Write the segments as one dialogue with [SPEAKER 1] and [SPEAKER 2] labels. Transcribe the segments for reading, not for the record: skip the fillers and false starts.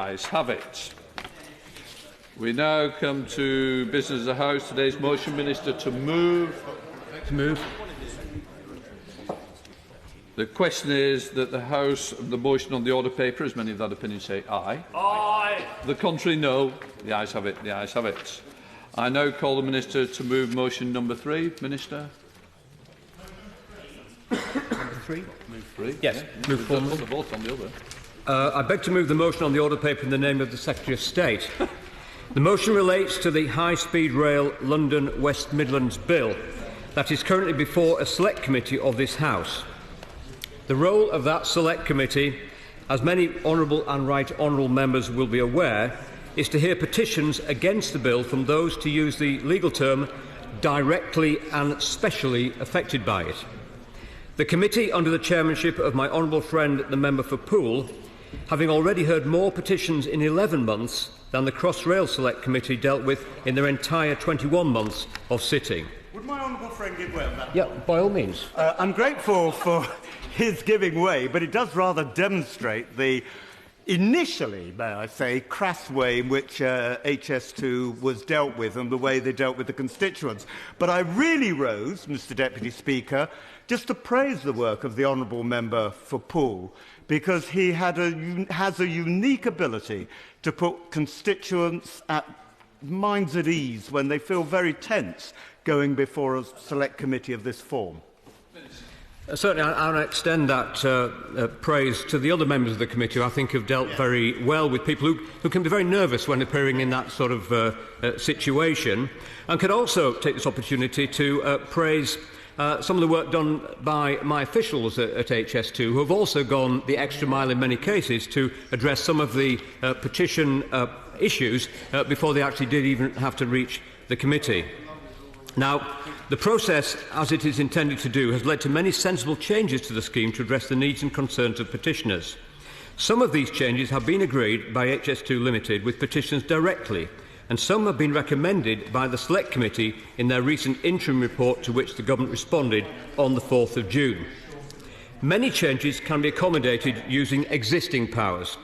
[SPEAKER 1] Ayes have it. We now come to business of the House. Today's motion, Minister, to move.
[SPEAKER 2] To move.
[SPEAKER 1] The question is that the House, the motion on the order paper, as many of that opinion say aye.
[SPEAKER 3] Aye.
[SPEAKER 1] The contrary, no. The ayes have it. The ayes have it. I now call the Minister to move motion number 3. Minister.
[SPEAKER 2] Number 3?
[SPEAKER 1] Move 3.
[SPEAKER 2] Yes.
[SPEAKER 1] Yeah.
[SPEAKER 2] Move forward.
[SPEAKER 1] The vote on the other.
[SPEAKER 2] I beg to move the motion on the order paper in the name of the Secretary of State. The motion relates to the High Speed Rail London West Midlands Bill that is currently before a select committee of this House. The role of that select committee, as many honourable and right honourable members will be aware, is to hear petitions against the bill from those, to use the legal term, directly and specially affected by it. The committee, under the chairmanship of my honourable friend, the member for Poole, having already heard more petitions in 11 months than the Crossrail Select Committee dealt with in their entire 21 months of sitting.
[SPEAKER 3] Would my honourable friend give way on that?
[SPEAKER 2] Yeah, by all means.
[SPEAKER 3] I'm grateful for his giving way, but it does rather demonstrate the initially, may I say, crass way in which HS2 was dealt with and the way they dealt with the constituents. But I really rose, Mr Deputy Speaker, just to praise the work of the honourable member for Poole, because he has a unique ability to put constituents at minds at ease when they feel very tense going before a select committee of this form.
[SPEAKER 2] Certainly, I'll extend that praise to the other members of the committee who I think have dealt very well with people who can be very nervous when appearing in that sort of situation, and could also take this opportunity to praise some of the work done by my officials at HS2, who have also gone the extra mile in many cases to address some of the petition issues before they actually did even have to reach the committee. Now, the process, as it is intended to do, has led to many sensible changes to the scheme to address the needs and concerns of petitioners. Some of these changes have been agreed by HS2 Limited with petitioners directly, and some have been recommended by the Select Committee in their recent interim report, to which the Government responded on the 4th of June. Many changes can be accommodated using existing powers.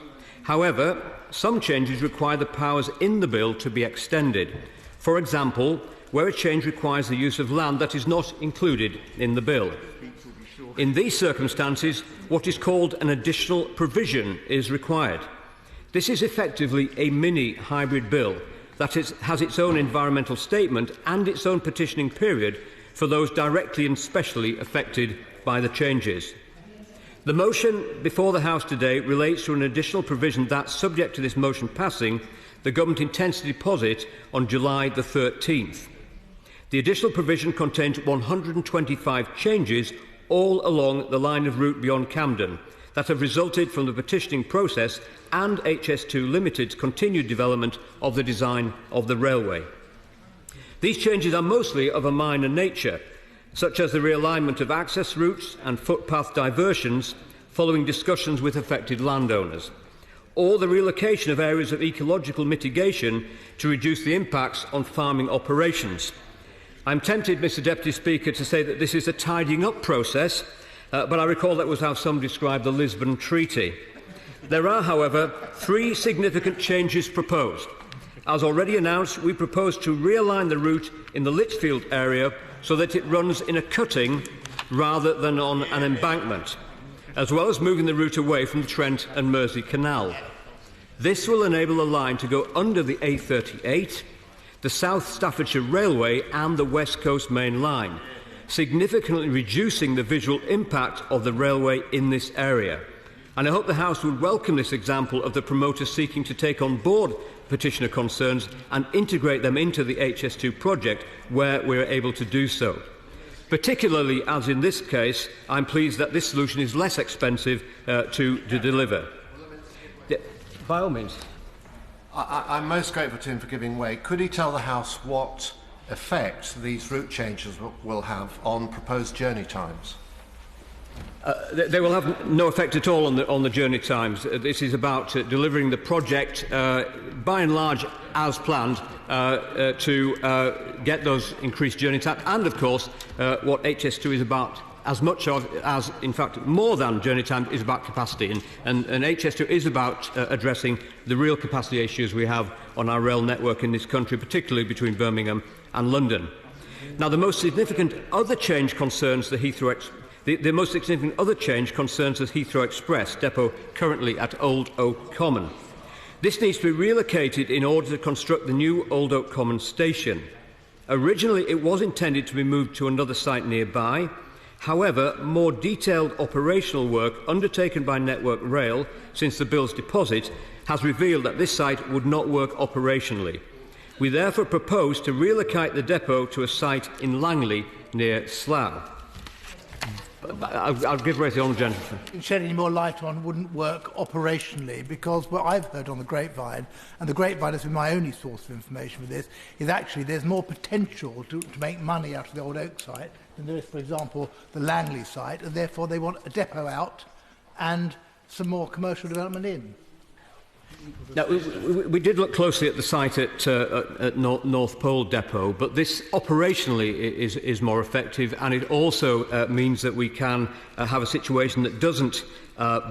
[SPEAKER 2] However, some changes require the powers in the bill to be extended. For example, where a change requires the use of land that is not included in the bill. In these circumstances, what is called an additional provision is required. This is effectively a mini-hybrid bill that has its own environmental statement and its own petitioning period for those directly and specially affected by the changes. The motion before the House today relates to an additional provision that, subject to this motion passing, the Government intends to deposit on July the 13th. The additional provision contains 125 changes all along the line of route beyond Camden that have resulted from the petitioning process and HS2 Limited's continued development of the design of the railway. These changes are mostly of a minor nature, such as the realignment of access routes and footpath diversions following discussions with affected landowners, or the relocation of areas of ecological mitigation to reduce the impacts on farming operations. I'm tempted, Mr Deputy Speaker, to say that this is a tidying up process, but I recall that was how some described the Lisbon Treaty. There are, however, 3 significant changes proposed. As already announced, we propose to realign the route in the Lichfield area so that it runs in a cutting rather than on an embankment, as well as moving the route away from the Trent and Mersey Canal. This will enable the line to go under the A38, the South Staffordshire Railway and the West Coast Main Line, significantly reducing the visual impact of the railway in this area. And I hope the House would welcome this example of the promoters seeking to take on board petitioner concerns and integrate them into the HS2 project where we are able to do so. Particularly as in this case, I'm pleased that this solution is less expensive to deliver. Yeah, by all means.
[SPEAKER 4] I'm most grateful to him for giving way. Could he tell the House what effect these route changes will have on proposed journey times?
[SPEAKER 2] They will have no effect at all on the journey times. This is about delivering the project, by and large, as planned, to get those increased journey times. And, of course, what HS2 is about as much as, in fact, more than journey time is about capacity. And HS2 is about addressing the real capacity issues we have on our rail network in this country, particularly between Birmingham and London. Now, the most significant other change concerns the Heathrow Express depot currently at Old Oak Common. This needs to be relocated in order to construct the new Old Oak Common station. Originally, it was intended to be moved to another site nearby. However, more detailed operational work undertaken by Network Rail since the bill's deposit has revealed that this site would not work operationally. We therefore propose to relocate the depot to a site in Langley near Slough. I'll give way to the honourable gentleman.
[SPEAKER 5] Shed any more light on wouldn't work operationally, because what I've heard on the grapevine, and the grapevine has been my only source of information for this, is actually there's more potential to make money out of the Old Oak site than there is, for example, the Langley site, and therefore they want a depot out and some more commercial development in.
[SPEAKER 2] Now, we did look closely at the site at North Pole Depot, but this operationally is more effective, and it also means that we can have a situation that doesn't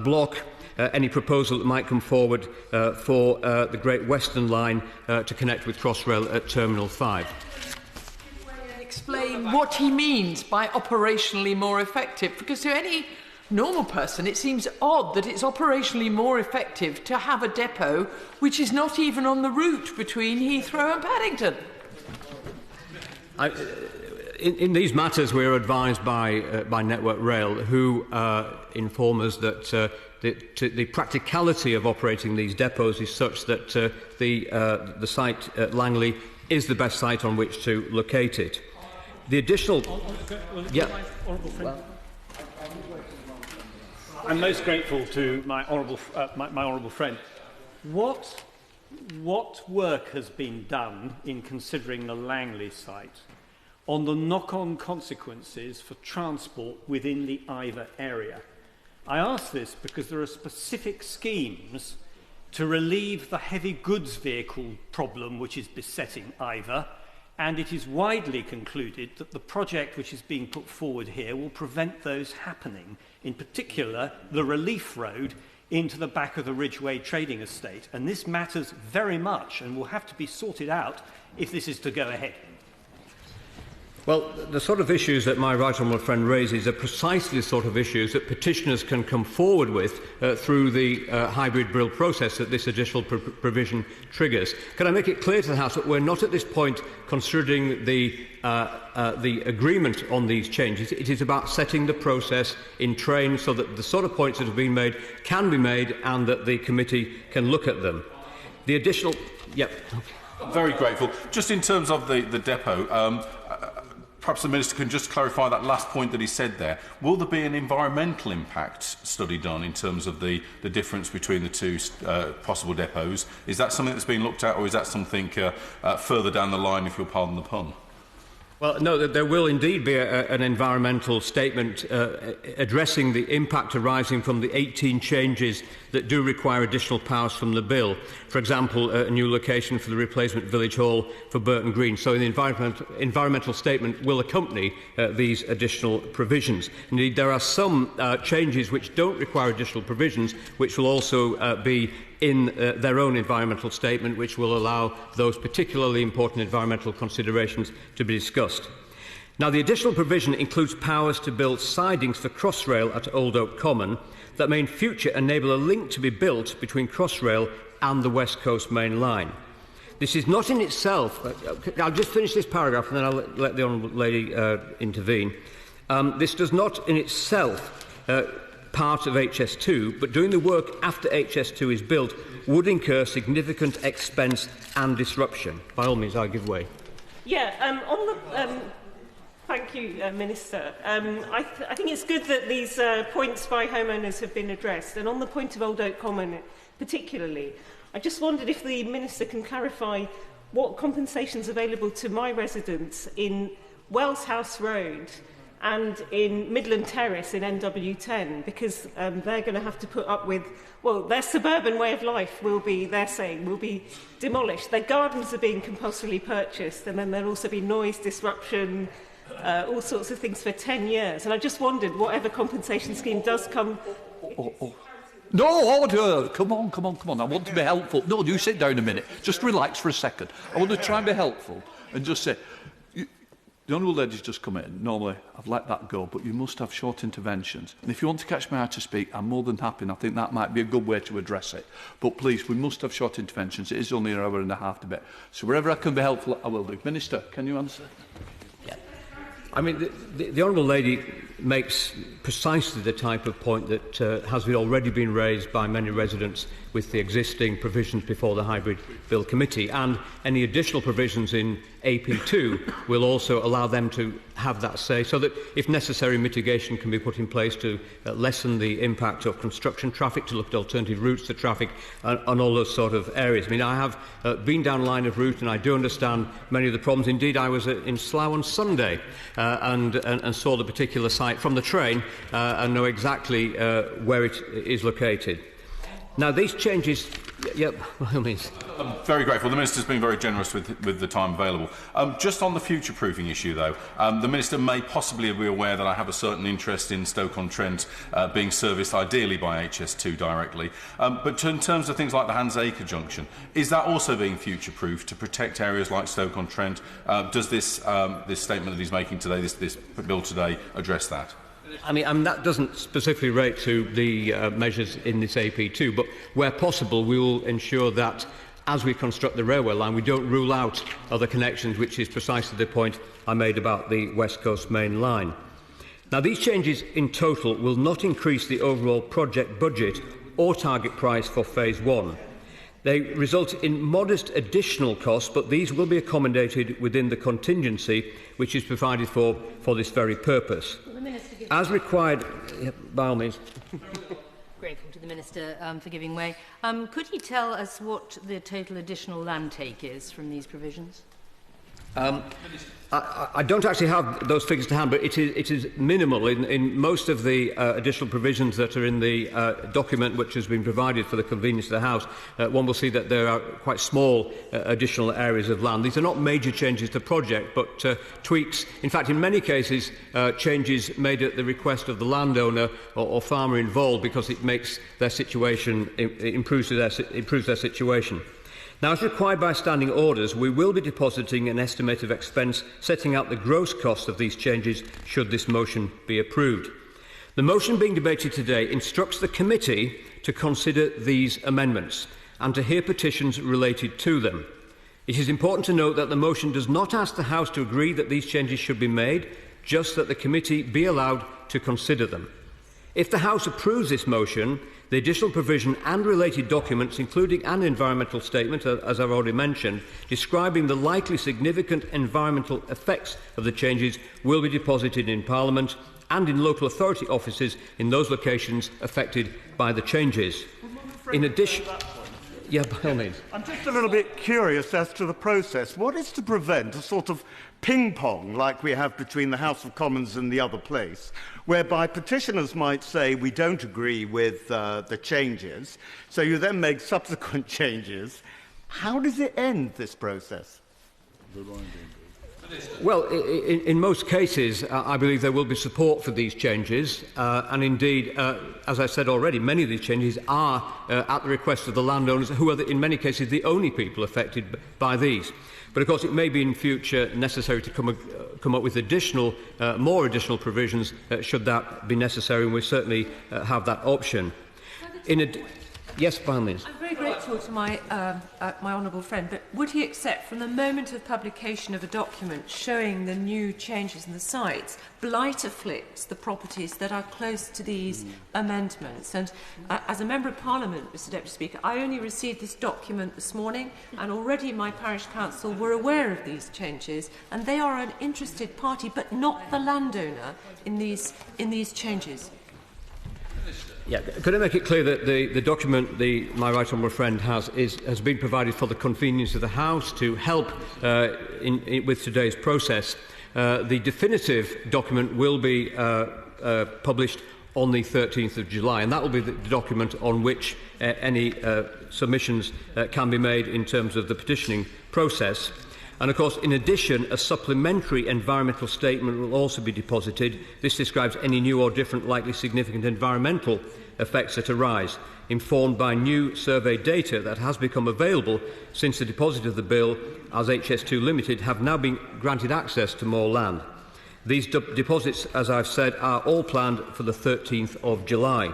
[SPEAKER 2] block any proposal that might come forward for the Great Western Line to connect with Crossrail at Terminal 5.
[SPEAKER 6] Explain what he means by operationally more effective, because to any normal person, it seems odd that it's operationally more effective to have a depot which is not even on the route between Heathrow and Paddington.
[SPEAKER 2] In these matters, we are advised by Network Rail, who inform us that the practicality of operating these depots is such that the site at Langley is the best site on which to locate it. The additional...
[SPEAKER 7] I'm most grateful to my honourable friend. What work has been done in considering the Langley site on the knock-on consequences for transport within the Iver area? I ask this because there are specific schemes to relieve the heavy goods vehicle problem which is besetting Iver, and it is widely concluded that the project which is being put forward here will prevent those happening, in particular the relief road into the back of the Ridgeway trading estate. And this matters very much and will have to be sorted out if this is to go ahead.
[SPEAKER 2] Well, the sort of issues that my right honourable friend raises are precisely the sort of issues that petitioners can come forward with through the hybrid bill process that this additional provision triggers. Can I make it clear to the House that we're not at this point considering the agreement on these changes? It is about setting the process in train so that the sort of points that have been made can be made and that the committee can look at them. The additional... Yep.
[SPEAKER 8] Very grateful. Just in terms of the depot, perhaps the Minister can just clarify that last point that he said there. Will there be an environmental impact study done in terms of the difference between the two possible depots? Is that something that's been looked at, or is that something further down the line, if you'll pardon the pun?
[SPEAKER 2] Well, no, there will indeed be an environmental statement addressing the impact arising from the 18 changes that do require additional powers from the bill. For example, a new location for the replacement village hall for Burton Green. So the environmental statement will accompany these additional provisions. Indeed, there are some changes which don't require additional provisions, which will also be in their own environmental statement, which will allow those particularly important environmental considerations to be discussed. Now, the additional provision includes powers to build sidings for Crossrail at Old Oak Common that may in future enable a link to be built between Crossrail and the West Coast Main Line. This is not in itself... I'll just finish this paragraph and then I'll let the Honourable Lady intervene. This does not in itself part of HS2, but doing the work after HS2 is built would incur significant expense and disruption. By all means, I give way.
[SPEAKER 9] Yeah, thank you, Minister. I think it's good that these points by homeowners have been addressed. And on the point of Old Oak Common particularly, I just wondered if the Minister can clarify what compensation is available to my residents in Wells House Road and in Midland Terrace in NW10, because they're going to have to put up with, well, their suburban way of life will be, they're saying, will be demolished. Their gardens are being compulsorily purchased, and then there'll also be noise disruption, all sorts of things for 10 years. And I just wondered, whatever compensation scheme does come...
[SPEAKER 1] No, order! Come on. I want to be helpful. No, you sit down a minute. Just relax for a second. I want to try and be helpful and just say, the Honourable Lady's just come in. Normally, I've let that go, but you must have short interventions. And if you want to catch my eye to speak, I'm more than happy, and I think that might be a good way to address it. But please, we must have short interventions. It is only an hour and a half debate. So wherever I can be helpful, I will do. Minister, can you answer?
[SPEAKER 2] I mean, the Honourable Lady makes precisely the type of point that has already been raised by many residents with the existing provisions before the Hybrid Bill Committee, and any additional provisions in AP2 will also allow them to have that say, so that if necessary mitigation can be put in place to lessen the impact of construction traffic, to look at alternative routes to traffic and all those sort of areas. I mean, I have been down line of route and I do understand many of the problems. Indeed, I was in Slough on Sunday and saw the particular site from the train and know exactly where it is located. Now, these changes... Yeah, by all means.
[SPEAKER 8] I'm very grateful. The Minister's been very generous with the time available. Just on the future-proofing issue, though, the Minister may possibly be aware that I have a certain interest in Stoke-on-Trent being serviced ideally by HS2 directly. But in terms of things like the Handsacre Junction, is that also being future-proofed to protect areas like Stoke-on-Trent? Does this statement that he's making today, this bill today, address that?
[SPEAKER 2] I mean, that doesn't specifically relate to the measures in this AP2, but where possible we will ensure that as we construct the railway line we don't rule out other connections, which is precisely the point I made about the West Coast Main Line. Now, these changes in total will not increase the overall project budget or target price for Phase 1. They result in modest additional costs, but these will be accommodated within the contingency which is provided for this very purpose. As required, by all means.
[SPEAKER 10] Grateful to the Minister for giving way. Could he tell us what the total additional land take is from these provisions?
[SPEAKER 2] I don't actually have those figures to hand, but it is minimal. In most of the additional provisions that are in the document which has been provided for the convenience of the House, one will see that there are quite small additional areas of land. These are not major changes to the project, but tweaks. In fact, in many cases, changes made at the request of the landowner or farmer involved, because it makes their situation, improves their situation. Now, as required by standing orders, we will be depositing an estimate of expense setting out the gross cost of these changes should this motion be approved. The motion being debated today instructs the committee to consider these amendments and to hear petitions related to them. It is important to note that the motion does not ask the House to agree that these changes should be made, just that the committee be allowed to consider them. If the House approves this motion, the additional provision and related documents, including an environmental statement, as I've already mentioned, describing the likely significant environmental effects of the changes, will be deposited in Parliament and in local authority offices in those locations affected by the changes. In addition... Yeah, by all means.
[SPEAKER 3] I'm just a little bit curious as to the process. What is to prevent a sort of ping-pong like we have between the House of Commons and the other place, whereby petitioners might say we don't agree with the changes, so you then make subsequent changes. How does it end, this process?
[SPEAKER 2] Well, in most cases, I believe there will be support for these changes, and indeed, as I said already, many of these changes are at the request of the landowners, who are, in many cases, the only people affected by these. But of course, it may be in future necessary to come up with more additional provisions should that be necessary, and we certainly have that option. Yes, by all means.
[SPEAKER 6] I'm very grateful to my honourable friend, but would he accept from the moment of publication of a document showing the new changes in the sites, blight afflicts the properties that are close to these amendments? And as a Member of Parliament, Mr Deputy Speaker, I only received this document this morning, and already my parish council were aware of these changes, and they are an interested party, but not the landowner in these changes.
[SPEAKER 2] Yeah, could I make it clear that the document my right honourable friend has been provided for the convenience of the House to help with today's process. The definitive document will be published on the 13th of July, and that will be the document on which any submissions can be made in terms of the petitioning process. And, of course, in addition, a supplementary environmental statement will also be deposited. This describes any new or different likely significant environmental effects that arise, informed by new survey data that has become available since the deposit of the bill, as HS2 Limited have now been granted access to more land. These deposits, as I've said, are all planned for the 13th of July.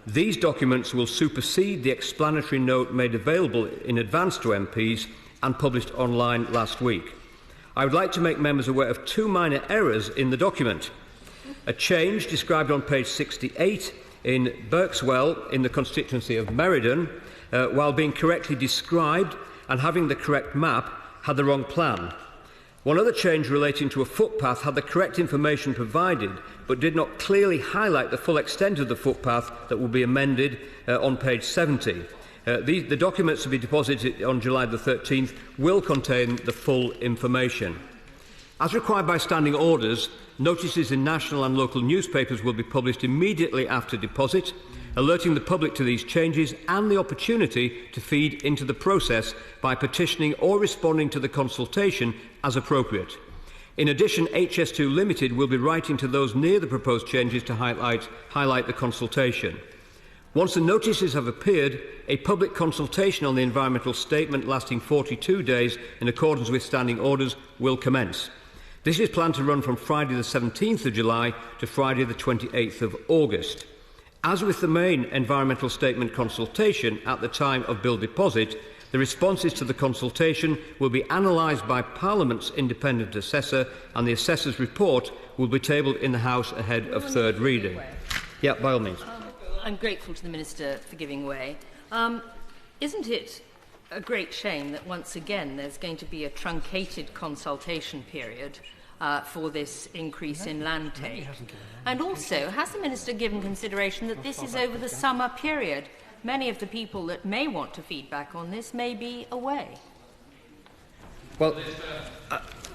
[SPEAKER 2] These documents will supersede the explanatory note made available in advance to MPs and published online last week. I would like to make members aware of two minor errors in the document. A change described on page 68 in Berkswell in the constituency of Meriden, while being correctly described and having the correct map, had the wrong plan. One other change relating to a footpath had the correct information provided, but did not clearly highlight the full extent of the footpath that will be amended on page 70. The documents to be deposited on July the 13th will contain the full information. As required by standing orders, notices in national and local newspapers will be published immediately after deposit, alerting the public to these changes and the opportunity to feed into the process by petitioning or responding to the consultation as appropriate. In addition, HS2 Limited will be writing to those near the proposed changes to highlight the consultation. Once the notices have appeared, a public consultation on the environmental statement lasting 42 days in accordance with standing orders will commence. This is planned to run from Friday the 17th of July to Friday the 28th of August. As with the main environmental statement consultation at the time of bill deposit, the responses to the consultation will be analysed by Parliament's independent assessor, and the assessor's report will be tabled in the House ahead of third reading. Yeah, by all means.
[SPEAKER 10] I'm grateful to the Minister for giving way. Isn't it a great shame that once again there's going to be a truncated consultation period for this increase in land take? And also, has the Minister given consideration that this is over the summer period? Many of the people that may want to feedback on this may be away.
[SPEAKER 2] Well,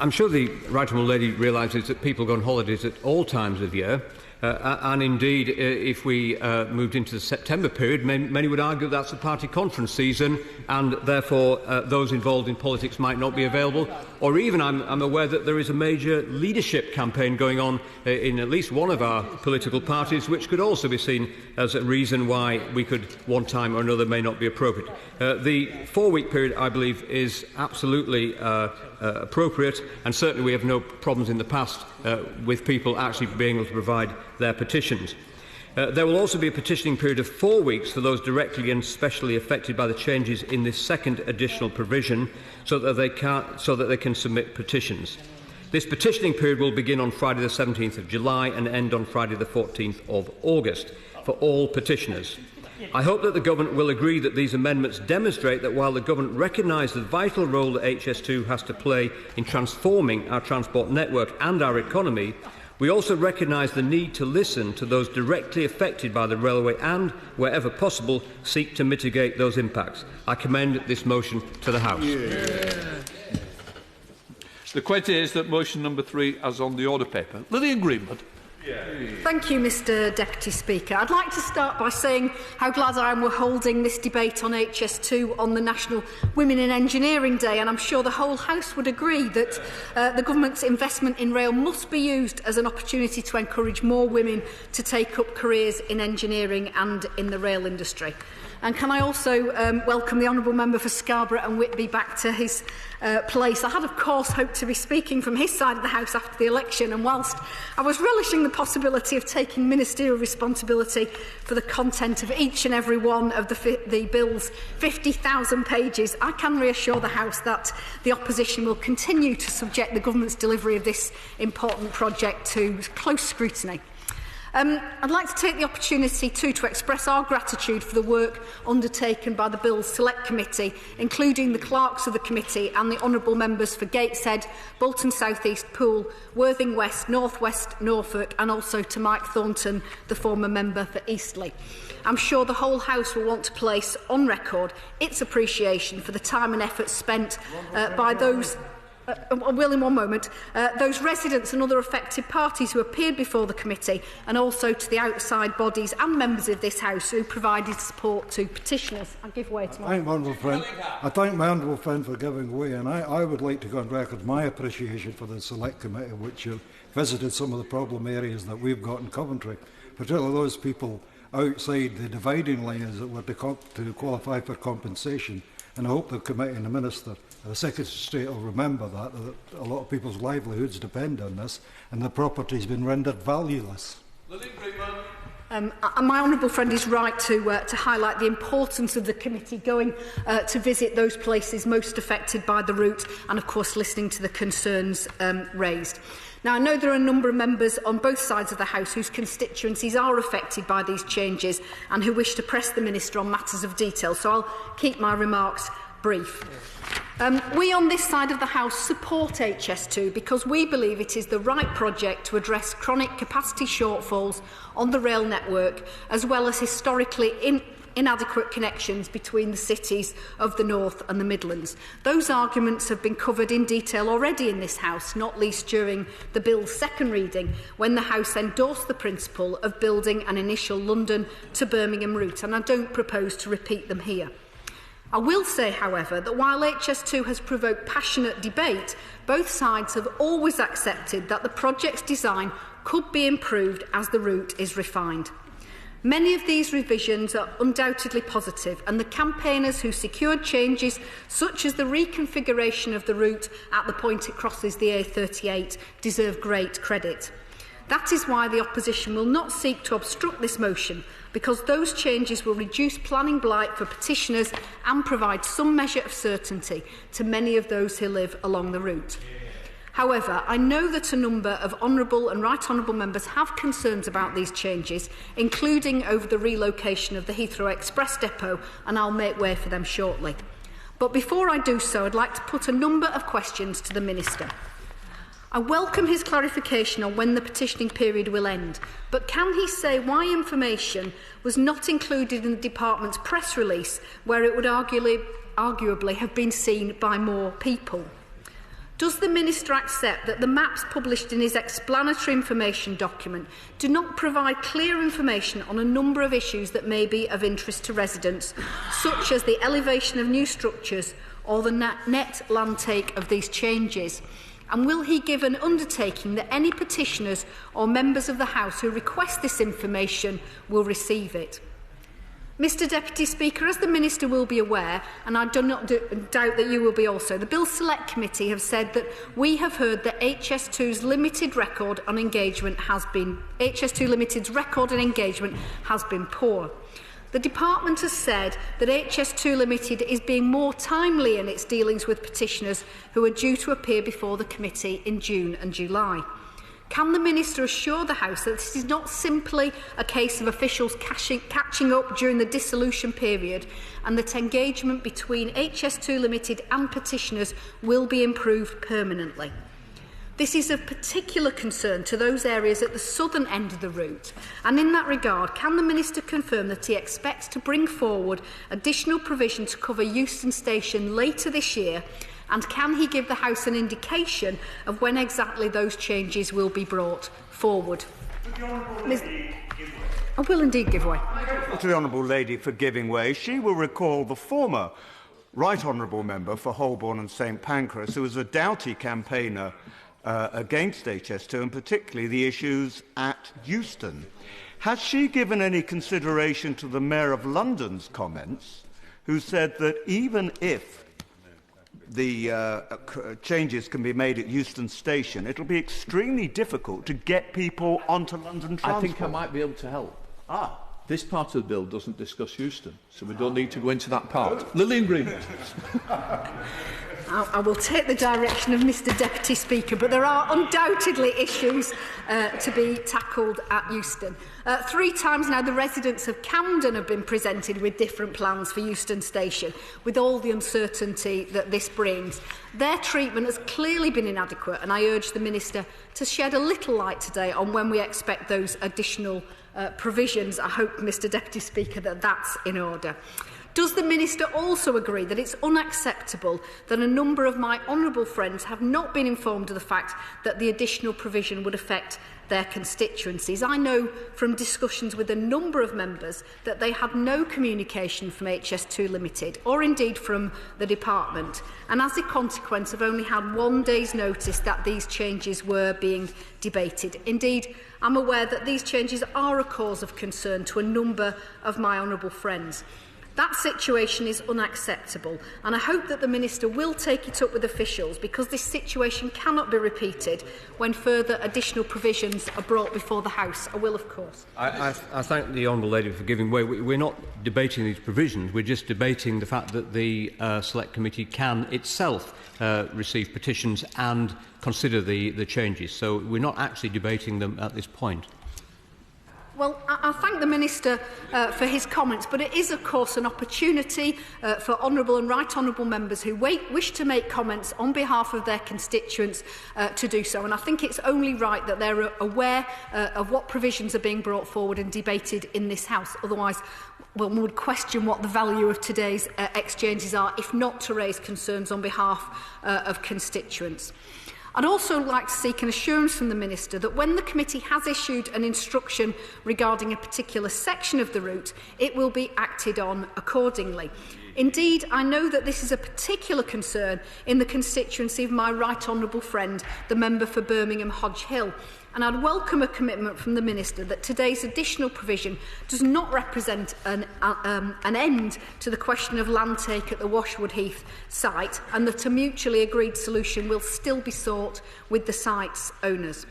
[SPEAKER 2] I'm sure the Right Honourable Lady realises that people go on holidays at all times of year. And indeed, if we moved into the September period, many would argue that's the party conference season, and therefore those involved in politics might not be available. Or even, I'm aware that there is a major leadership campaign going on in at least one of our political parties, which could also be seen as a reason why we could, one time or another, may not be appropriate. The 4-week period, I believe, is absolutely appropriate, and certainly we have no problems in the past with people actually being able to provide their petitions. There will also be a petitioning period of 4 weeks for those directly and specially affected by the changes in this second additional provision, so that they can submit petitions. This petitioning period will begin on Friday the 17th of July and end on Friday the 14th of August for all petitioners. I hope that the Government will agree that these amendments demonstrate that while the Government recognises the vital role that HS2 has to play in transforming our transport network and our economy, we also recognise the need to listen to those directly affected by the railway and, wherever possible, seek to mitigate those impacts. I commend this motion to the House.
[SPEAKER 1] Yeah. The question is that motion number 3 as on the order paper. Lilian Greenwood.
[SPEAKER 11] Thank you, Mr Deputy Speaker. I'd like to start by saying how glad I am we're holding this debate on HS2 on the National Women in Engineering Day, and I'm sure the whole House would agree that the Government's investment in rail must be used as an opportunity to encourage more women to take up careers in engineering and in the rail industry. And can I also welcome the Honourable Member for Scarborough and Whitby back to his place. I had, of course, hoped to be speaking from his side of the House after the election, and whilst I was relishing the possibility of taking ministerial responsibility for the content of each and every one of the bill's 50,000 pages, I can reassure the House that the opposition will continue to subject the Government's delivery of this important project to close scrutiny. I'd like to take the opportunity to express our gratitude for the work undertaken by the Bill's Select Committee, including the clerks of the committee and the honourable members for Gateshead, Bolton South East, Poole, Worthing West, North West, Norfolk, and also to Mike Thornton, the former member for Eastleigh. I'm sure the whole House will want to place on record its appreciation for the time and effort spent by those I will in one moment, those residents and other affected parties who appeared before the committee, and also to the outside bodies and members of this House who provided support to petitioners. I give way to my...
[SPEAKER 12] I thank my honourable friend for giving way, and I would like to go on record my appreciation for the Select Committee, which have visited some of the problem areas that we've got in Coventry, particularly those people outside the dividing lines that were to qualify for compensation. And I hope the committee and the Minister, the Secretary of State, will remember that a lot of people's livelihoods depend on this, and the property has been rendered valueless.
[SPEAKER 11] My honourable friend is right to highlight the importance of the committee going to visit those places most affected by the route, and of course listening to the concerns raised. Now, I know there are a number of members on both sides of the House whose constituencies are affected by these changes and who wish to press the Minister on matters of detail, so I'll keep my remarks brief. We on this side of the House support HS2 because we believe it is the right project to address chronic capacity shortfalls on the rail network, as well as historically inadequate connections between the cities of the North and the Midlands. Those arguments have been covered in detail already in this House, not least during the Bill's second reading, when the House endorsed the principle of building an initial London to Birmingham route, and I don't propose to repeat them here. I will say, however, that while HS2 has provoked passionate debate, both sides have always accepted that the project's design could be improved as the route is refined. Many of these revisions are undoubtedly positive, and the campaigners who secured changes such as the reconfiguration of the route at the point it crosses the A38 deserve great credit. That is why the opposition will not seek to obstruct this motion, because those changes will reduce planning blight for petitioners and provide some measure of certainty to many of those who live along the route. However, I know that a number of honourable and right honourable members have concerns about these changes, including over the relocation of the Heathrow Express depot, and I'll make way for them shortly. But before I do so, I'd like to put a number of questions to the Minister. I welcome his clarification on when the petitioning period will end, but can he say why information was not included in the Department's press release, where it would arguably have been seen by more people? Does the Minister accept that the maps published in his explanatory information document do not provide clear information on a number of issues that may be of interest to residents, such as the elevation of new structures or the net land take of these changes? And will he give an undertaking that any petitioners or members of the House who request this information will receive it? Mr Deputy Speaker, as the Minister will be aware, and I do not doubt that you will be also, the Bill Select Committee have said that we have heard that HS2's limited record on engagement has been poor. The Department has said that HS2 Limited is being more timely in its dealings with petitioners who are due to appear before the committee in June and July. Can the Minister assure the House that this is not simply a case of officials catching up during the dissolution period, and that engagement between HS2 Limited and petitioners will be improved permanently? This is of particular concern to those areas at the southern end of the route, and in that regard, can the Minister confirm that he expects to bring forward additional provision to cover Euston Station later this year, and can he give the House an indication of when exactly those changes will be brought forward? I will indeed give way.
[SPEAKER 3] To the Honourable Lady for giving way. She will recall the former Right Honourable Member for Holborn and St Pancras, who was a doughty campaigner against HS2, and particularly the issues at Euston. Has she given any consideration to the Mayor of London's comments, who said that even if the changes can be made at Euston Station, it'll be extremely difficult to get people onto London transport?
[SPEAKER 1] I think I might be able to help. This part of the bill doesn't discuss Euston, so we don't need to go into that part. Lilian, Greenwood.
[SPEAKER 11] I will take the direction of Mr Deputy Speaker, but there are undoubtedly issues to be tackled at Euston. 3 times now the residents of Camden have been presented with different plans for Euston Station, with all the uncertainty that this brings. Their treatment has clearly been inadequate, and I urge the Minister to shed a little light today on when we expect those additional provisions. I hope, Mr Deputy Speaker, that that's in order. Does the Minister also agree that it's unacceptable that a number of my honourable friends have not been informed of the fact that the additional provision would affect their constituencies? I know from discussions with a number of members that they had no communication from HS2 Limited or indeed from the department, and as a consequence have only had 1 day's notice that these changes were being debated. Indeed, I'm aware that these changes are a cause of concern to a number of my honourable friends. That situation is unacceptable, and I hope that the Minister will take it up with officials, because this situation cannot be repeated when further additional provisions are brought before the House. I will, of course.
[SPEAKER 2] I thank the Honourable Lady for giving way. We're not debating these provisions. We're just debating the fact that the Select Committee can itself receive petitions and consider the changes. So we're not actually debating them at this point.
[SPEAKER 11] Well, I thank the Minister for his comments, but it is, of course, an opportunity for honourable and right honourable members who wish to make comments on behalf of their constituents to do so. And I think it's only right that they're aware of what provisions are being brought forward and debated in this House. Otherwise, well, one would question what the value of today's exchanges are, if not to raise concerns on behalf of constituents. I'd also like to seek an assurance from the Minister that when the committee has issued an instruction regarding a particular section of the route, it will be acted on accordingly. Indeed, I know that this is a particular concern in the constituency of my right honourable friend, the member for Birmingham Hodge Hill, and I'd welcome a commitment from the Minister that today's additional provision does not represent an end to the question of land take at the Washwood Heath site, and that a mutually agreed solution will still be sought with the site's owners.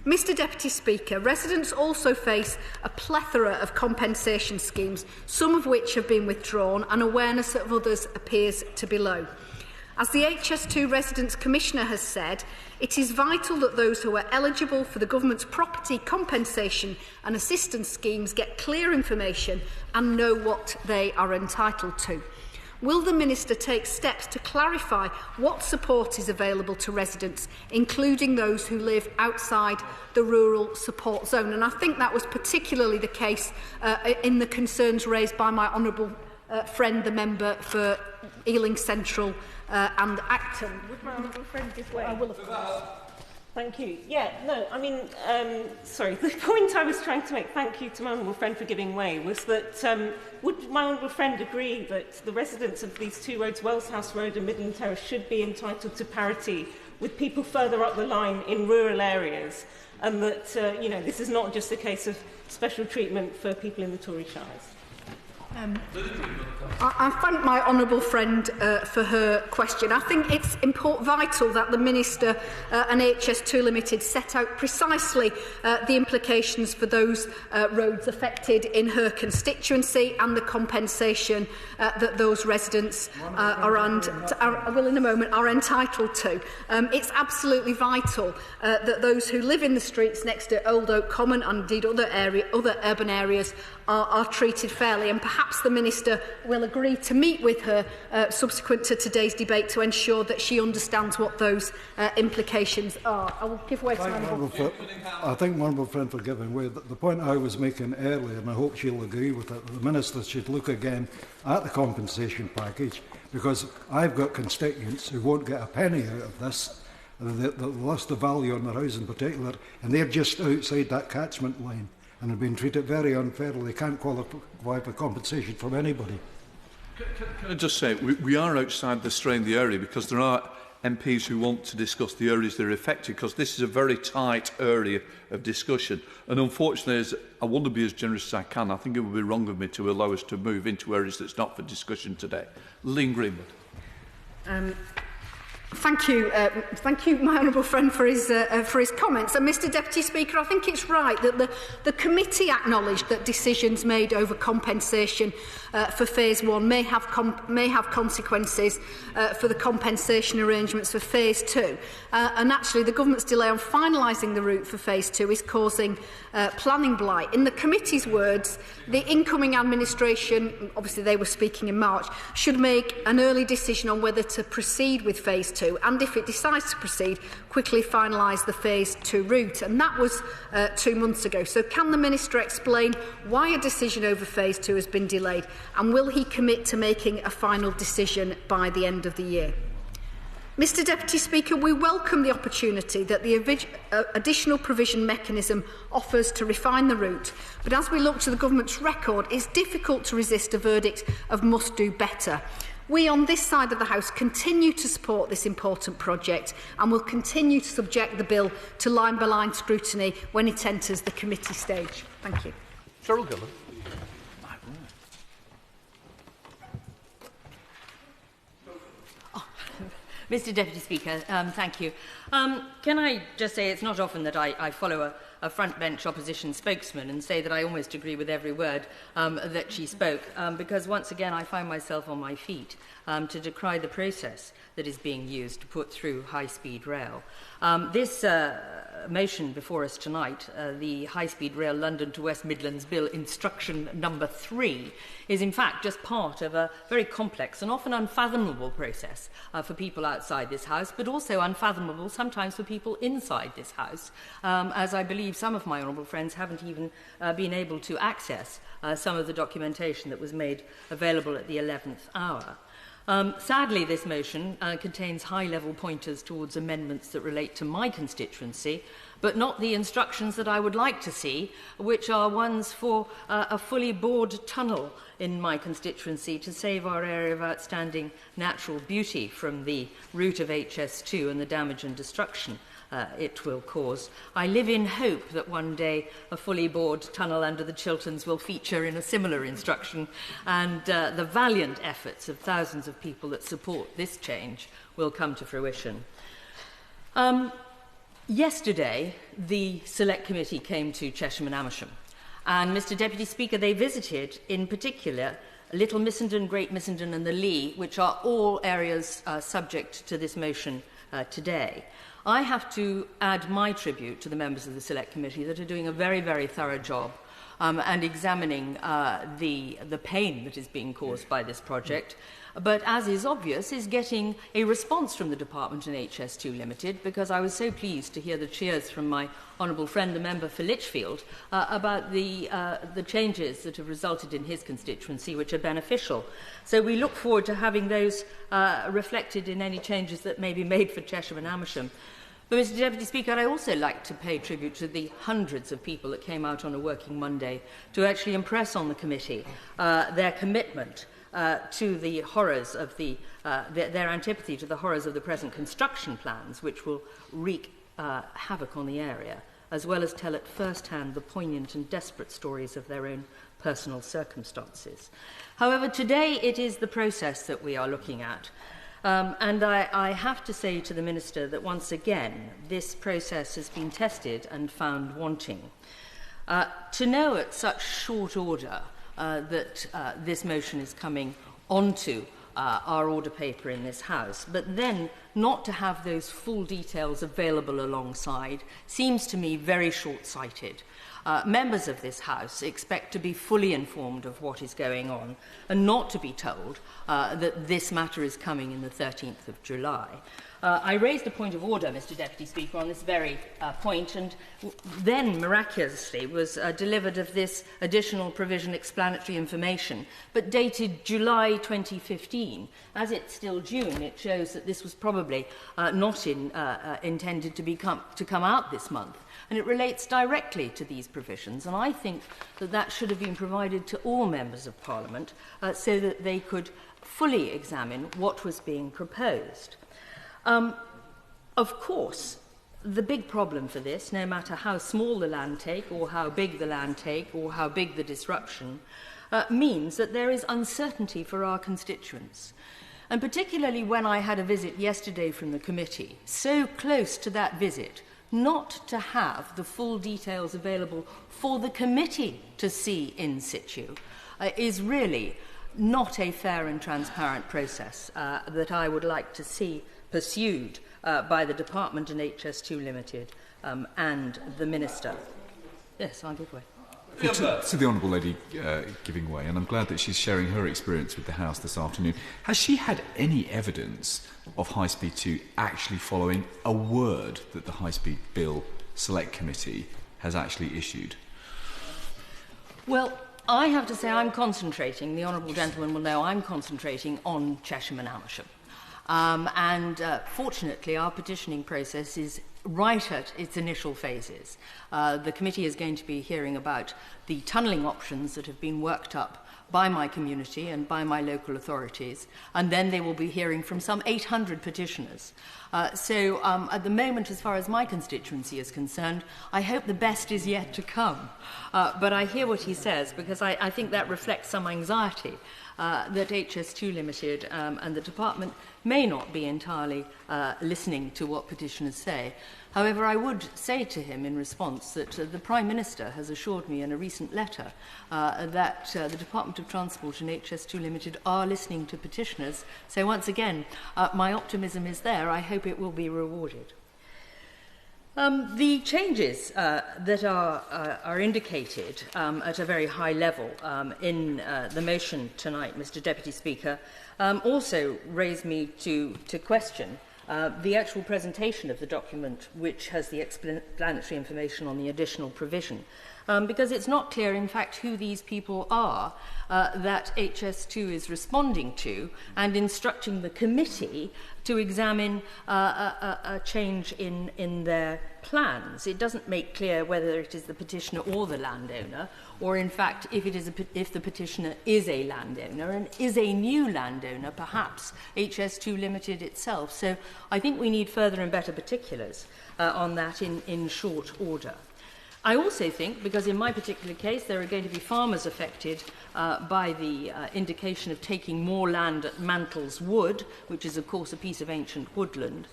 [SPEAKER 11] Mr Deputy Speaker, residents also face a plethora of compensation schemes, some of which have been withdrawn, and awareness of others appears to be low. As the HS2 Residents Commissioner has said, it is vital that those who are eligible for the Government's property compensation and assistance schemes get clear information and know what they are entitled to. Will the Minister take steps to clarify what support is available to residents, including those who live outside the rural support zone? And I think that was particularly the case in the concerns raised by my honourable friend, the member for Ealing Central and Acton. Would my honourable friend give way? I will, of course.
[SPEAKER 9] Thank you. Yeah, no, I mean, sorry, the point I was trying to make, thank you to my honourable friend for giving way, was that would my honourable friend agree that the residents of these two roads, Wellshouse Road and Midland Terrace, should be entitled to parity with people further up the line in rural areas, and that, you know, this is not just a case of special treatment for people in the Tory shires?
[SPEAKER 11] I thank my honourable friend for her question. I think it's vital that the Minister and HS2 Limited set out precisely the implications for those roads affected in her constituency and the compensation that those residents are entitled to. It's absolutely vital that those who live in the streets next to Old Oak Common and indeed other urban areas are treated fairly, and perhaps the Minister will agree to meet with her subsequent to today's debate to ensure that she understands what those implications are. I will give way to my honourable.
[SPEAKER 12] I thank my honourable friend for giving way. The point I was making earlier, and I hope she'll agree with it, the Minister should look again at the compensation package, because I've got constituents who won't get a penny out of this. They lost the value on their house in particular, and they're just outside that catchment line and have been treated very unfairly. They can't qualify for compensation from anybody.
[SPEAKER 1] Can I just say, we are outside the strain of the area because there are MPs who want to discuss the areas that are affected, because this is a very tight area of discussion. And unfortunately, I want to be as generous as I can. I think it would be wrong of me to allow us to move into areas that's not for discussion today. Lilian Greenwood.
[SPEAKER 11] Thank you, my honourable friend, for his comments. And Mr Deputy Speaker, I think it's right that the committee acknowledged that decisions made over compensation for Phase 1 may have consequences for the compensation arrangements for Phase 2. And actually, the Government's delay on finalising the route for Phase 2 is causing planning blight. In the committee's words, the incoming administration, obviously they were speaking in March, should make an early decision on whether to proceed with Phase 2 HS2, and if it decides to proceed, quickly finalise the Phase 2 route. And that was 2 months ago. So can the Minister explain why a decision over Phase 2 has been delayed, and will he commit to making a final decision by the end of the year? Mr Deputy Speaker, we welcome the opportunity that the additional provision mechanism offers to refine the route, but as we look to the Government's record, it's difficult to resist a verdict of must do better. We on this side of the House continue to support this important project and will continue to subject the bill to line-by-line scrutiny when it enters the committee stage. Thank you.
[SPEAKER 1] Cheryl Gillan.
[SPEAKER 10] Mr Deputy Speaker, thank you. Can I just say it's not often that I follow a front-bench opposition spokesman and say that I almost agree with every word that she spoke, because once again I find myself on my feet to decry the process that is being used to put through high-speed rail. This motion before us tonight, the High-Speed Rail London to West Midlands Bill Instruction Number 3, is in fact just part of a very complex and often unfathomable process for people outside this House, but also unfathomable sometimes for people inside this House, as I believe some of my honourable friends haven't even been able to access some of the documentation that was made available at the 11th hour. Sadly, this motion contains high-level pointers towards amendments that relate to my constituency, but not the instructions that I would like to see, which are ones for a fully bored tunnel in my constituency to save our area of outstanding natural beauty from the route of HS2 and the damage and destruction it will cause. I live in hope that one day a fully bored tunnel under the Chilterns will feature in a similar instruction, and the valiant efforts of thousands of people that support this change will come to fruition. Yesterday, the Select Committee came to Chesham and Amersham, and Mr Deputy Speaker, they visited in particular Little Missenden, Great Missenden and the Lee, which are all areas subject to this motion today. I have to add my tribute to the members of the Select Committee that are doing a very, very thorough job and examining the pain that is being caused by this project, but as is obvious, is getting a response from the Department and HS2 Limited, because I was so pleased to hear the cheers from my honourable friend, the member for Lichfield, about the changes that have resulted in his constituency, which are beneficial. So we look forward to having those reflected in any changes that may be made for Chesham and Amersham. But, Mr Deputy Speaker, I'd also like to pay tribute to the hundreds of people that came out on a working Monday to actually impress on the committee their commitment to the horrors of their antipathy to the horrors of the present construction plans, which will wreak havoc on the area, as well as tell at first hand the poignant and desperate stories of their own personal circumstances. However, today it is the process that we are looking at. And I have to say to the Minister that once again this process has been tested and found wanting. To know at such short order that this motion is coming onto our order paper in this House, but then not to have those full details available alongside seems to me very short-sighted. Members of this House expect to be fully informed of what is going on and not to be told that this matter is coming in the 13th of July. I raised a point of order, Mr Deputy Speaker, on this very point, and then miraculously was delivered of this additional provision explanatory information, but dated July 2015. As it's still June, it shows that this was probably not intended to come out this month. And it relates directly to these provisions, and I think that that should have been provided to all members of Parliament so that they could fully examine what was being proposed. Of course, the big problem for this, no matter how small the land take or how big the land take or how big the disruption, means that there is uncertainty for our constituents. And particularly when I had a visit yesterday from the committee, so close to that visit, not to have the full details available for the committee to see in situ is really not a fair and transparent process that I would like to see pursued by the Department and HS2 Limited and the Minister. Yes, I'll give way.
[SPEAKER 13] To the Honourable Lady giving way, and I'm glad that she's sharing her experience with the House this afternoon. Has she had any evidence of High Speed 2 actually following a word that the High Speed Bill Select Committee has actually issued?
[SPEAKER 10] Well, I have to say I'm concentrating, the Honourable Gentleman will know I'm concentrating on Chesham and Amersham. Fortunately, our petitioning process is right at its initial phases. The committee is going to be hearing about the tunnelling options that have been worked up by my community and by my local authorities, and then they will be hearing from some 800 petitioners. So at the moment, as far as my constituency is concerned, I hope the best is yet to come. But I hear what he says, because I think that reflects some anxiety that HS2 Limited and the department may not be entirely listening to what petitioners say. However, I would say to him in response that the Prime Minister has assured me in a recent letter that the Department of Transport and HS2 Limited are listening to petitioners. So once again, my optimism is there. I hope it will be rewarded. The changes that are indicated at a very high level in the motion tonight, Mr Deputy Speaker, also raise me to question the actual presentation of the document, which has the explanatory information on the additional provision, because it's not clear, in fact, who these people are that HS2 is responding to and instructing the committee to examine a change in their plans. It doesn't make clear whether it is the petitioner or the landowner, or in fact if the petitioner is a landowner and is a new landowner, perhaps HS2 Limited itself. So I think we need further and better particulars on that in short order. I also think, because in my particular case there are going to be farmers affected by the indication of taking more land at Mantles Wood, which is of course a piece of ancient woodland.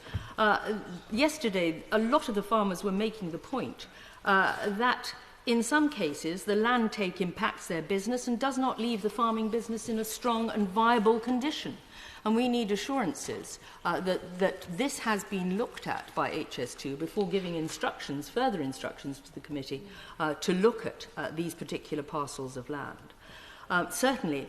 [SPEAKER 10] Yesterday a lot of the farmers were making the point that in some cases the land take impacts their business and does not leave the farming business in a strong and viable condition. And we need assurances that this has been looked at by HS2 before giving instructions, further instructions to the committee to look at these particular parcels of land. Certainly,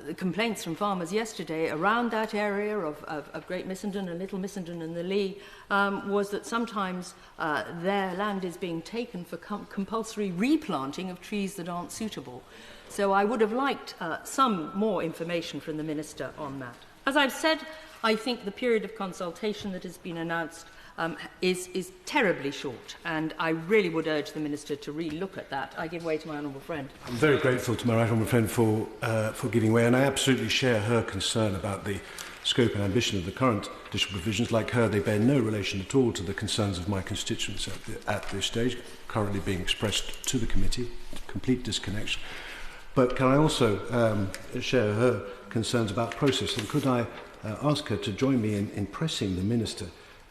[SPEAKER 10] the complaints from farmers yesterday around that area of Great Missenden and Little Missenden and the Lee was that sometimes their land is being taken for compulsory replanting of trees that aren't suitable. So I would have liked some more information from the Minister on that. As I've said, I think the period of consultation that has been announced is terribly short, and I really would urge the Minister to re-look at that. I give way to my honourable friend.
[SPEAKER 14] I'm very grateful to my right honourable friend for giving way, and I absolutely share her concern about the scope and ambition of the current additional provisions. Like her, they bear no relation at all to the concerns of my constituents at this stage, currently being expressed to the committee, complete disconnection. But can I also share her concerns about process, and could I ask her to join me in pressing the Minister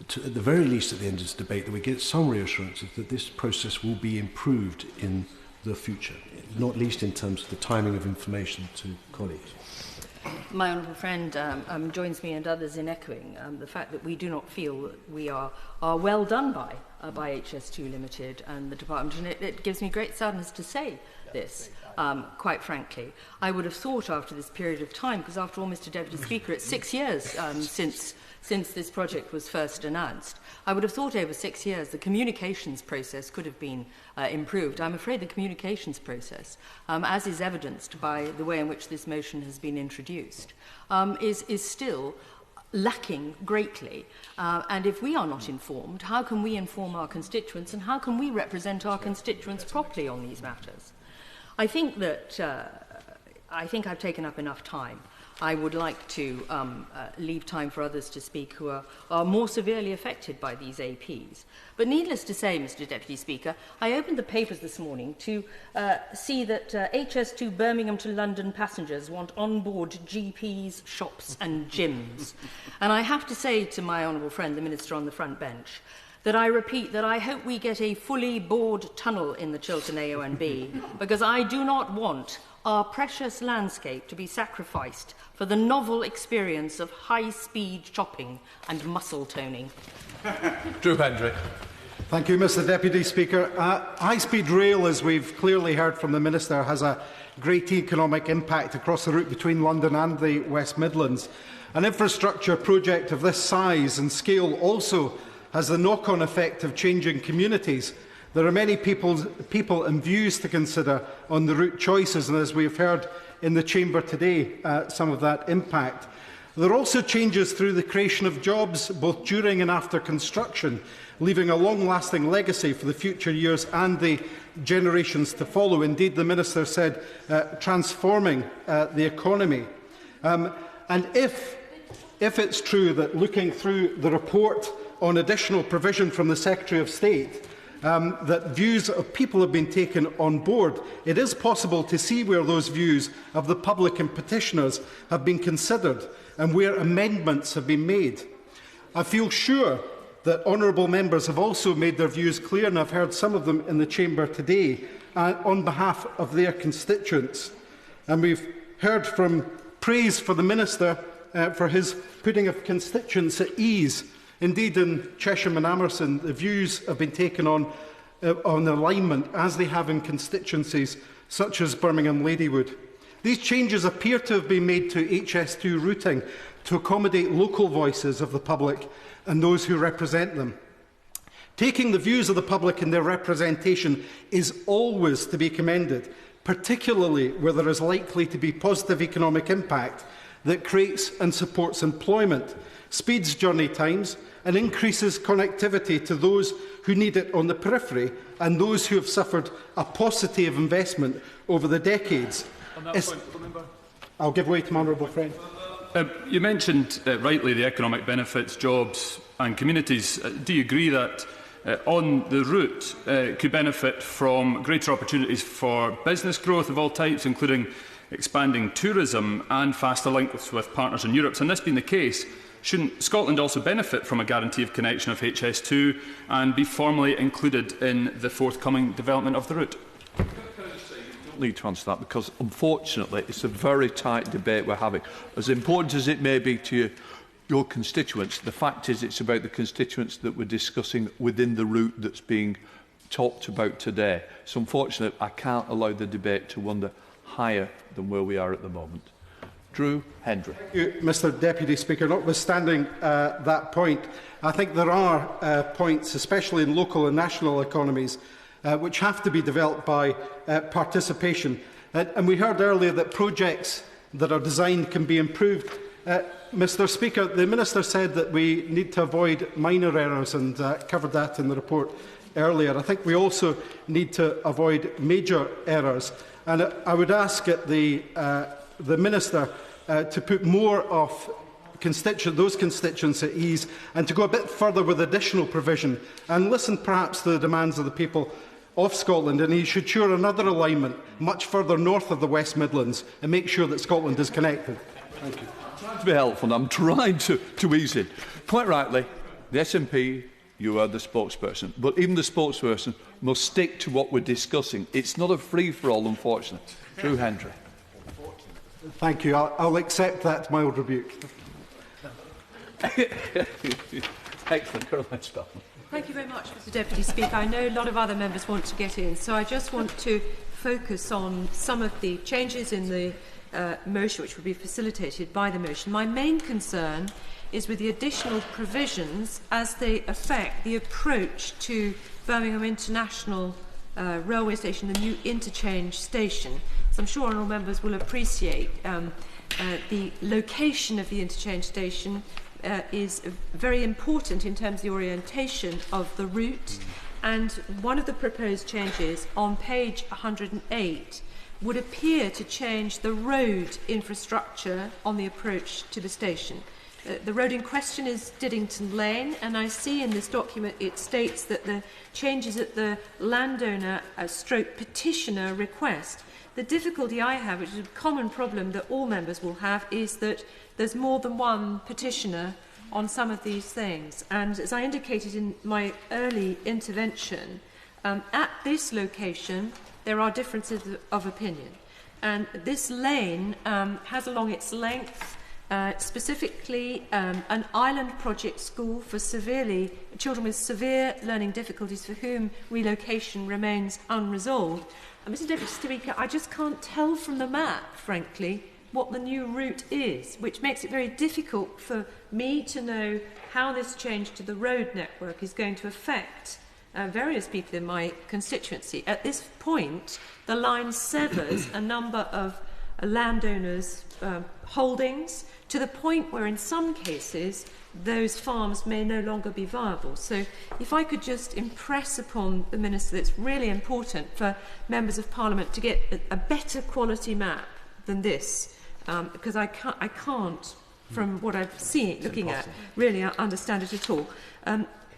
[SPEAKER 14] to, at the very least at the end of this debate, that we get some reassurances that this process will be improved in the future, not least in terms of the timing of information to colleagues.
[SPEAKER 10] My honourable friend joins me and others in echoing the fact that we do not feel that we are well done by HS2 Limited and the department, and it gives me great sadness to say this. Quite frankly, I would have thought after this period of time, because after all, Mr Deputy Speaker, it's 6 years since this project was first announced. I would have thought over 6 years the communications process could have been improved. I'm afraid the communications process, as is evidenced by the way in which this motion has been introduced, is still lacking greatly. And if we are not informed, how can we inform our constituents, and how can we represent our constituents properly on these matters? I think that I've taken up enough time. I would like to leave time for others to speak who are more severely affected by these APs. But needless to say, Mr Deputy Speaker, I opened the papers this morning to see that HS2 Birmingham to London passengers want on-board GPs, shops and gyms. And I have to say to my honourable friend, the Minister on the front bench, that I repeat that I hope we get a fully bored tunnel in the Chiltern AONB, because I do not want our precious landscape to be sacrificed for the novel experience of high-speed shopping and muscle toning.
[SPEAKER 15] Drew Hendry. Thank you, Mr Deputy Speaker. High-speed rail, as we've clearly heard from the Minister, has a great economic impact across the route between London and the West Midlands. An infrastructure project of this size and scale also has the knock-on effect of changing communities. There are many people and views to consider on the route choices, and as we have heard in the Chamber today, some of that impact. There are also changes through the creation of jobs, both during and after construction, leaving a long-lasting legacy for the future years and the generations to follow. Indeed, the Minister said transforming the economy. And if it's true that looking through the report on additional provision from the Secretary of State, that views of people have been taken on board, it is possible to see where those views of the public and petitioners have been considered and where amendments have been made. I feel sure that honourable members have also made their views clear, and I've heard some of them in the Chamber today, on behalf of their constituents. And we've heard from praise for the Minister for his putting of constituents at ease. Indeed, in Chesham and Amersham, the views have been taken on alignment, as they have in constituencies such as Birmingham Ladywood. These changes appear to have been made to HS2 routing to accommodate local voices of the public and those who represent them. Taking the views of the public and their representation is always to be commended, particularly where there is likely to be positive economic impact that creates and supports employment, speeds journey times and increases connectivity to those who need it on the periphery and those who have suffered a paucity of investment over the decades. I'll give way to my honourable friend.
[SPEAKER 16] You mentioned rightly the economic benefits, jobs and communities. Do you agree that on the route could benefit from greater opportunities for business growth of all types, including expanding tourism and faster links with partners in Europe? And this being the case, shouldn't Scotland also benefit from a guarantee of connection of HS2 and be formally included in the forthcoming development of the route?
[SPEAKER 1] Need to answer that, because unfortunately it's a very tight debate we're having. As important as it may be to your constituents, the fact is it's about the constituents that we're discussing within the route that's being talked about today. So unfortunately I can't allow the debate to wander higher than where we are at the moment. Hendry.
[SPEAKER 15] Thank you, Mr Deputy Speaker. Notwithstanding that point, I think there are points, especially in local and national economies, which have to be developed by participation. And we heard earlier that projects that are designed can be improved. Mr Speaker, the Minister said that we need to avoid minor errors and covered that in the report earlier. I think we also need to avoid major errors. And I would ask the Minister to put more of those constituents at ease and to go a bit further with additional provision and listen perhaps to the demands of the people of Scotland, and he should ensure another alignment much further north of the West Midlands and make sure that Scotland is connected. Thank you.
[SPEAKER 1] I'm trying to be helpful, I'm trying to ease in. Quite rightly, the SNP, you are the spokesperson, but even the spokesperson must stick to what we're discussing. It's not a free-for-all, unfortunately. Hendry.
[SPEAKER 15] Thank you. I'll accept that mild rebuke.
[SPEAKER 1] Excellent. Caroline Spelman.
[SPEAKER 17] Thank you very much, Mr Deputy Speaker. I know a lot of other members want to get in, so I just want to focus on some of the changes in the motion which will be facilitated by the motion. My main concern is with the additional provisions as they affect the approach to Birmingham International Railway Station, the new interchange station. So I'm sure honourable members will appreciate the location of the interchange station is very important in terms of the orientation of the route, and one of the proposed changes on page 108 would appear to change the road infrastructure on the approach to the station. The road in question is Diddington Lane, and I see in this document it states that the changes at the landowner stroke petitioner request. The difficulty I have, which is a common problem that all members will have, is that there's more than one petitioner on some of these things. And as I indicated in my early intervention, at this location there are differences of opinion. And this lane has along its length specifically an island project school for children with severe learning difficulties for whom relocation remains unresolved. And Mr Deputy Speaker, I just can't tell from the map, frankly, what the new route is, which makes it very difficult for me to know how this change to the road network is going to affect various people in my constituency. At this point, the line severs a number of landowners' holdings to the point where in some cases those farms may no longer be viable. So if I could just impress upon the Minister that it's really important for members of Parliament to get a better quality map than this, because I can't, from what I've seen, looking at, really understand it at all.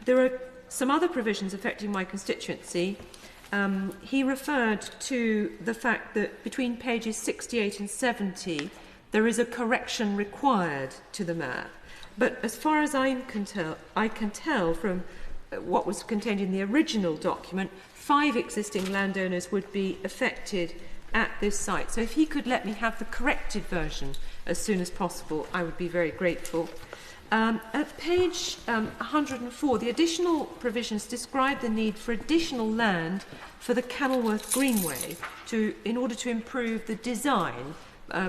[SPEAKER 17] There are some other provisions affecting my constituency. He referred to the fact that between pages 68 and 70 there is a correction required to the map. But as far as I can tell from what was contained in the original document, 5 existing landowners would be affected at this site. So if he could let me have the corrected version as soon as possible, I would be very grateful. At page 104, the additional provisions describe the need for additional land for the Kenilworth Greenway in order to improve the design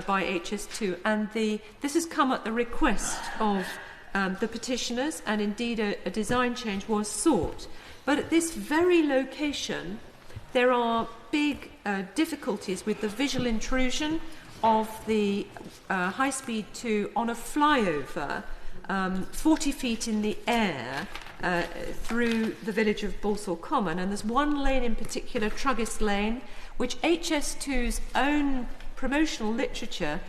[SPEAKER 17] by HS2, and this has come at the request of the petitioners, and indeed a design change was sought. But at this very location, there are big difficulties with the visual intrusion of the high-speed 2 on a flyover 40 feet in the air through the village of Balsall Common. And there's one lane in particular, Truggus Lane, which HS2's own promotional literature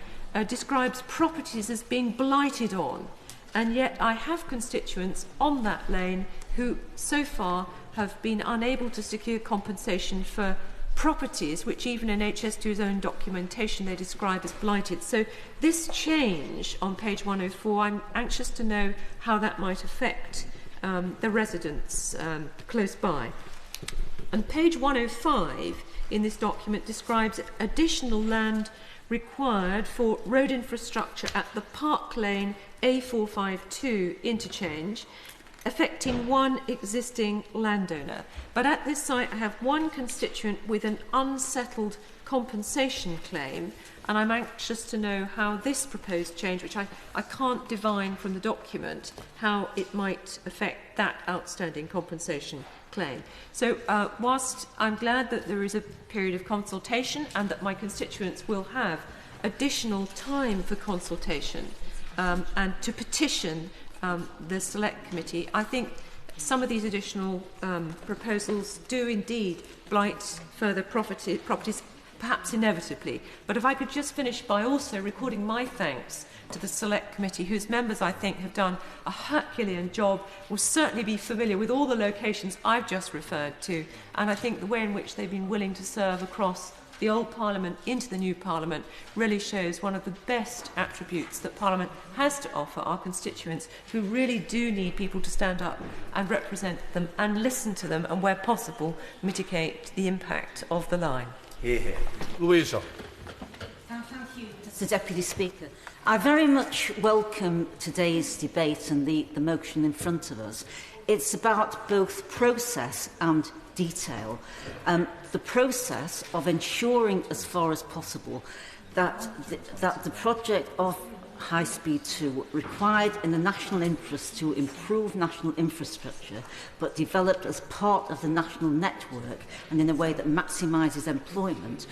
[SPEAKER 17] describes properties as being blighted on. And yet I have constituents on that lane who so far have been unable to secure compensation for properties which even in HS2's own documentation they describe as blighted. So this change on page 104, I'm anxious to know how that might affect the residents close by. And page 105 in this document describes additional land required for road infrastructure at the Park Lane A452 interchange, affecting one existing landowner. But at this site I have one constituent with an unsettled compensation claim, and I'm anxious to know how this proposed change, which I can't divine from the document, how it might affect that outstanding compensation claim. So whilst I'm glad that there is a period of consultation and that my constituents will have additional time for consultation and to petition the Select Committee, I think some of these additional proposals do indeed blight further properties, perhaps inevitably. But if I could just finish by also recording my thanks to the Select Committee, whose members I think have done a Herculean job, will certainly be familiar with all the locations I've just referred to, and I think the way in which they've been willing to serve across the old Parliament into the new Parliament really shows one of the best attributes that Parliament has to offer our constituents, who really do need people to stand up and represent them and listen to them, and where possible mitigate the impact of the line.
[SPEAKER 1] Hear, hear. Louise.
[SPEAKER 18] Thank you, Mr Deputy Speaker. I very much welcome today's debate and the motion in front of us. It's about both process and detail. The process of ensuring as far as possible that the project of High Speed 2 required in the national interest to improve national infrastructure, but developed as part of the national network and in a way that maximises employment,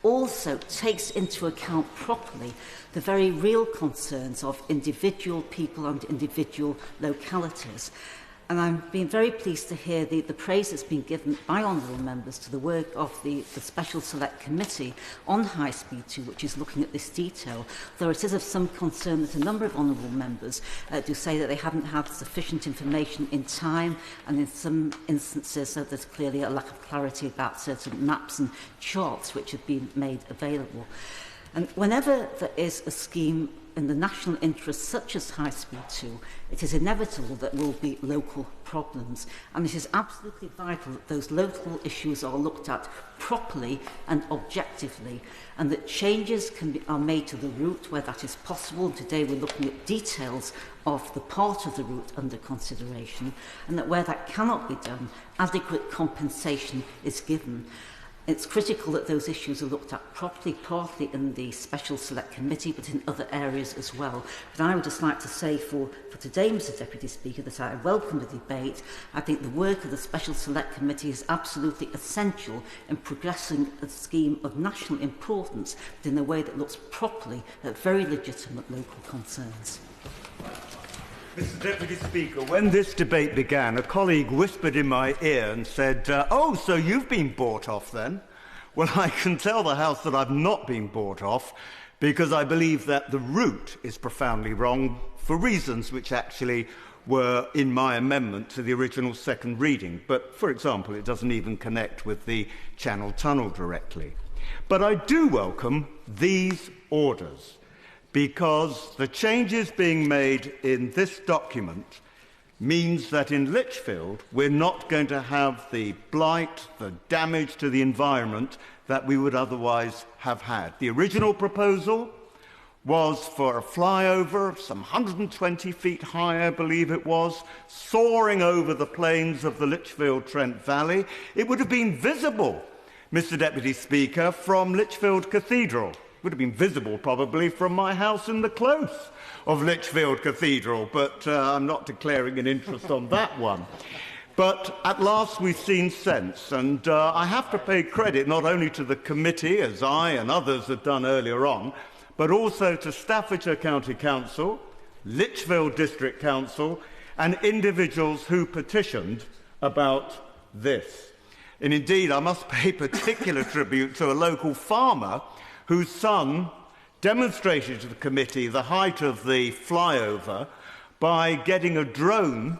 [SPEAKER 18] also takes into account properly the very real concerns of individual people and individual localities. And I'm being very pleased to hear the praise that's been given by honourable members to the work of the Special Select Committee on High Speed 2, which is looking at this detail, though it is of some concern that a number of honourable members do say that they haven't had sufficient information in time, and in some instances there's clearly a lack of clarity about certain maps and charts which have been made available. And whenever there is a scheme in the national interest, such as High Speed 2, it is inevitable that there will be local problems. And it is absolutely vital that those local issues are looked at properly and objectively, and that changes are made to the route where that is possible. And today we're looking at details of the part of the route under consideration, and that where that cannot be done, adequate compensation is given. It's critical that those issues are looked at properly, partly in the Special Select Committee, but in other areas as well. But I would just like to say for today, Mr Deputy Speaker, that I welcome the debate. I think the work of the Special Select Committee is absolutely essential in progressing a scheme of national importance, but in a way that looks properly at very legitimate local concerns.
[SPEAKER 3] Mr Deputy Speaker, when this debate began, a colleague whispered in my ear and said, oh, so you've been bought off then? Well, I can tell the House that I've not been bought off, because I believe that the route is profoundly wrong for reasons which actually were in my amendment to the original second reading. But, for example, it doesn't even connect with the Channel Tunnel directly. But I do welcome these orders, because the changes being made in this document means that in Lichfield we're not going to have the blight, the damage to the environment that we would otherwise have had. The original proposal was for a flyover, some 120 feet high, I believe it was, soaring over the plains of the Lichfield-Trent Valley. It would have been visible, Mr Deputy Speaker, from Lichfield Cathedral. Would have been visible probably from my house in the close of Lichfield Cathedral, but I'm not declaring an interest on that one. But at last we've seen sense, and I have to pay credit not only to the committee, as I and others have done earlier on, but also to Staffordshire County Council, Lichfield District Council, and individuals who petitioned about this. And indeed, I must pay particular tribute to a local farmer whose son demonstrated to the committee the height of the flyover by getting a drone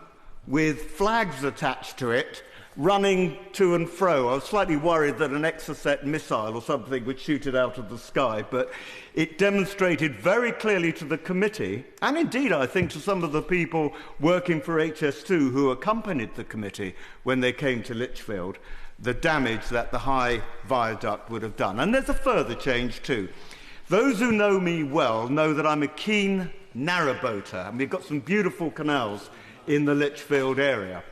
[SPEAKER 3] with flags attached to it, running to and fro. I was slightly worried that an Exocet missile or something would shoot it out of the sky, but it demonstrated very clearly to the committee, and indeed I think to some of the people working for HS2 who accompanied the committee when they came to Lichfield, the damage that the high viaduct would have done. And there's a further change too. Those who know me well know that I'm a keen narrowboater, and we've got some beautiful canals in the Lichfield area.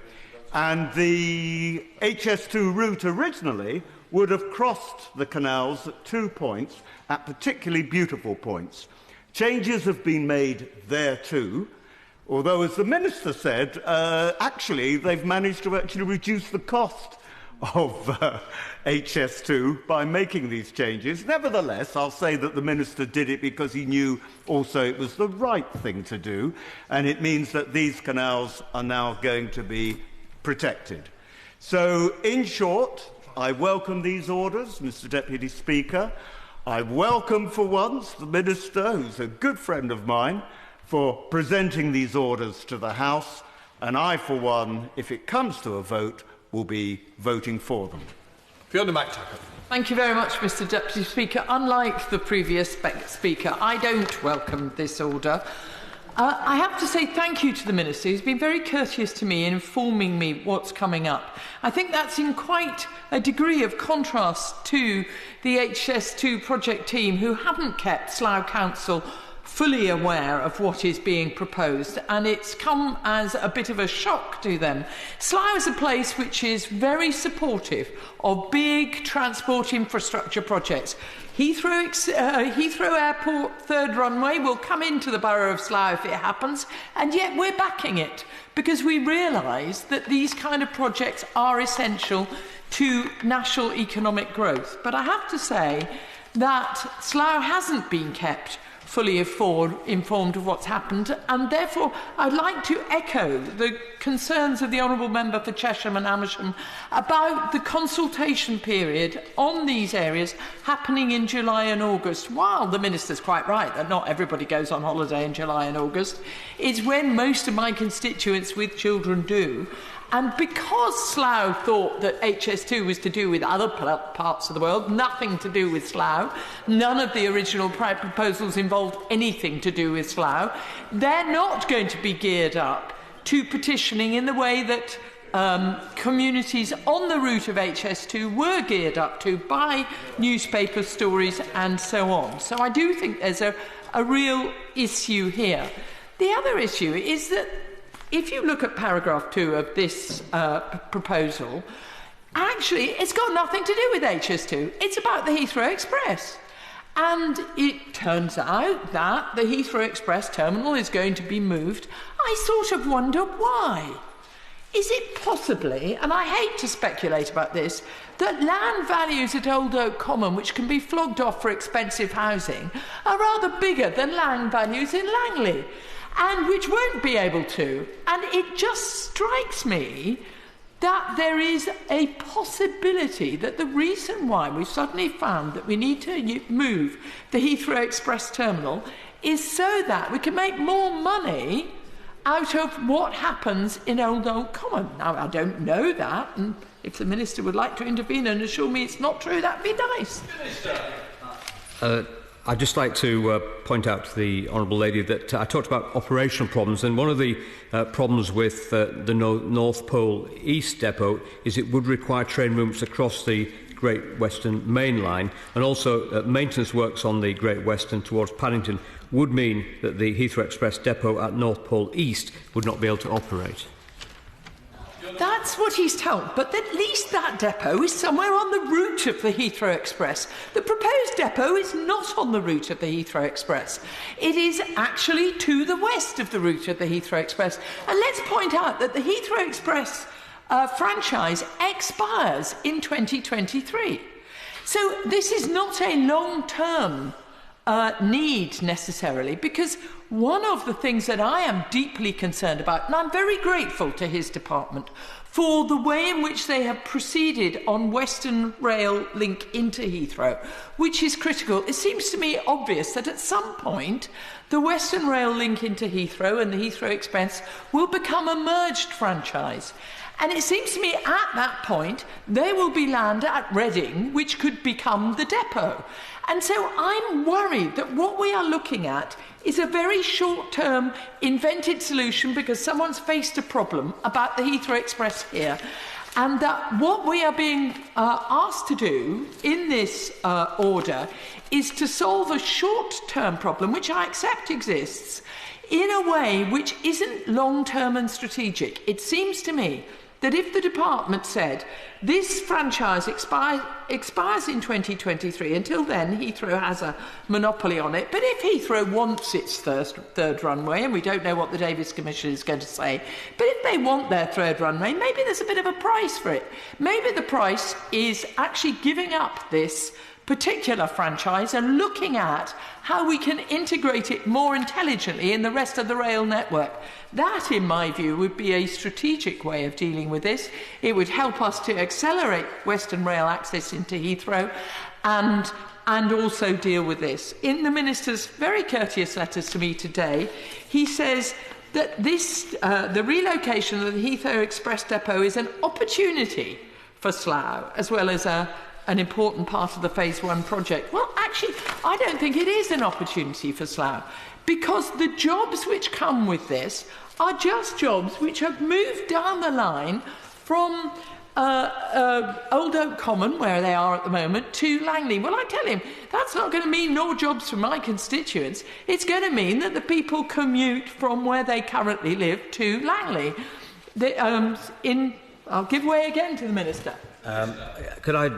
[SPEAKER 3] And the HS2 route originally would have crossed the canals at 2 points, at particularly beautiful points. Changes have been made there too, although, as the Minister said, actually they've managed to actually reduce the cost of HS2 by making these changes. Nevertheless, I'll say that the Minister did it because he knew also it was the right thing to do, and it means that these canals are now going to be protected. So, in short, I welcome these orders, Mr Deputy Speaker. I welcome for once the Minister, who's a good friend of mine, for presenting these orders to the House, and I, for one, if it comes to a vote, will be voting for them.
[SPEAKER 1] Fiona Mactaggart.
[SPEAKER 6] Thank you very much, Mr Deputy Speaker. Unlike the previous speaker, I don't welcome this order. I have to say thank you to the Minister. He's been very courteous to me in informing me what's coming up. I think that's in quite a degree of contrast to the HS2 project team, who haven't kept Slough Council fully aware of what is being proposed, and it's come as a bit of a shock to them. Slough is a place which is very supportive of big transport infrastructure projects. Heathrow Airport third runway will come into the borough of Slough if it happens, and yet we're backing it because we realise that these kind of projects are essential to national economic growth. But I have to say that Slough hasn't been kept fully informed of what's happened, and therefore I'd like to echo the concerns of the Honourable Member for Chesham and Amersham about the consultation period on these areas happening in July and August. While the Minister's quite right that not everybody goes on holiday in July and August, it's when most of my constituents with children do. And because Slough thought that HS2 was to do with other parts of the world, nothing to do with Slough, none of the original proposals involved anything to do with Slough, they're not going to be geared up to petitioning in the way that communities on the route of HS2 were geared up to by newspaper stories and so on. So I do think there's a real issue here. The other issue is that if you look at paragraph 2 of this proposal, actually it's got nothing to do with HS2. It's about the Heathrow Express. And it turns out that the Heathrow Express terminal is going to be moved. I sort of wonder why. Is it possibly, and I hate to speculate about this, that land values at Old Oak Common, which can be flogged off for expensive housing, are rather bigger than land values in Langley, and which won't be able to? And it just strikes me that there is a possibility that the reason why we've suddenly found that we need to move the Heathrow Express terminal is so that we can make more money out of what happens in Old Oak Common. Now, I don't know that, and if the Minister would like to intervene and assure me it's not true, that'd be nice.
[SPEAKER 2] I'd just like to point out to the Honourable Lady that I talked about operational problems, and one of the problems with the North Pole East Depot is it would require train routes across the Great Western Main Line, and also maintenance works on the Great Western towards Paddington would mean that the Heathrow Express depot at North Pole East would not be able to operate.
[SPEAKER 6] That's what he's told, but at least that depot is somewhere on the route of the Heathrow Express. The proposed depot is not on the route of the Heathrow Express. It is actually to the west of the route of the Heathrow Express. And let's point out that the Heathrow Express franchise expires in 2023. So this is not a long-term need necessarily, because one of the things that I am deeply concerned about, and I'm very grateful to his department for the way in which they have proceeded on Western Rail link into Heathrow, which is critical. It seems to me obvious that at some point the Western Rail link into Heathrow and the Heathrow Express will become a merged franchise. And it seems to me at that point there will be land at Reading which could become the depot. And so I'm worried that what we are looking at is a very short-term invented solution because someone's faced a problem about the Heathrow Express here, and that what we are being asked to do in this order is to solve a short-term problem, which I accept exists, in a way which isn't long-term and strategic. It seems to me that if the department said this franchise expires in 2023, until then Heathrow has a monopoly on it, but if Heathrow wants its third runway, and we don't know what the Davis Commission is going to say, but if they want their third runway, maybe there's a bit of a price for it. Maybe the price is actually giving up this particular franchise and looking at how we can integrate it more intelligently in the rest of the rail network. That, in my view, would be a strategic way of dealing with this. It would help us to accelerate Western Rail access into Heathrow and also deal with this. In the Minister's very courteous letters to me today, he says that the relocation of the Heathrow Express depot is an opportunity for Slough, as well as an important part of the Phase 1 project. Well, actually, I don't think it is an opportunity for Slough, because the jobs which come with this are just jobs which have moved down the line from Old Oak Common, where they are at the moment, to Langley. Well, I tell him, that's not going to mean no jobs for my constituents. It's going to mean that the people commute from where they currently live to Langley. I'll give way again to the Minister.
[SPEAKER 2] Could I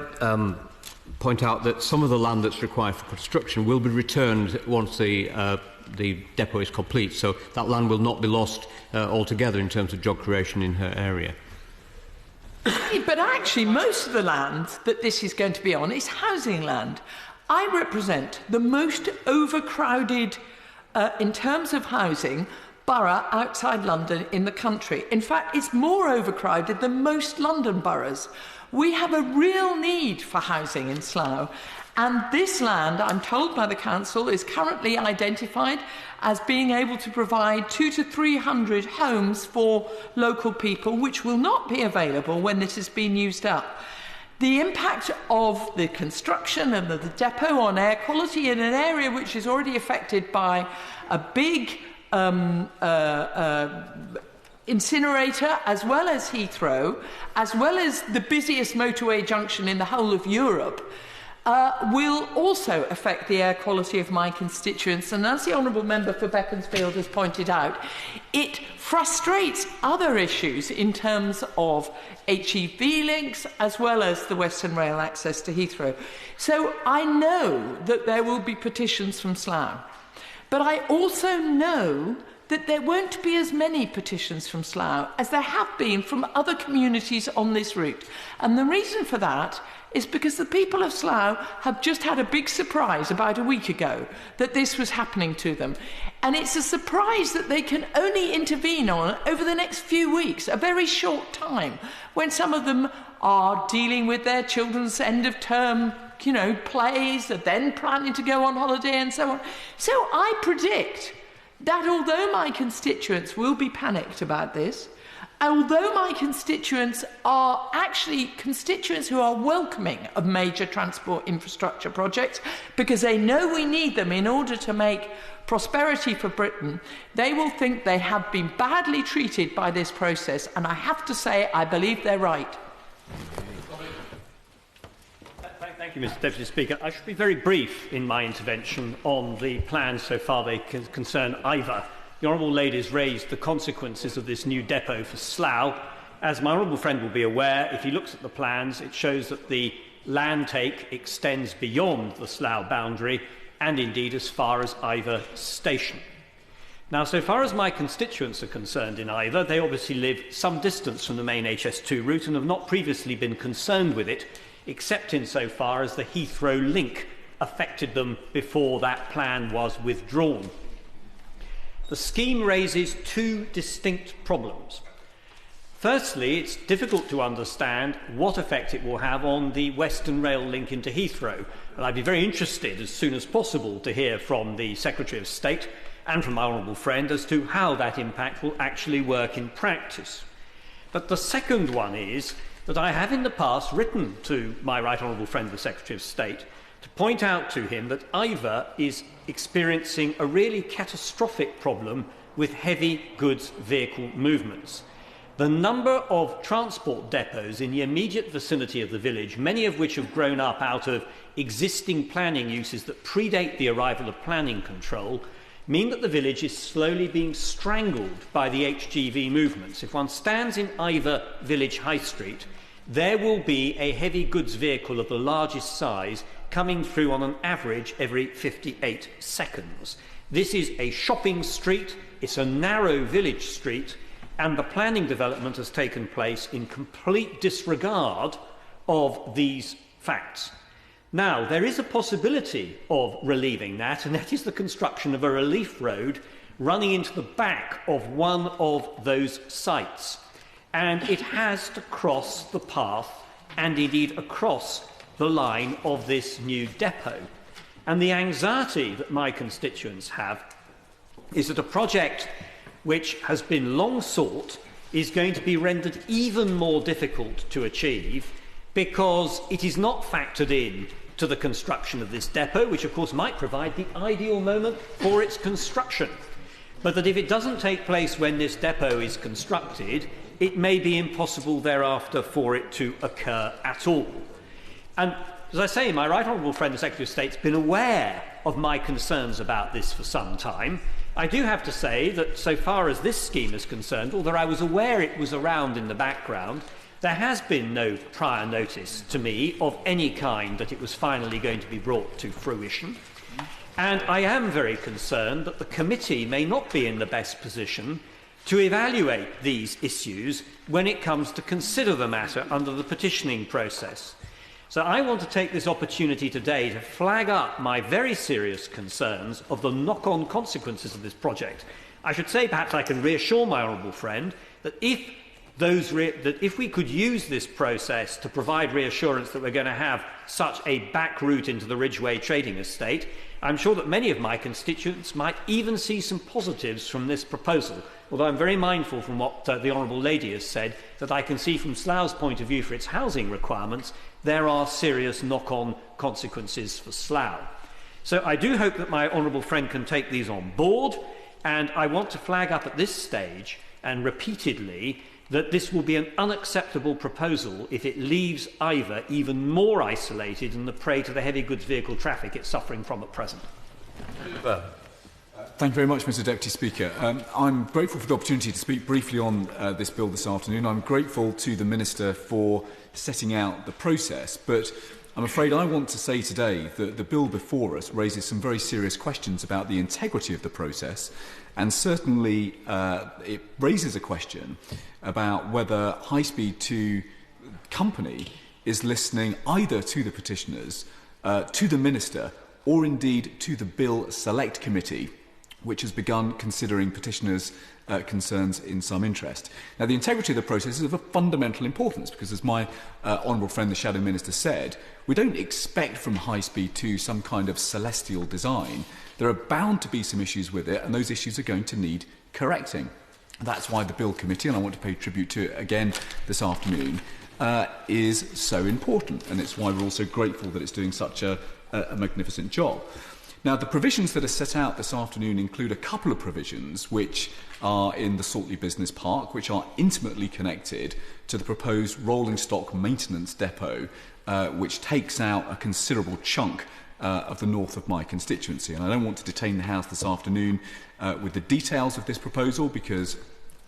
[SPEAKER 2] point out that some of the land that's required for construction will be returned once the depot is complete, so that land will not be lost altogether in terms of job creation in her area.
[SPEAKER 6] But actually, most of the land that this is going to be on is housing land. I represent the most overcrowded, in terms of housing, borough outside London in the country. In fact, it's more overcrowded than most London boroughs. We have a real need for housing in Slough, And this land, I'm told by the council, is currently identified as being able to provide 200 to 300 homes for local people, which will not be available when this has been used up. The impact of the construction and the depot on air quality in an area which is already affected by a big incinerator, as well as Heathrow, as well as the busiest motorway junction in the whole of Europe, will also affect the air quality of my constituents. And as the Honourable Member for Beaconsfield has pointed out, it frustrates other issues in terms of HEV links as well as the Western Rail access to Heathrow. So I know that there will be petitions from Slough, but I also know that there won't be as many petitions from Slough as there have been from other communities on this route. And the reason for that is because the people of Slough have just had a big surprise about a week ago that this was happening to them. And it's a surprise that they can only intervene on over the next few weeks, a very short time, when some of them are dealing with their children's end-of-term, plays, and then planning to go on holiday and so on. So I predict that although my constituents will be panicked about this, although my constituents are actually constituents who are welcoming of major transport infrastructure projects because they know we need them in order to make prosperity for Britain, they will think they have been badly treated by this process, and I have to say I believe they're right.
[SPEAKER 7] Thank you, Mr Deputy Speaker. I should be very brief in my intervention on the plans so far they concern either. The Honourable Lady's raised the consequences of this new depot for Slough. As my Honourable friend will be aware, if he looks at the plans, it shows that the land take extends beyond the Slough boundary and indeed as far as Iver Station. Now, so far as my constituents are concerned in Iver, they obviously live some distance from the main HS2 route and have not previously been concerned with it, except insofar as the Heathrow link affected them before that plan was withdrawn. The scheme raises two distinct problems. Firstly, it's difficult to understand what effect it will have on the Western Rail link into Heathrow, and I'd be very interested as soon as possible to hear from the Secretary of State and from my honourable friend as to how that impact will actually work in practice. But the second one is that I have in the past written to my right honourable friend, the Secretary of State, to point out to him that Iver is experiencing a really catastrophic problem with heavy goods vehicle movements. The number of transport depots in the immediate vicinity of the village, many of which have grown up out of existing planning uses that predate the arrival of planning control, mean that the village is slowly being strangled by the HGV movements. If one stands in Iver Village High Street, there will be a heavy goods vehicle of the largest size coming through on an average every 58 seconds. This is a shopping street, it's a narrow village street, and the planning development has taken place in complete disregard of these facts. Now, there is a possibility of relieving that, and that is the construction of a relief road running into the back of one of those sites. And it has to cross the path and indeed across the line of this new depot. And the anxiety that my constituents have is that a project which has been long sought is going to be rendered even more difficult to achieve because it is not factored in to the construction of this depot, which of course might provide the ideal moment for its construction. But that if it doesn't take place when this depot is constructed, it may be impossible thereafter for it to occur at all. And as I say, my right honourable friend, the Secretary of State, has been aware of my concerns about this for some time. I do have to say that so far as this scheme is concerned, although I was aware it was around in the background, there has been no prior notice to me of any kind that it was finally going to be brought to fruition. And I am very concerned that the committee may not be in the best position to evaluate these issues when it comes to consider the matter under the petitioning process. So I want to take this opportunity today to flag up my very serious concerns of the knock-on consequences of this project. I should say, perhaps I can reassure my honourable friend, that if that if we could use this process to provide reassurance that we're going to have such a back route into the Ridgeway trading estate, I'm sure that many of my constituents might even see some positives from this proposal, although I'm very mindful from what the Honourable Lady has said that I can see from Slough's point of view for its housing requirements there are serious knock-on consequences for Slough. So I do hope that my honourable friend can take these on board, and I want to flag up at this stage and repeatedly that this will be an unacceptable proposal if it leaves Ivor even more isolated and the prey to the heavy goods vehicle traffic it's suffering from at present.
[SPEAKER 13] Thank you very much, Mr Deputy Speaker. I'm grateful for the opportunity to speak briefly on this bill this afternoon. I'm grateful to the Minister for setting out the process, but I'm afraid I want to say today that the bill before us raises some very serious questions about the integrity of the process, and certainly it raises a question about whether High Speed 2 company is listening either to the petitioners, to the Minister, or indeed to the Bill Select Committee, which has begun considering petitioners' concerns in some interest. Now, the integrity of the process is of a fundamental importance because, as my honourable friend, the Shadow Minister, said, we don't expect from High Speed 2 some kind of celestial design. There are bound to be some issues with it, and those issues are going to need correcting. That's why the Bill Committee, and I want to pay tribute to it again this afternoon, is so important, and it's why we're also grateful that it's doing such a magnificent job. Now, the provisions that are set out this afternoon include a couple of provisions which are in the Saltley Business Park, which are intimately connected to the proposed rolling stock maintenance depot, which takes out a considerable chunk of the north of my constituency. And I don't want to detain the House this afternoon with the details of this proposal because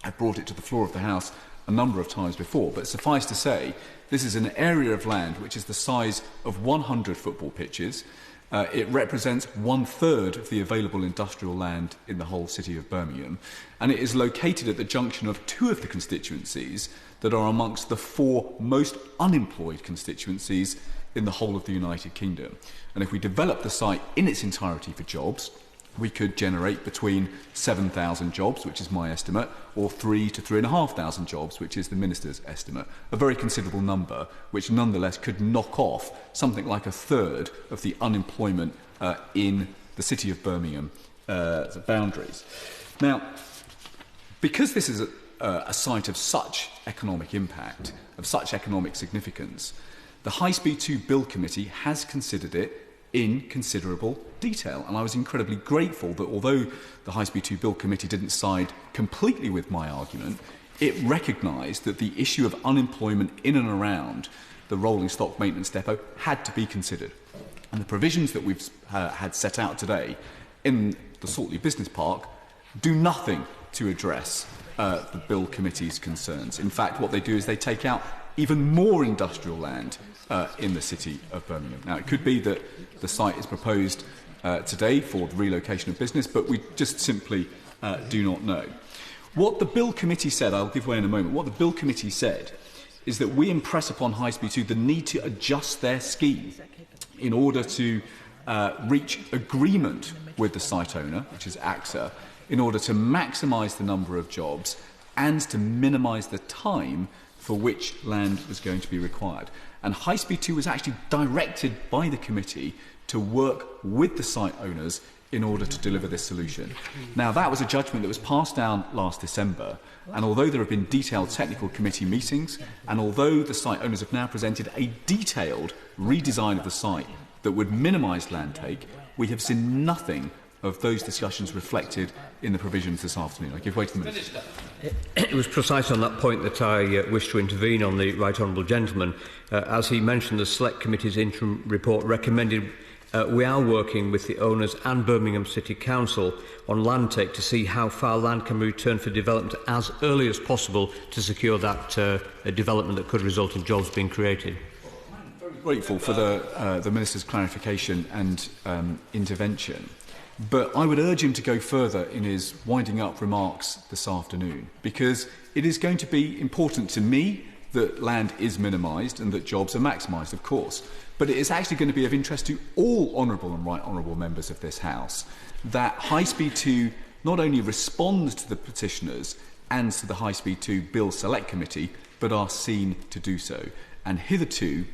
[SPEAKER 13] I've brought it to the floor of the House a number of times before. But suffice to say, this is an area of land which is the size of 100 football pitches. It represents 1/3 of the available industrial land in the whole city of Birmingham, and it is located at the junction of two of the constituencies that are amongst the 4 most unemployed constituencies in the whole of the United Kingdom. And if we develop the site in its entirety for jobs, we could generate between 7,000 jobs, which is my estimate, or 3,000 to 3,500 jobs, which is the Minister's estimate. A very considerable number, which nonetheless could knock off something like 1/3 of the unemployment in the city of Birmingham boundaries. Now, because this is a site of such economic impact, of such economic significance, the High Speed 2 Bill Committee has considered it in considerable detail, and I was incredibly grateful that although the High Speed 2 Bill Committee didn't side completely with my argument, it recognised that the issue of unemployment in and around the rolling stock maintenance depot had to be considered. And the provisions that we've had set out today in the Saltley Business Park do nothing to address the Bill Committee's concerns. In fact, what they do is they take out even more industrial land in the city of Birmingham. Now, it could be that the site is proposed today for the relocation of business, but we just simply do not know. What the Bill Committee said, I'll give way in a moment, what the Bill Committee said is that we impress upon High Speed 2 the need to adjust their scheme in order to reach agreement with the site owner, which is AXA, in order to maximise the number of jobs and to minimise the time for which land was going to be required. And High Speed 2 was actually directed by the committee to work with the site owners in order to deliver this solution. Now, that was a judgment that was passed down last December, and although there have been detailed technical committee meetings, and although the site owners have now presented a detailed redesign of the site that would minimise land take, we have seen nothing of those discussions reflected in the provisions this afternoon. I give way to the Minister.
[SPEAKER 2] It was precise on that point that I wish to intervene on the Right Honourable Gentleman. As he mentioned, the Select Committee's interim report recommended we are working with the owners and Birmingham City Council on land take to see how far land can be returned for development as early as possible to secure that development that could result in jobs being created.
[SPEAKER 13] I'm very grateful for the Minister's clarification and intervention. But I would urge him to go further in his winding up remarks this afternoon, because it is going to be important to me that land is minimised and that jobs are maximised, of course. But it is actually going to be of interest to all honourable and right honourable members of this House that High Speed 2 not only responds to the petitioners and to the High Speed 2 Bill Select Committee, but are seen to do so. And hitherto,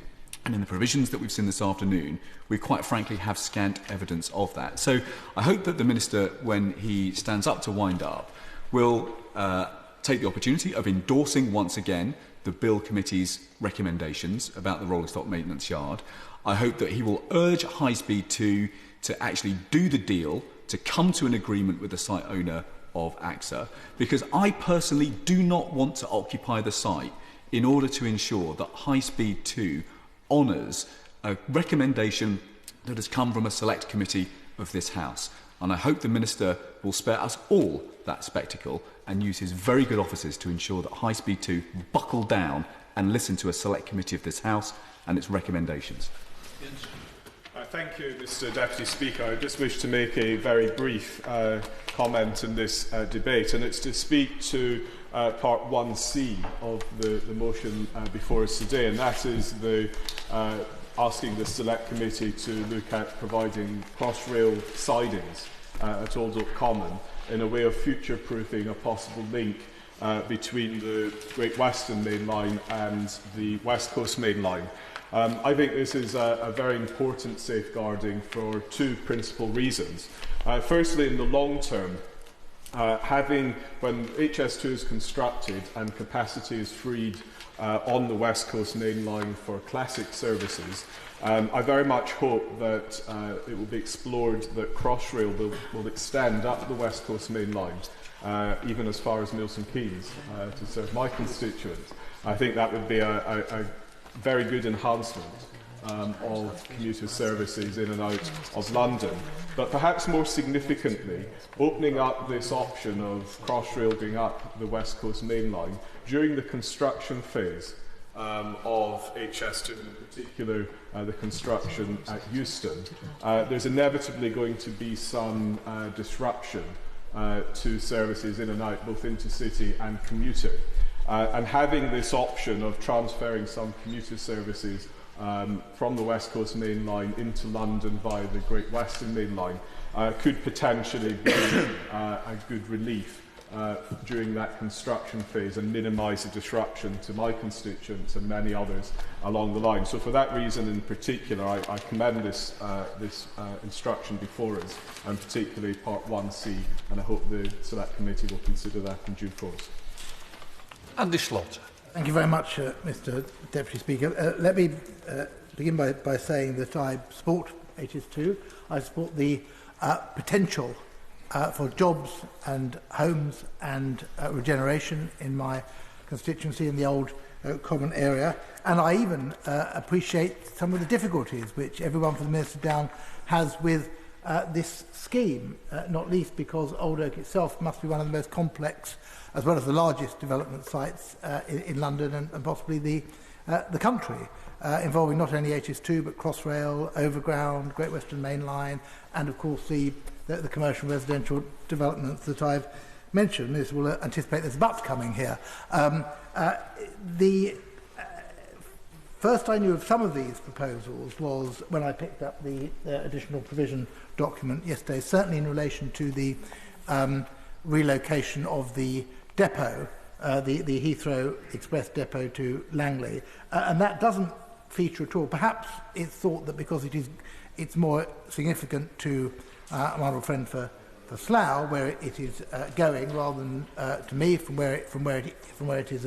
[SPEAKER 13] and in the provisions that we've seen this afternoon, we quite frankly have scant evidence of that. So I hope that the Minister, when he stands up to wind up, will take the opportunity of endorsing once again the Bill Committee's recommendations about the rolling stock maintenance yard. I hope that he will urge High Speed 2 to actually do the deal, to come to an agreement with the site owner of AXA, because I personally do not want to occupy the site in order to ensure that High Speed 2 honours a recommendation that has come from a select committee of this House. And I hope the Minister will spare us all that spectacle and use his very good offices to ensure that High Speed 2 buckle down and listen to a select committee of this House and its recommendations.
[SPEAKER 19] Thank you, Mr Deputy Speaker. I just wish to make a very brief comment in this debate, and it's to speak to Part 1C of the motion before us today, and that is the asking the Select Committee to look at providing cross-rail sidings at Old Oak Common in a way of future-proofing a possible link between the Great Western Main Line and the West Coast Main Line. I think this is a very important safeguarding for two principal reasons. Firstly, in the long term, when HS2 is constructed and capacity is freed on the West Coast Main Line for classic services, I very much hope that it will be explored that Crossrail will extend up the West Coast Main Line, even as far as Milton Keynes, to serve my constituents. I think that would be a very good enhancement of commuter services in and out of London. But perhaps more significantly, opening up this option of Crossrail going up the West Coast Main Line during the construction phase of HS2, in particular the construction at Euston, there's inevitably going to be some disruption to services in and out, both intercity and commuter. And having this option of transferring some commuter services from the West Coast Main Line into London via the Great Western Main Line could potentially be a good relief during that construction phase and minimise the disruption to my constituents and many others along the line. So for that reason in particular, I commend this instruction before us, and particularly Part 1C, and I hope the Select Committee will consider that in due course.
[SPEAKER 1] Andy Slaughter.
[SPEAKER 5] Thank you very much, Mr Deputy Speaker. Let me begin by saying that I support HS2. I support the potential for jobs and homes and regeneration in my constituency in the old common area. And I even appreciate some of the difficulties which everyone from the Minister down has with this scheme, not least because Old Oak itself must be one of the most complex, as well as the largest development sites in London and possibly the country, involving not only HS2 but Crossrail, Overground, Great Western Main Line, and of course the commercial residential developments that I've mentioned. This will anticipate there's buts coming here. The first I knew of some of these proposals was when I picked up the additional provision document yesterday, certainly in relation to the relocation of the depot, the Heathrow Express depot to Langley, and that doesn't feature at all. Perhaps it's thought that because it's more significant to my honourable friend for Slough, where it is going, rather than to me from where it is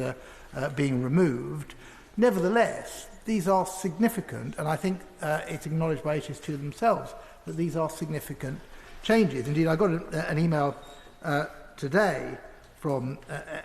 [SPEAKER 5] being removed. Nevertheless, these are significant, and I think it's acknowledged by HS2 themselves that these are significant changes. Indeed, I got an email today from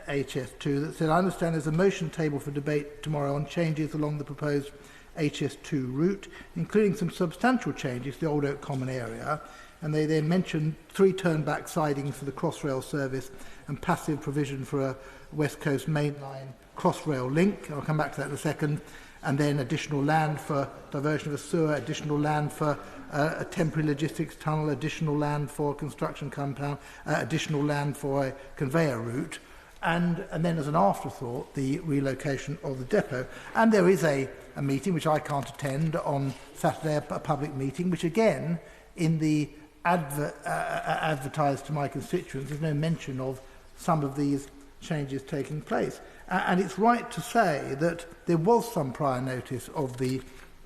[SPEAKER 5] HS2 that said, I understand there's a motion table for debate tomorrow on changes along the proposed HS2 route, including some substantial changes to the Old Oak Common area, and they then mentioned 3 turn-back sidings for the Crossrail service and passive provision for a West Coast Main Line Crossrail link. I'll come back to that in a second. And then additional land for diversion of a sewer, additional land for a temporary logistics tunnel, additional land for a construction compound, additional land for a conveyor route, and then as an afterthought, the relocation of the depot. And there is a meeting, which I can't attend, on Saturday, a public meeting, which again, in the advertised to my constituents, there's no mention of some of these changes taking place. And it's right to say that there was some prior notice of the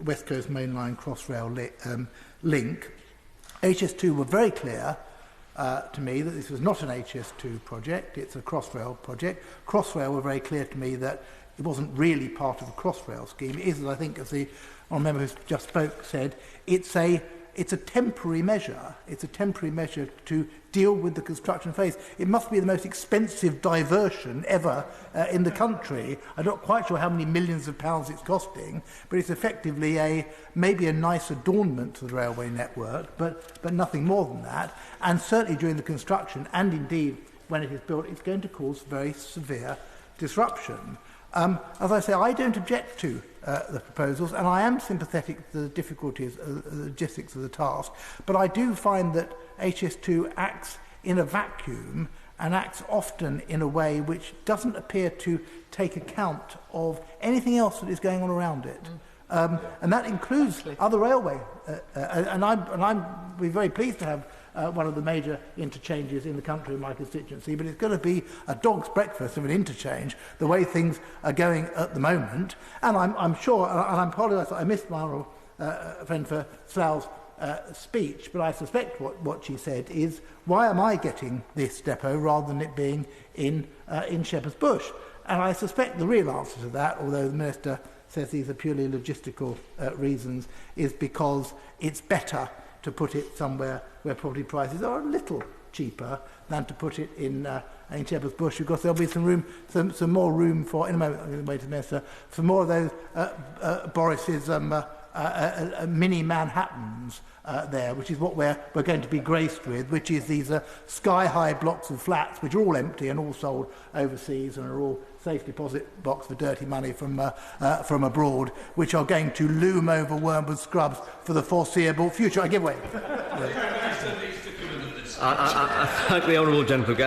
[SPEAKER 5] West Coast Mainline Crossrail link. HS2 were very clear to me that this was not an HS2 project, it's a Crossrail project. Crossrail were very clear to me that it wasn't really part of the Crossrail scheme. It is, I think, as the honourable member who just spoke said, it's a temporary measure. It's a temporary measure to deal with the construction phase. It must be the most expensive diversion ever in the country. I'm not quite sure how many millions of pounds it's costing, but it's effectively maybe a nice adornment to the railway network, but nothing more than that. And certainly during the construction, and indeed when it is built, it's going to cause very severe disruption. As I say, I don't object to the proposals, and I am sympathetic to the difficulties, the logistics of the task, but I do find that HS2 acts in a vacuum and acts often in a way which doesn't appear to take account of anything else that is going on around it. And that includes other railway. And I'm be very pleased to have one of the major interchanges in the country in my constituency, but it's going to be a dog's breakfast of an interchange, the way things are going at the moment. And I'm sure, and I'm apologise that I missed my honourable friend for Slough's speech, but I suspect what she said is, why am I getting this depot rather than it being in Shepherd's Bush? And I suspect the real answer to that, although the Minister says these are purely logistical reasons, is because it's better to put it somewhere where property prices are a little cheaper than to put it in Shepherd's Bush, because there'll be some more room for, in a moment I'm going to wait to the Minister, for more of those Boris's mini Manhattans there, which is what we're going to be graced with, which is these sky-high blocks of flats which are all empty and all sold overseas and are all safe deposit box for dirty money from abroad, which are going to loom over Wormwood Scrubs for the foreseeable future. I give way.
[SPEAKER 2] I thank the honourable gentleman.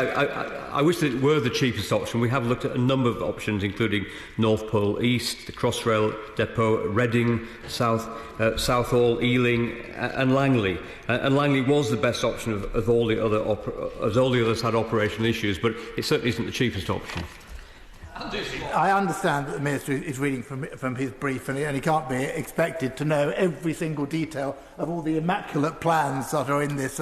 [SPEAKER 2] I wish that it were the cheapest option. We have looked at a number of options, including North Pole East, the Crossrail Depot, Reading, Southall, Ealing, and Langley. And Langley was the best option of all the other as all the others had operational issues, but it certainly isn't the cheapest option.
[SPEAKER 5] I understand that the Minister is reading from his brief, and he can't be expected to know every single detail of all the immaculate plans that are in this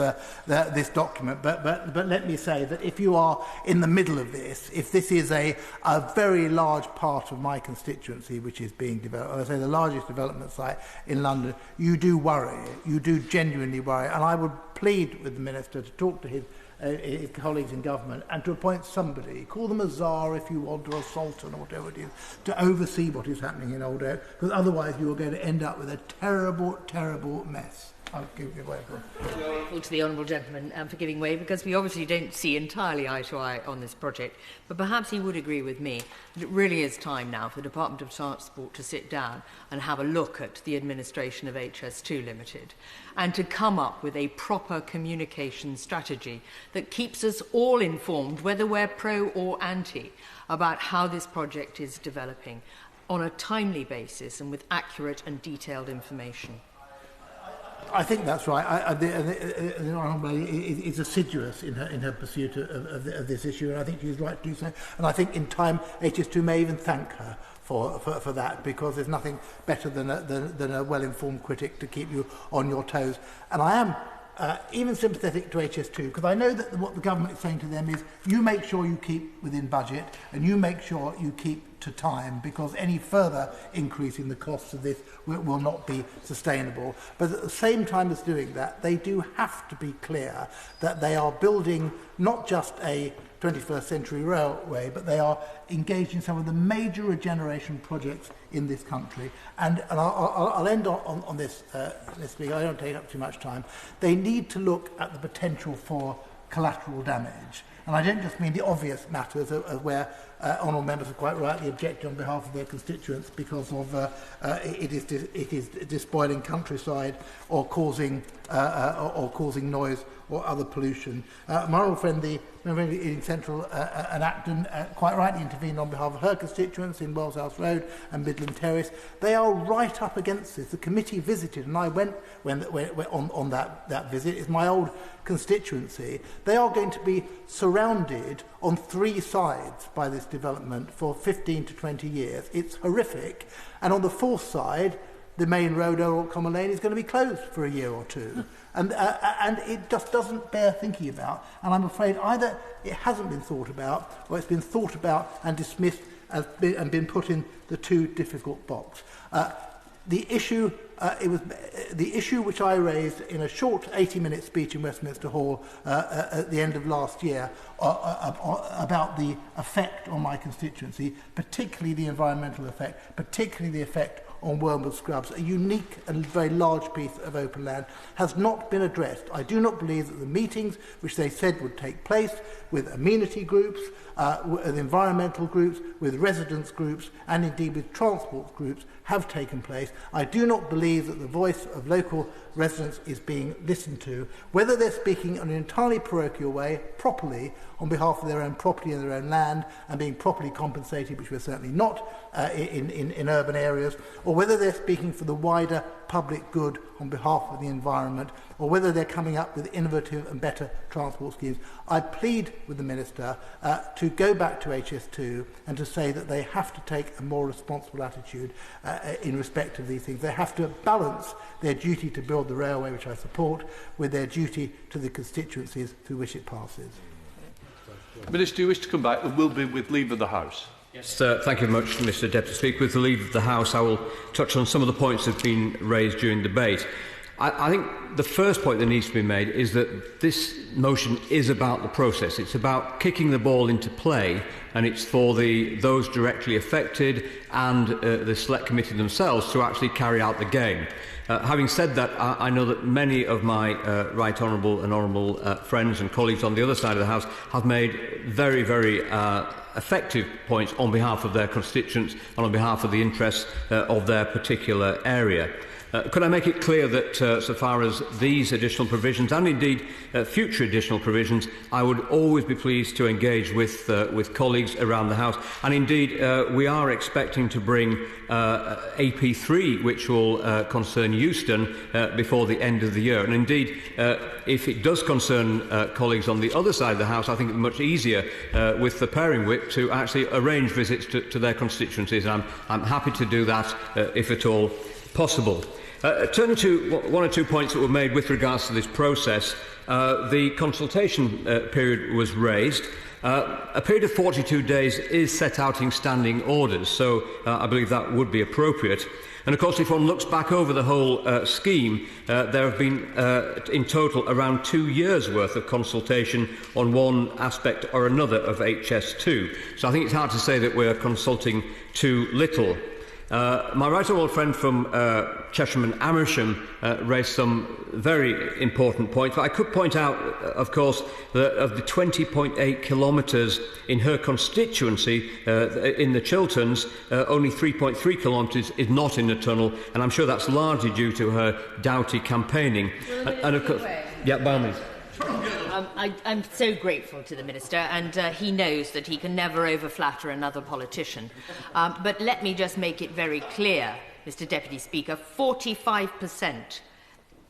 [SPEAKER 5] document. But let me say that if you are in the middle of this, if this is a very large part of my constituency which is being developed, I say the largest development site in London, you do worry. You do genuinely worry. And I would plead with the Minister to talk to his colleagues in government and to appoint somebody, call them a czar if you want, or a sultan or whatever it is, to oversee what is happening in Old Oak, because otherwise you are going to end up with a terrible, terrible mess. I'll give you way.
[SPEAKER 10] To the honourable gentleman for giving way, because we obviously don't see entirely eye to eye on this project, but perhaps he would agree with me that it really is time now for the Department of Transport to sit down and have a look at the administration of HS2 Limited and to come up with a proper communication strategy that keeps us all informed, whether we're pro or anti, about how this project is developing on a timely basis and with accurate and detailed information.
[SPEAKER 5] I think that's right. The Honourable is assiduous in her pursuit of this issue, and I think she's right to do so. And I think in time HS2 may even thank her for that, because there's nothing better than a well-informed critic to keep you on your toes. And I am even sympathetic to HS2, because I know that what the government is saying to them is, you make sure you keep within budget and you make sure you keep to time, because any further increase in the costs of this will not be sustainable. But at the same time as doing that, they do have to be clear that they are building not just a 21st century railway, but they are engaged in some of the major regeneration projects in this country. And I'll end on this speaker. I don't take up too much time. They need to look at the potential for collateral damage. And I don't just mean the obvious matters where honourable members are quite rightly objecting on behalf of their constituents because of it is despoiling countryside or causing noise or other pollution. My honourable friend, the member in Central and Acton, quite rightly intervened on behalf of her constituents in Wells House Road and Midland Terrace. They are right up against this. The committee visited, and I went on that visit. It's my old constituency. They are going to be surrounded on 3 sides by this development for 15 to 20 years. It's horrific. And on the 4th side, the main road, Old Common Lane, is going to be closed for a year or 2. And it just doesn't bear thinking about. And I'm afraid either it hasn't been thought about, or it's been thought about and dismissed and been put in the too difficult box. The issue which I raised in a short 80-minute speech in Westminster Hall at the end of last year about the effect on my constituency, particularly the environmental effect, particularly the effect on Wormwood Scrubs, a unique and very large piece of open land, has not been addressed. I do not believe that the meetings which they said would take place with amenity groups, with environmental groups, with residents groups, and indeed with transport groups have taken place. I do not believe that the voice of local residents is being listened to, whether they're speaking in an entirely parochial way, properly, on behalf of their own property and their own land, and being properly compensated, which we're certainly not in urban areas, or whether they're speaking for the wider public good on behalf of the environment, or whether they're coming up with innovative and better transport schemes. I plead with the Minister to go back to HS2 and to say that they have to take a more responsible attitude in respect of these things. They have to balance their duty to build the railway, which I support, with their duty to the constituencies through which it passes.
[SPEAKER 1] Minister, do you wish to come back? And will be with leave of the House.
[SPEAKER 2] Yes, thank you very much, Mr Deputy Speaker. With the leave of the House, I will touch on some of the points that have been raised during debate. I think the first point that needs to be made is that this motion is about the process. It's about kicking the ball into play, and it's for those directly affected and the Select Committee themselves to actually carry out the game. Having said that, I know that many of my right honourable and honourable friends and colleagues on the other side of the House have made very, very effective points on behalf of their constituents and on behalf of the interests of their particular area. Could I make it clear that so far as these additional provisions and indeed future additional provisions, I would always be pleased to engage with colleagues around the House. And indeed, we are expecting to bring AP3, which will concern Euston, before the end of the year. And indeed, if it does concern colleagues on the other side of the House, I think it would be much easier with the pairing whip to actually arrange visits to their constituencies. And I'm happy to do that if at all possible. Turning to one or two points that were made with regards to this process, the consultation period was raised. A period of 42 days is set out in standing orders, so I believe that would be appropriate. And of course, if one looks back over the whole scheme, there have been in total around 2 years' worth of consultation on one aspect or another of HS2. So I think it's hard to say that we're consulting too little. My right honourable friend from Chesham and Amersham raised some very important points, but I could point out, of course, that of the 20.8 kilometres in her constituency in the Chilterns, only 3.3 kilometres is not in the tunnel, and I'm sure that's largely due to her doughty campaigning. And of course, yeah, by all means.
[SPEAKER 10] I'm so grateful to the Minister, and he knows that he can never overflatter another politician. But let me just make it very clear, Mr Deputy Speaker, 45%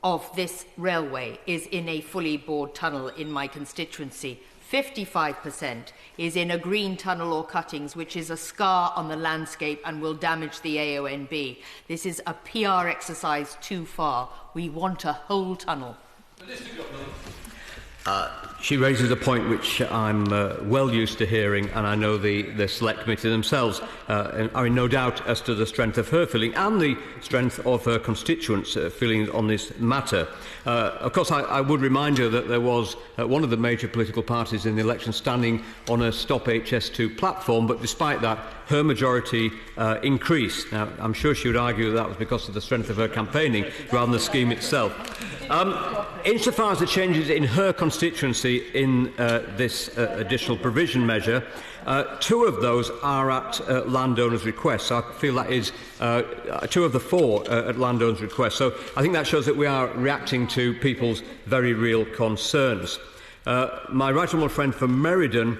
[SPEAKER 10] of this railway is in a fully bored tunnel in my constituency. 55% is in a green tunnel or cuttings, which is a scar on the landscape and will damage the AONB. This is a PR exercise too far. We want a whole tunnel.
[SPEAKER 2] She raises a point which I'm well used to hearing, and I know the Select Committee themselves are in no doubt as to the strength of her feeling and the strength of her constituents' feelings on this matter. Of course, I would remind you that there was one of the major political parties in the election standing on a Stop HS2 platform, but despite that, her majority increased. Now, I'm sure she would argue that was because of the strength of her campaigning rather than the scheme itself. Insofar as the changes in her constituency constituency in this additional provision measure. 2 of those are at landowners' request. So I feel that is 2 of the 4 at landowners' request. So I think that shows that we are reacting to people's very real concerns. My right honourable friend from Meriden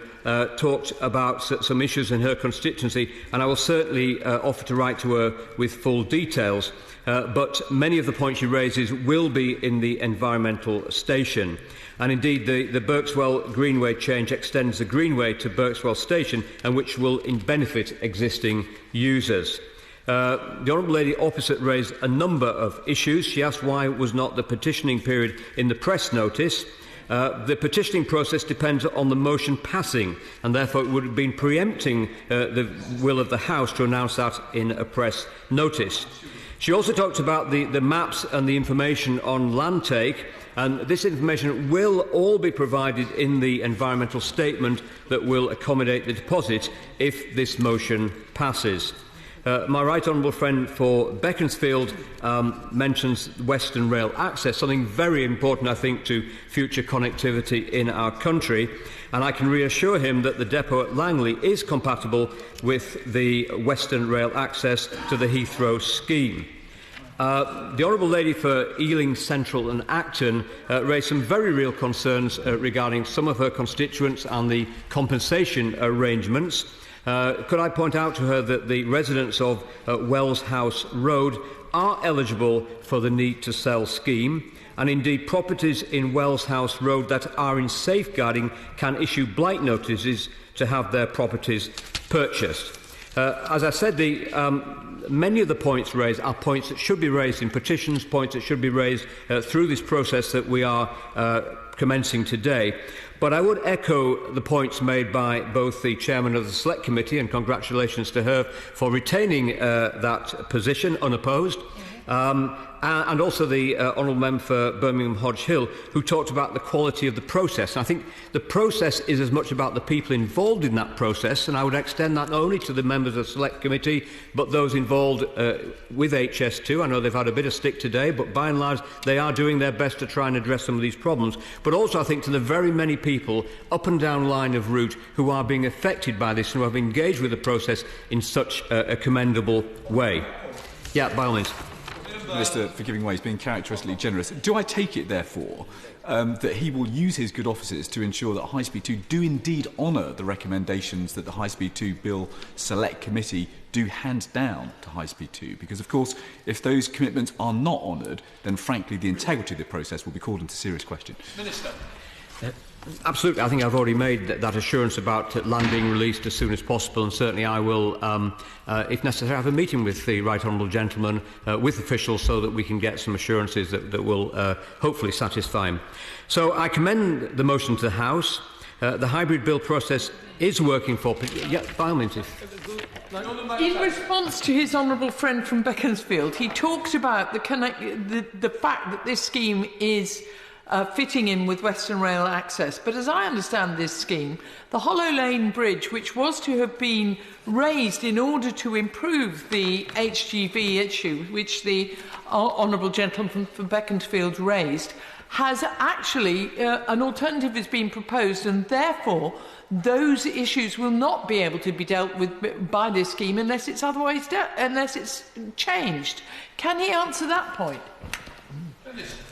[SPEAKER 2] talked about some issues in her constituency, and I will certainly offer to write to her with full details. But many of the points she raises will be in the environmental station. And indeed, the Birkswell Greenway change extends the Greenway to Birkswell Station, and which will benefit existing users. The Honourable Lady opposite raised a number of issues. She asked why was not the petitioning period in the press notice. The petitioning process depends on the motion passing, and therefore it would have been preempting the will of the House to announce that in a press notice. She also talked about the maps and the information on land take, and this information will all be provided in the environmental statement that will accommodate the deposit if this motion passes. My right honourable friend for Beaconsfield mentions Western Rail access, something very important, I think, to future connectivity in our country. And I can reassure him that the depot at Langley is compatible with the Western Rail access to the Heathrow scheme. The Honourable Lady for Ealing Central and Acton raised some very real concerns regarding some of her constituents and the compensation arrangements. Could I point out to her that the residents of Wells House Road are eligible for the need to sell scheme, and indeed properties in Wells House Road that are in safeguarding can issue blight notices to have their properties purchased. As I said, many of the points raised are points that should be raised in petitions, points that should be raised through this process that we are commencing today. But I would echo the points made by both the chairman of the Select Committee, and congratulations to her for retaining that position unopposed, and also the honourable member for Birmingham Hodge Hill, who talked about the quality of the process. And I think the process is as much about the people involved in that process, and I would extend that not only to the members of the Select Committee, but those involved with HS2. I know they've had a bit of stick today, but by and large they are doing their best to try and address some of these problems. But also I think to the very many people up and down line of route who are being affected by this and who have engaged with the process in such a commendable way. Yeah, by all means.
[SPEAKER 13] Minister for giving way is being characteristically generous. Do I take it, therefore, that he will use his good offices to ensure that High Speed 2 do indeed honour the recommendations that the High Speed 2 Bill Select Committee do hand down to High Speed 2? Because, of course, if those commitments are not honoured, then, frankly, the integrity of the process will be called into serious question.
[SPEAKER 1] Minister.
[SPEAKER 2] Absolutely. I think I've already made that assurance about land being released as soon as possible, and certainly I will, if necessary, have a meeting with the right honourable gentleman, with officials, so that we can get some assurances that will hopefully satisfy him. So I commend the motion to the House. The hybrid bill process is working for... Yeah, by all means.
[SPEAKER 6] In response to his honourable friend from Beaconsfield, he talked about the fact that this scheme is fitting in with Western Rail access. But as I understand this scheme, the Hollow Lane Bridge, which was to have been raised in order to improve the HGV issue, which the honourable gentleman from Beaconsfield raised, has actually, an alternative has been proposed, and therefore those issues will not be able to be dealt with by this scheme unless it's otherwise unless it's changed. Can he answer that point?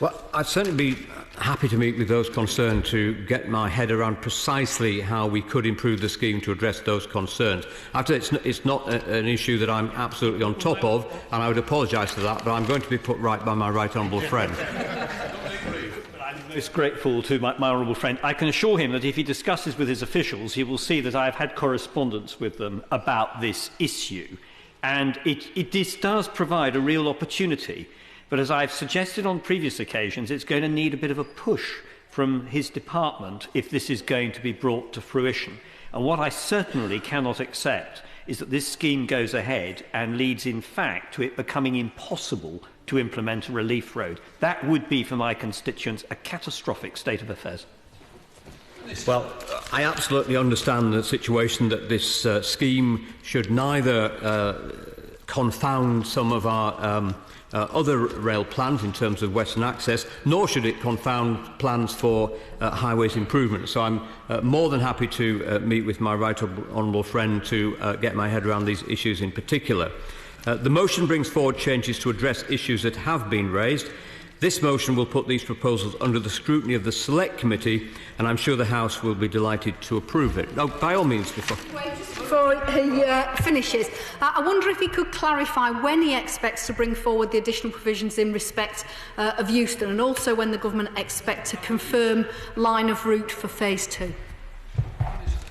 [SPEAKER 2] Well, I'd certainly be happy to meet with those concerned to get my head around precisely how we could improve the scheme to address those concerns. After it's not an issue that I'm absolutely on top of, and I would apologise for that, but I'm going to be put right by my right honourable friend.
[SPEAKER 7] I'm most grateful to my honourable friend. I can assure him that if he discusses with his officials, he will see that I have had correspondence with them about this issue. And this does provide a real opportunity. But as I've suggested on previous occasions, it's going to need a bit of a push from his department if this is going to be brought to fruition. And what I certainly cannot accept is that this scheme goes ahead and leads, in fact, to it becoming impossible to implement a relief road. That would be, for my constituents, a catastrophic state of affairs.
[SPEAKER 2] Well, I absolutely understand the situation that this scheme should neither confound some of our other rail plans in terms of Western Access, nor should it confound plans for highways improvement. So I'm more than happy to meet with my right honourable friend to get my head around these issues in particular. The motion brings forward changes to address issues that have been raised. This motion will put these proposals under the scrutiny of the Select Committee, and I'm sure the House will be delighted to approve it. Now, by all means, before
[SPEAKER 11] he finishes, I wonder if he could clarify when he expects to bring forward the additional provisions in respect of Euston, and also when the Government expects to confirm line of route for Phase 2.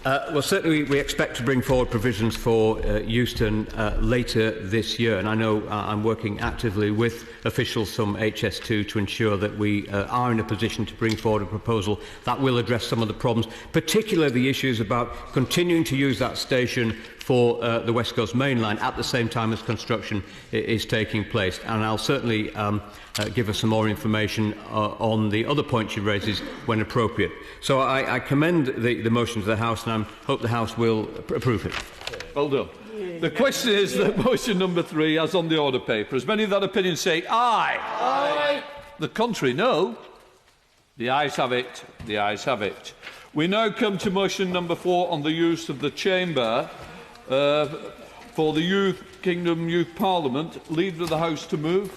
[SPEAKER 2] Well, certainly we expect to bring forward provisions for Euston later this year, and I know I'm working actively with officials from HS2 to ensure that we are in a position to bring forward a proposal that will address some of the problems, particularly the issues about continuing to use that station for the West Coast Main Line at the same time as construction is taking place. And I'll certainly give us some more information on the other points you raises when appropriate. So I commend the motion to the House, and I hope the House will approve it.
[SPEAKER 1] Well done. The question is that motion number 3, as on the order paper. As many of that opinion say aye. Aye. The contrary, no. The ayes have it. The ayes have it. We now come to motion number 4 on the use of the chamber for the Kingdom Youth Parliament. Leader of the House to move.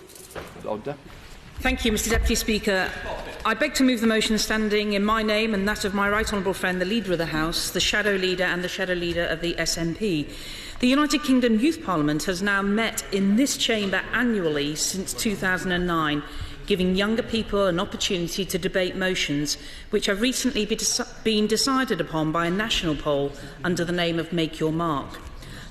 [SPEAKER 20] Thank you, Mr Deputy Speaker. I beg to move the motion standing in my name and that of my right honourable friend, the Leader of the House, the Shadow Leader and the Shadow Leader of the SNP. The United Kingdom Youth Parliament has now met in this chamber annually since 2009, giving younger people an opportunity to debate motions which have recently been decided upon by a national poll under the name of Make Your Mark.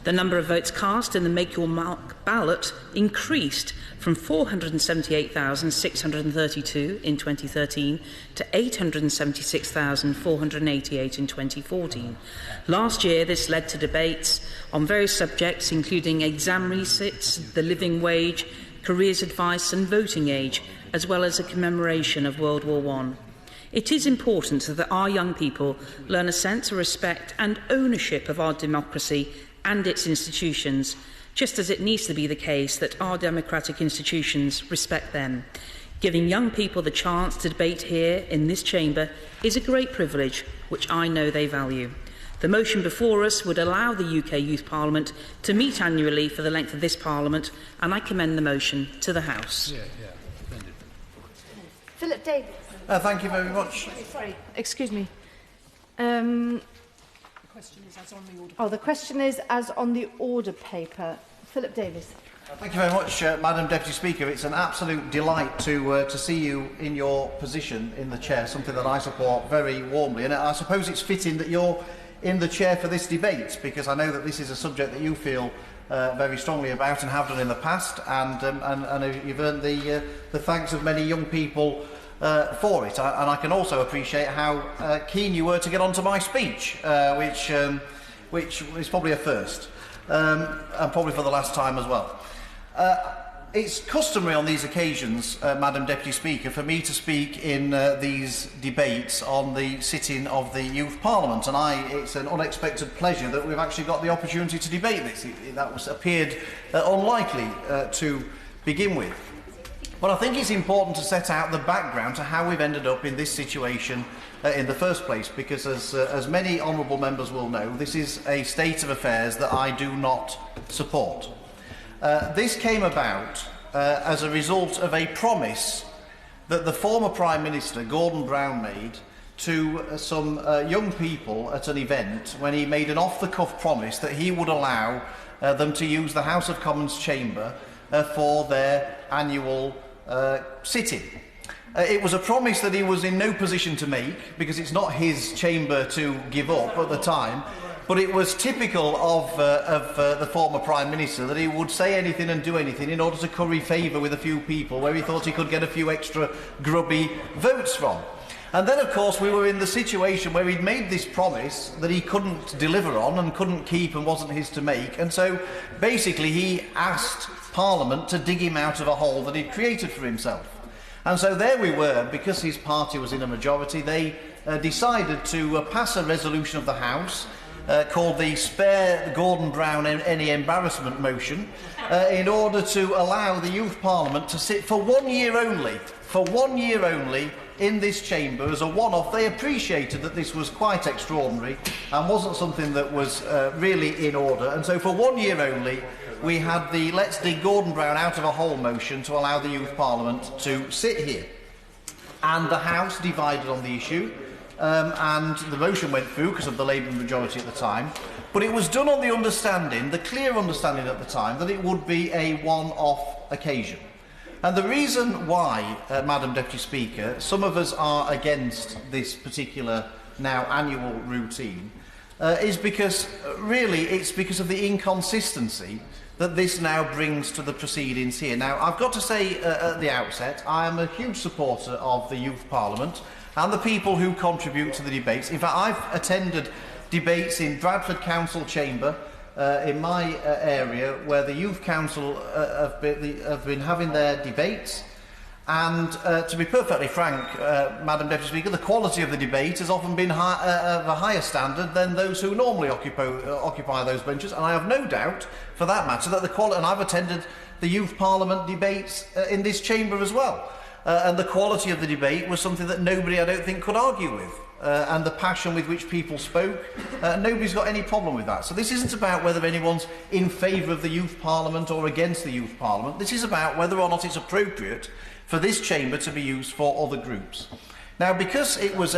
[SPEAKER 20] The number of votes cast in the Make Your Mark ballot increased from 478,632 in 2013 to 876,488 in 2014. Last year, this led to debates on various subjects, including exam resits, the living wage, careers advice and voting age, as well as a commemoration of World War I. It is important that our young people learn a sense of respect and ownership of our democracy and its institutions, just as it needs to be the case that our democratic institutions respect them. Giving young people the chance to debate here in this chamber is a great privilege, which I know they value. The motion before us would allow the UK Youth Parliament to meet annually for the length of this Parliament, and I commend the motion to the House.
[SPEAKER 21] Philip Davis.
[SPEAKER 22] Thank you very much.
[SPEAKER 21] Sorry, excuse me. The question is as on the order paper. Philip Davis.
[SPEAKER 22] Thank you very much, Madam Deputy Speaker. It's an absolute delight to see you in your position in the chair, something that I support very warmly. And I suppose it's fitting that you're in the chair for this debate, because I know that this is a subject that you feel very strongly about and have done in the past, and you've earned the thanks of many young people for it. And I can also appreciate how keen you were to get onto my speech, which is probably a first, and probably for the last time as well. It's customary on these occasions, Madam Deputy Speaker, for me to speak in these debates on the sitting of the Youth Parliament, and it's an unexpected pleasure that we've actually got the opportunity to debate this. That appeared unlikely to begin with. But I think it's important to set out the background to how we've ended up in this situation in the first place, because as many honourable members will know, this is a state of affairs that I do not support. This came about as a result of a promise that the former Prime Minister, Gordon Brown, made to some young people at an event, when he made an off-the-cuff promise that he would allow them to use the House of Commons chamber for their annual sitting. It was a promise that he was in no position to make, because it's not his chamber to give up at the time. But it was typical of the former Prime Minister that he would say anything and do anything in order to curry favour with a few people where he thought he could get a few extra grubby votes from. And then, of course, we were in the situation where he'd made this promise that he couldn't deliver on and couldn't keep and wasn't his to make. And so, basically, he asked Parliament to dig him out of a hole that he'd created for himself. And so there we were, because his party was in a majority, they decided to pass a resolution of the House called the Spare Gordon Brown Any Embarrassment motion, in order to allow the Youth Parliament to sit for 1 year only, in this chamber as a one-off. They appreciated that this was quite extraordinary and wasn't something that was really in order. And so for 1 year only, we had the Let's Dig Gordon Brown Out of a Hole motion to allow the Youth Parliament to sit here. And the House divided on the issue, and the motion went through because of the Labour majority at the time. But it was done on the understanding, the clear understanding at the time, that it would be a one-off occasion. And the reason why, Madam Deputy Speaker, some of us are against this particular now annual routine is because, really, it's because of the inconsistency that this now brings to the proceedings here. Now, I've got to say at the outset, I am a huge supporter of the Youth Parliament and the people who contribute to the debates. In fact, I've attended debates in Bradford Council Chamber, in my area, where the Youth Council have been having their debates, and to be perfectly frank, Madam Deputy Speaker, the quality of the debate has often been of a higher standard than those who normally occupy those benches, and I have no doubt, for that matter, that the quality, and I've attended the Youth Parliament debates in this chamber as well, and the quality of the debate was something that nobody, I don't think, could argue with. And the passion with which people spoke, nobody's got any problem with that. So this isn't about whether anyone's in favour of the Youth Parliament or against the Youth Parliament. This is about whether or not it's appropriate for this chamber to be used for other groups. Now, because it was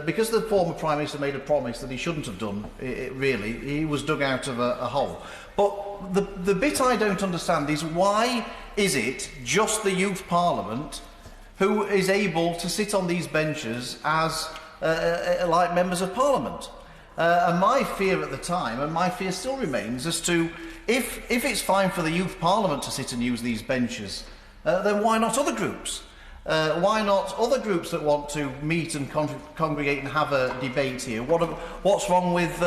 [SPEAKER 22] because the former Prime Minister made a promise that he shouldn't have done, really, he was dug out of a hole. But the bit I don't understand is, why is it just the Youth Parliament who is able to sit on these benches as like members of Parliament? And my fear at the time, and my fear still remains, as to if it's fine for the Youth Parliament to sit and use these benches, then why not other groups? Why not other groups that want to meet and congregate and have a debate here? What's wrong with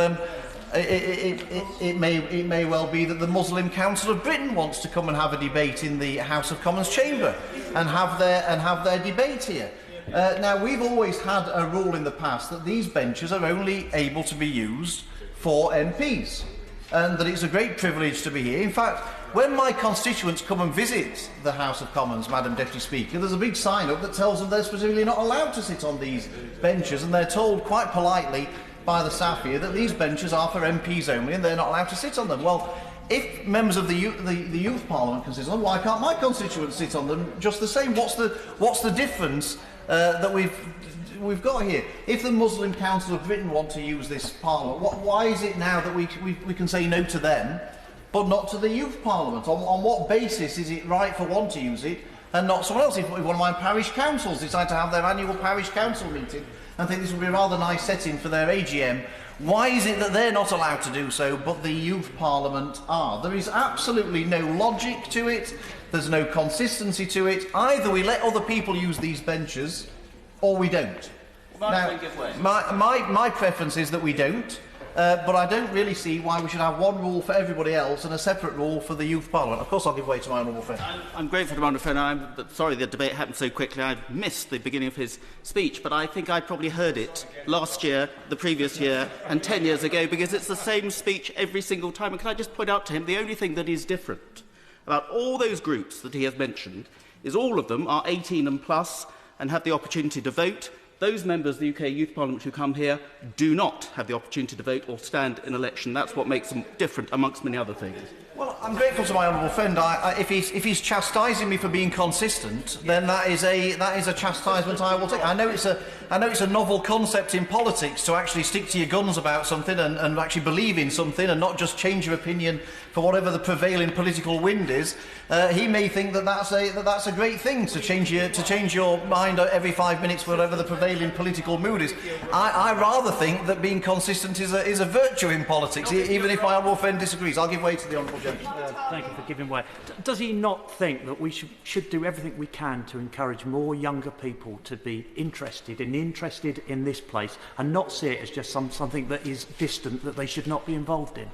[SPEAKER 22] it may well be that the Muslim Council of Britain wants to come and have a debate in the House of Commons chamber and have their debate here. Now, we've always had a rule in the past that these benches are only able to be used for MPs, and that it's a great privilege to be here. In fact, when my constituents come and visit the House of Commons, Madam Deputy Speaker, there's a big sign up that tells them they're specifically not allowed to sit on these benches, and they're told quite politely by the staff here that these benches are for MPs only and they're not allowed to sit on them. Well, if members of the Youth Parliament can sit on them, why can't my constituents sit on them just the same? What's the difference that we've got here? If the Muslim Council of Britain want to use this Parliament, why is it now that we can say no to them, but not to the Youth Parliament? On what basis is it right for one to use it and not someone else? If one of my parish councils decide to have their annual parish council meeting and think this would be a rather nice setting for their AGM, why is it that they're not allowed to do so, but the Youth Parliament are? There is absolutely no logic to it. There's no consistency to it. Either we let other people use these benches, or we don't. Now, my preference is that we don't, but I don't really see why we should have one rule for everybody else and a separate rule for the Youth Parliament. Of course, I'll give way to my honourable friend.
[SPEAKER 4] I'm grateful to my honourable friend. I'm sorry the debate happened so quickly. I missed the beginning of his speech, but I think I probably heard it last year, the previous year, and 10 years ago, because it's the same speech every single time. And can I just point out to him, the only thing that is different about all those groups that he has mentioned is all of them are 18 and plus and have the opportunity to vote. Those members of the UK Youth Parliament who come here do not have the opportunity to vote or stand in election. That's what makes them different, amongst many other things.
[SPEAKER 22] Well, I'm grateful to my honourable friend. If he's chastising me for being consistent, then that is a chastisement I will take. I know it's a novel concept in politics to actually stick to your guns about something and actually believe in something and not just change your opinion for whatever the prevailing political wind is. He may think that's a great thing to change your mind every 5 minutes for whatever the prevailing political mood is. I rather think that being consistent is a virtue in politics, even if my honourable friend disagrees. I'll give way to the honourable gentleman.
[SPEAKER 8] Thank you for giving way. Does he not think that we should do everything we can to encourage more younger people to be interested in this place and not see it as just something that is distant that they should not be involved in?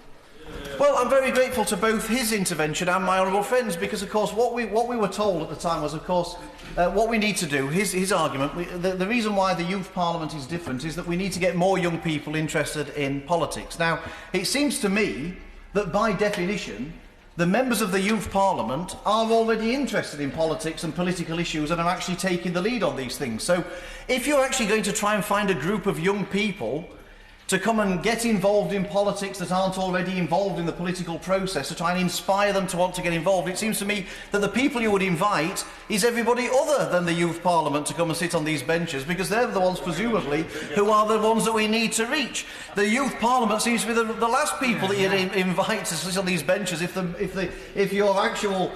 [SPEAKER 22] Well, I'm very grateful to both his intervention and my honourable friends, because, of course, what we were told at the time was, of course, what we need to do, his argument, the reason why the Youth Parliament is different is that we need to get more young people interested in politics. Now, it seems to me that, by definition, the members of the Youth Parliament are already interested in politics and political issues and are actually taking the lead on these things. So, if you're actually going to try and find a group of young people to come and get involved in politics that aren't already involved in the political process, to try and inspire them to want to get involved, it seems to me that the people you would invite is everybody other than the Youth Parliament to come and sit on these benches, because they're the ones, presumably, who are the ones that we need to reach. The Youth Parliament seems to be the last people that you'd invite to sit on these benches if your actual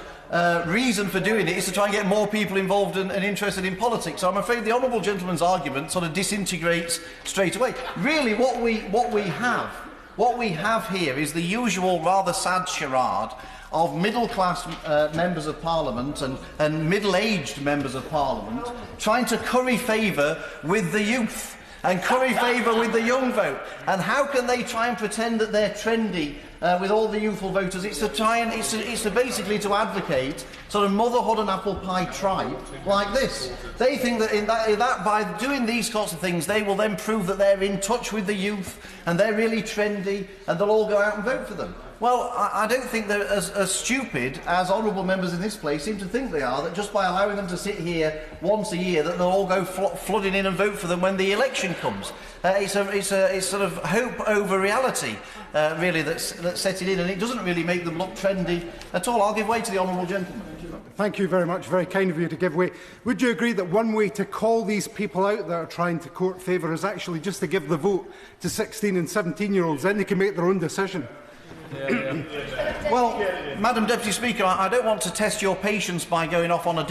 [SPEAKER 22] reason for doing it is to try and get more people involved and interested in politics. So I'm afraid the honourable gentleman's argument sort of disintegrates straight away. Really, what we have here is the usual rather sad charade of middle-class members of Parliament and middle-aged members of Parliament trying to curry favour with the youth and curry favour with the young vote. And how can they try and pretend that they're trendy with all the youthful voters? It's to basically to advocate sort of motherhood and apple pie tribe like this. They think that, in that by doing these sorts of things, they will then prove that they're in touch with the youth and they're really trendy and they'll all go out and vote for them. Well, I don't think they're as stupid as honourable members in this place seem to think they are, that just by allowing them to sit here once a year, that they'll all go flooding in and vote for them when the election comes. It's sort of hope over reality, really, that's setting in, and it doesn't really make them look trendy at all. I'll give way to the honourable gentleman.
[SPEAKER 15] Thank you very much. Very kind of you to give way. Would you agree that one way to call these people out that are trying to court favour is actually just to give the vote to 16 and 17-year-olds? Then they can make their own decision.
[SPEAKER 22] Well, Madam Deputy Speaker, I don't want to test your patience by going off on a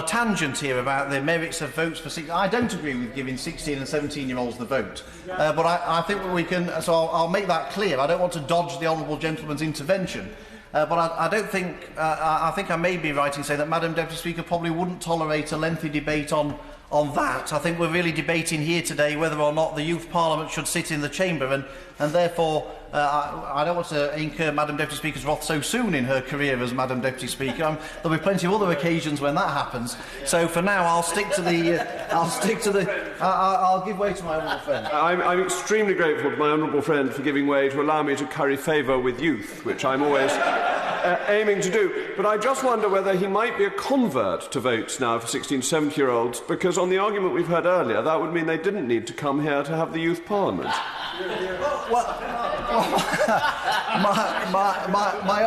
[SPEAKER 22] tangent here about the merits of votes for 16. I don't agree with giving 16 and 17-year-olds the vote, but I think we can. So I'll make that clear. I don't want to dodge the honourable gentleman's intervention. But I don't think. I think I may be right in saying that Madam Deputy Speaker probably wouldn't tolerate a lengthy debate on that. I think we're really debating here today whether or not the Youth Parliament should sit in the chamber, and therefore I don't want to incur Madam Deputy Speaker's wrath so soon in her career as Madam Deputy Speaker. There'll be plenty of other occasions when that happens. So for now, I'll give way to my honourable friend.
[SPEAKER 9] I'm extremely grateful to my honourable friend for giving way to allow me to curry favour with youth, which I'm always aiming to do. But I just wonder whether he might be a convert to votes now for 16 to 17-year-olds, because on the argument we've heard earlier, that would mean they didn't need to come here to have the Youth Parliament.
[SPEAKER 22] My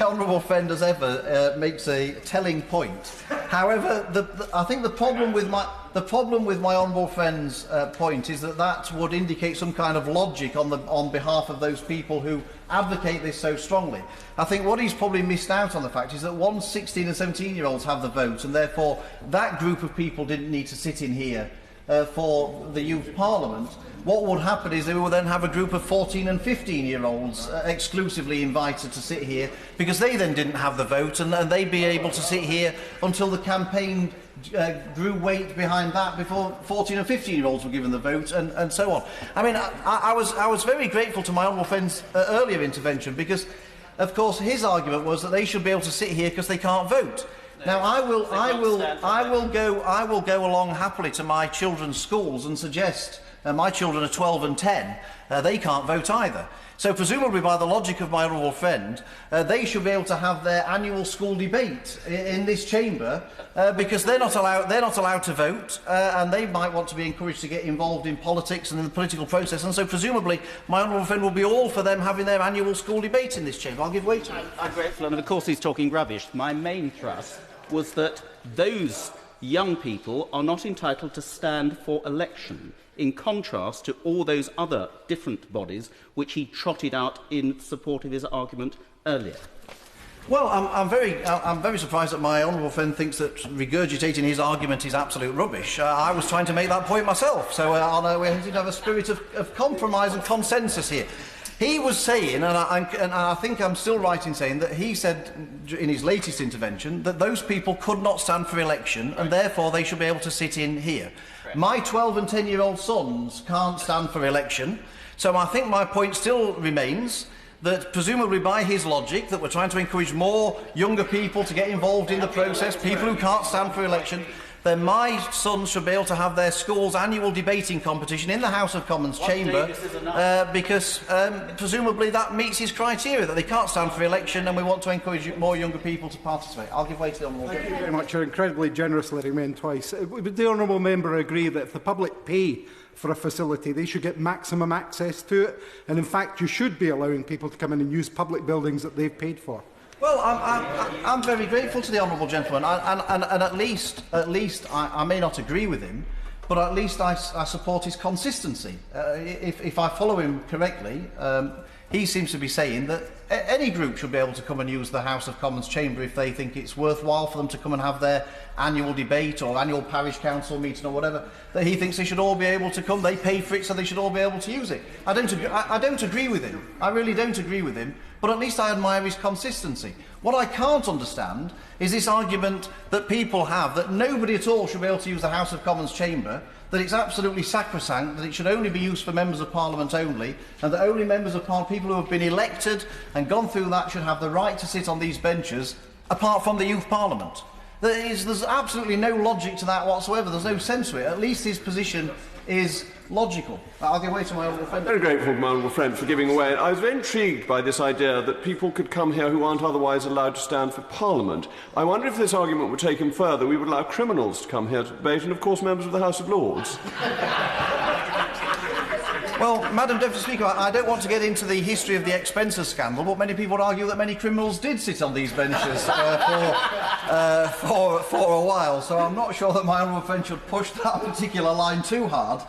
[SPEAKER 22] honourable friend, as ever, makes a telling point. However, I think the problem with my honourable friend's point is that would indicate some kind of logic on behalf of those people who advocate this so strongly. I think what he's probably missed out on the fact is that once 16 and 17-year-olds have the vote, and therefore that group of people didn't need to sit in here for the Youth Parliament, what would happen is they would then have a group of 14 and 15-year-olds exclusively invited to sit here, because they then didn't have the vote, and they'd be able to sit here until the campaign grew weight behind that before 14 and 15-year-olds were given the vote, and so on. I mean, I was very grateful to my honourable friend's earlier intervention, because, of course, his argument was that they should be able to sit here because they can't vote. Now, I will go along happily to my children's schools and suggest my children are 12 and 10. They can't vote either. So, presumably, by the logic of my honourable friend, they should be able to have their annual school debate in this chamber, because they're not allowed to vote, and they might want to be encouraged to get involved in politics and in the political process. And so, presumably, my honourable friend will be all for them having their annual school debate in this chamber. I'll give way to him.
[SPEAKER 4] I'm grateful, and of course he's talking rubbish. My main thrust was that those young people are not entitled to stand for election, in contrast to all those other different bodies which he trotted out in support of his argument earlier.
[SPEAKER 22] Well, I'm very surprised that my honourable friend thinks that regurgitating his argument is absolute rubbish. I was trying to make that point myself, so we need to have a spirit of compromise and consensus here. He was saying, and I think I'm still right in saying, that he said in his latest intervention that those people could not stand for election, and therefore they should be able to sit in here. My 12 and 10-year-old sons can't stand for election, so I think my point still remains that presumably by his logic that we're trying to encourage more younger people to get involved in the process, people who can't stand for election, then my sons should be able to have their school's annual debating competition in the House of Commons chamber because presumably that meets his criteria, that they can't stand for election and we want to encourage more younger people to participate. I'll give way to the Honourable Member.
[SPEAKER 15] Thank you very much. You're incredibly generous letting me in twice. Would the Honourable Member agree that if the public pay for a facility, they should get maximum access to it? And in fact, you should be allowing people to come in and use public buildings that they've paid for.
[SPEAKER 22] Well, I'm very grateful to the honourable gentleman, and at least I may not agree with him, but at least I support his consistency. If I follow him correctly, he seems to be saying that any group should be able to come and use the House of Commons chamber if they think it's worthwhile for them to come and have their annual debate or annual parish council meeting or whatever, that he thinks they should all be able to come. They pay for it, so they should all be able to use it. I don't agree with him. I really don't agree with him, but at least I admire his consistency. What I can't understand is this argument that people have that nobody at all should be able to use the House of Commons chamber, that it's absolutely sacrosanct, that it should only be used for members of Parliament only, and that only members of Parliament, people who have been elected and gone through that, should have the right to sit on these benches, apart from the Youth Parliament. There's absolutely no logic to that whatsoever. There's no sense to it. At least his position is logical. I'll give way to my honourable friend.
[SPEAKER 9] Very grateful to my honourable friend for giving way. I was very intrigued by this idea that people could come here who aren't otherwise allowed to stand for Parliament. I wonder if this argument were taken further, we would allow criminals to come here to debate, and of course members of the House of Lords.
[SPEAKER 22] Well, Madam Deputy Speaker, I don't want to get into the history of the expenses scandal, but many people would argue that many criminals did sit on these benches for a while, so I'm not sure that my honourable friend should push that particular line too hard,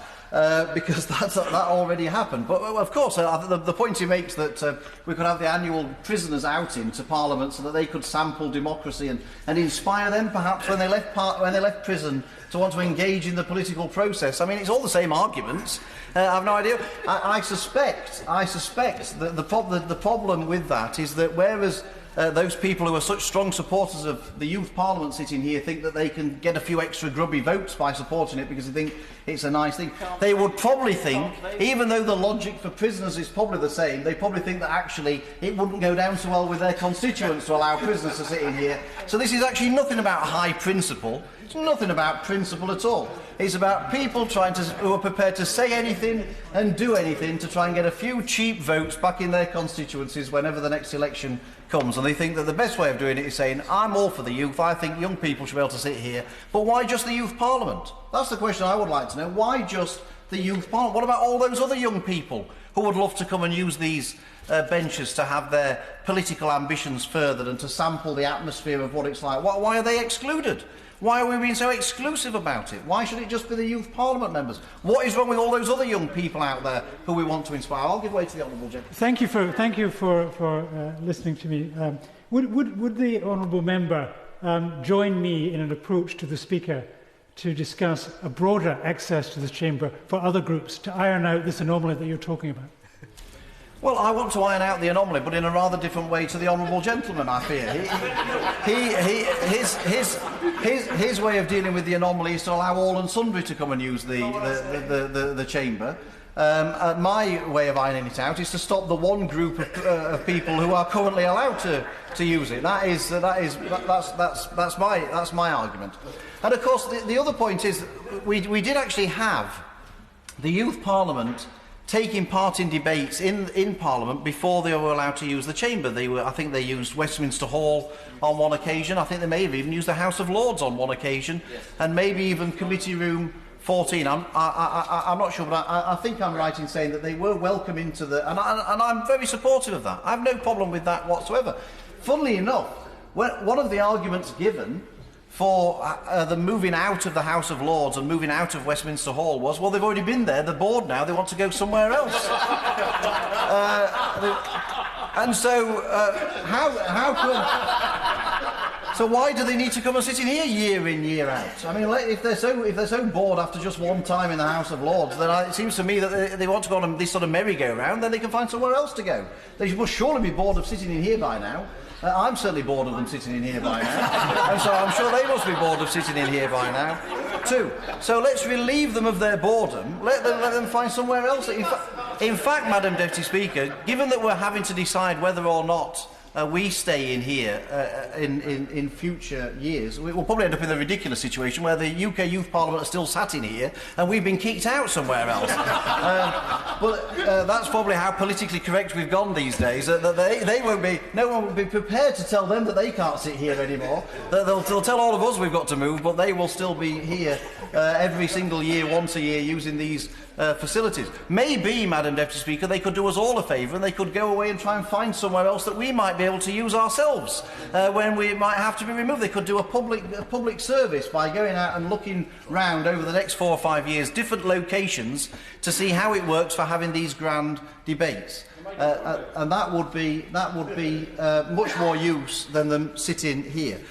[SPEAKER 22] because that already happened. But of course, the point he makes that we could have the annual prisoners out into Parliament so that they could sample democracy and inspire them, perhaps, when they left prison, to want to engage in the political process. I mean, it's all the same arguments. I have no idea. I suspect that the problem with that is that whereas those people who are such strong supporters of the Youth Parliament sitting here think that they can get a few extra grubby votes by supporting it because they think it's a nice thing, they would probably think, even though the logic for prisoners is probably the same, they probably think that actually it wouldn't go down so well with their constituents to allow prisoners to sit in here. So this is actually nothing about high principle. It's nothing about principle at all. It's about people who are prepared to say anything and do anything to try and get a few cheap votes back in their constituencies whenever the next election comes. And they think that the best way of doing it is saying, I'm all for the youth, I think young people should be able to sit here, but why just the Youth Parliament? That's the question I would like to know. Why just the Youth Parliament? What about all those other young people who would love to come and use these benches to have their political ambitions furthered and to sample the atmosphere of what it's like? Why are they excluded? Why are we being so exclusive about it? Why should it just be the Youth Parliament members? What is wrong with all those other young people out there who we want to inspire? I'll give way to the honourable gentleman.
[SPEAKER 12] Thank you for listening to me. Would the honourable member join me in an approach to the Speaker to discuss a broader access to the chamber for other groups to iron out this anomaly that you're talking about?
[SPEAKER 22] Well, I want to iron out the anomaly, but in a rather different way to the honourable gentleman, I fear. His way of dealing with the anomaly is to allow all and sundry to come and use the chamber. My way of ironing it out is to stop the one group of people who are currently allowed to use it. That's my argument. And of course, the other point is we did actually have the Youth Parliament taking part in debates in Parliament before they were allowed to use the chamber. I think they used Westminster Hall on one occasion. I think they may have even used the House of Lords on one occasion, and maybe even Committee Room 14. I'm not sure, but I think I'm right in saying that they were welcome into and I'm very supportive of that. I have no problem with that whatsoever. Funnily enough, one of the arguments given for the moving out of the House of Lords and moving out of Westminster Hall was, well, they've already been there, they're bored now, they want to go somewhere else. And so, how come... So why do they need to come and sit in here year in, year out? I mean, if they're so bored after just one time in the House of Lords, then it seems to me that they want to go on this sort of merry-go-round, then they can find somewhere else to go. They must surely be bored of sitting in here by now. I'm certainly bored of them sitting in here by now, and so I'm sure they must be bored of sitting in here by now, too. So let's relieve them of their boredom, let them find somewhere else. In fact, Madam Deputy Speaker, given that we're having to decide whether or not we stay in here in future years, we'll probably end up in a ridiculous situation where the UK Youth Parliament are still sat in here and we've been kicked out somewhere else. But that's probably how politically correct we've gone these days. That they won't be, no one will be prepared to tell them that they can't sit here anymore. They'll tell all of us we've got to move, but they will still be here every single year, once a year, using these facilities. Maybe, Madam Deputy Speaker, they could do us all a favour and they could go away and try and find somewhere else that we might be able to use ourselves when we might have to be removed. They could do a public service by going out and looking round over the next 4 or 5 years, different locations, to see how it works for having these grand debates. And that would be much more use than them sitting here.